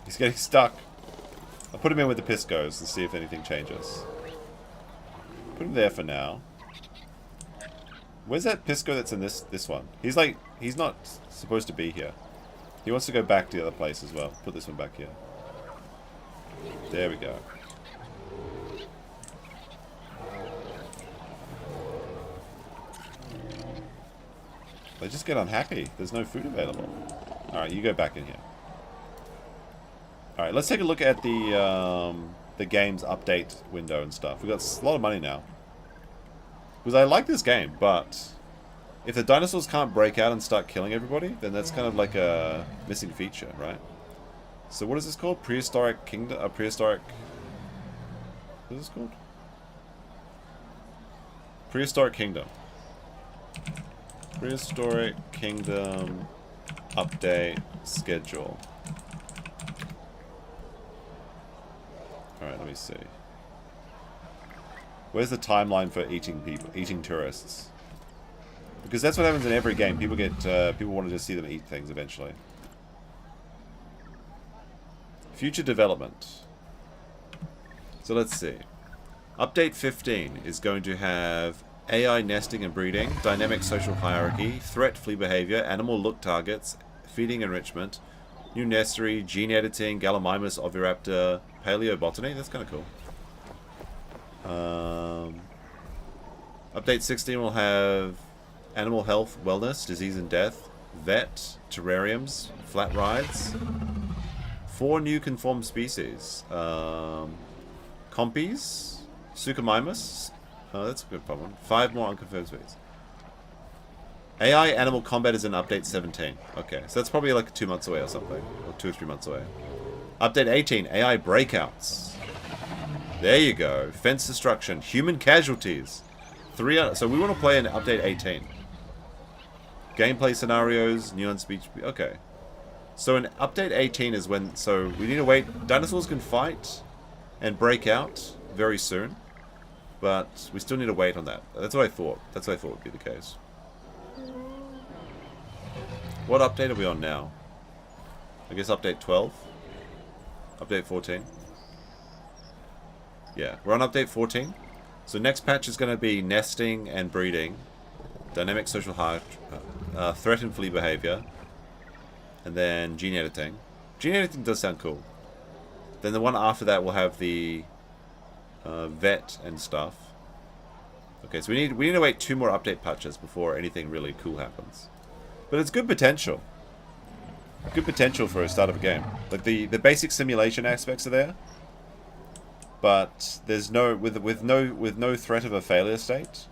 He's getting stuck. I'll put him in with the Piscos and see if anything changes. Put him there for now. Where's that Pisco that's in this one? He's like, he's not supposed to be here. He wants to go back to the other place as well. Put this one back here. There we go. They just get unhappy. There's no food available. Alright, you go back in here. Alright, let's take a look at the game's update window and stuff. We've got a lot of money now. Because I like this game, but if the dinosaurs can't break out and start killing everybody, then that's kind of like a missing feature, right? So what is this called? Prehistoric Kingdom? Prehistoric... What is this called? Prehistoric Kingdom. Prehistoric Kingdom update schedule. Alright, let me see. Where's the timeline for eating people, eating tourists? Because that's what happens in every game. People get, people want to just see them eat things eventually. Future development. So let's see. Update 15 is going to have AI nesting and breeding, dynamic social hierarchy, threat flea behavior, animal look targets, feeding enrichment, new nursery, gene editing, Gallimimus, oviraptor, paleobotany. That's kind of cool. Update 16 will have animal health, wellness, disease and death, vet, terrariums, flat rides, 4 new conformed species, compies, Suchomimus, oh, that's a good problem, 5 more unconfirmed species. AI animal combat is in update 17. Okay, so that's probably like 2 months away or something, or 2 or 3 months away. Update 18, AI breakouts. There you go. Fence destruction. Human casualties. So we want to play in update 18. Gameplay scenarios, neon speech. Okay. So in update 18 is when... So we need to wait. Dinosaurs can fight and break out very soon. But we still need to wait on that. That's what I thought. That's what I thought would be the case. What update are we on now? I guess update 12? Update 14? Yeah, we're on update 14. So next patch is going to be nesting and breeding, dynamic social threat and flea behavior, and then gene editing. Gene editing does sound cool. Then the one after that will have the vet and stuff. Okay, so we need to wait 2 more update patches before anything really cool happens. But it's good potential. Good potential for a start of a game. Like the basic simulation aspects are there. But there's no with no threat of a failure state.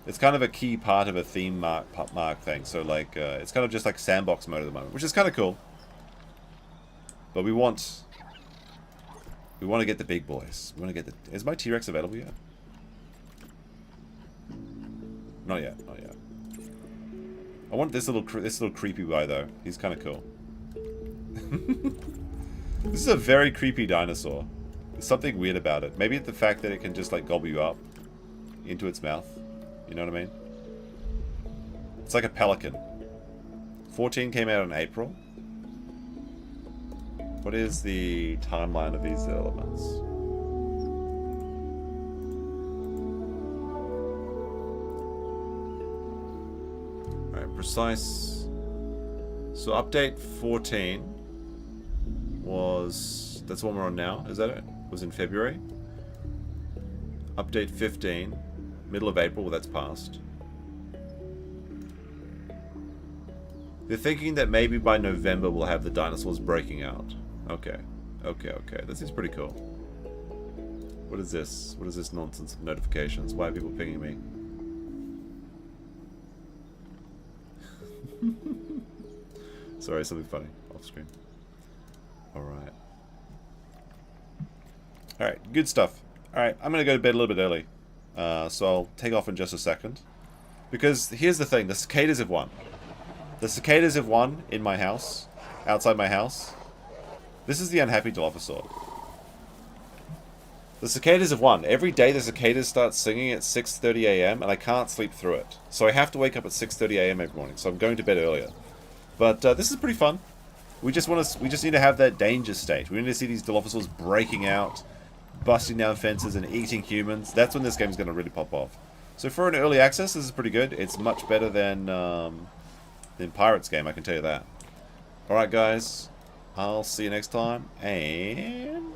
It's kind of a key part of a theme mark thing. So like it's kind of just like sandbox mode at the moment, which is kind of cool. But we want to get the big boys. We want to get the. Is my T-Rex available yet? Not yet. Not yet. I want this little creepy guy though. He's kind of cool. This is a very creepy dinosaur. There's something weird about it. Maybe the fact that it can just like gobble you up into its mouth. You know what I mean? It's like a pelican. 14 came out in April. What is the timeline of these elements? Alright, precise. So update 14 was... That's the one we're on now, is that it? Was in February. Update 15, middle of April, well that's passed. They're thinking that maybe by November we'll have the dinosaurs breaking out. Okay. Okay, okay. This is pretty cool. What is this? What is this nonsense of notifications? Why are people pinging me? Sorry, something funny off screen. Alright. Alright, good stuff. Alright, I'm going to go to bed a little bit early. So I'll take off in just a second. Because here's the thing, the cicadas have won. The cicadas have won in my house. Outside my house. This is the unhappy dilophosaur. The cicadas have won. Every day the cicadas start singing at 6:30 AM and I can't sleep through it. So I have to wake up at 6:30 AM every morning. So I'm going to bed earlier. But this is pretty fun. We just need to have that danger state. We need to see these dilophosaurs breaking out, busting down fences and eating humans. That's when this game's going to really pop off. So for an early access, this is pretty good. It's much better than Pirates game, I can tell you that. Alright guys, I'll see you next time, and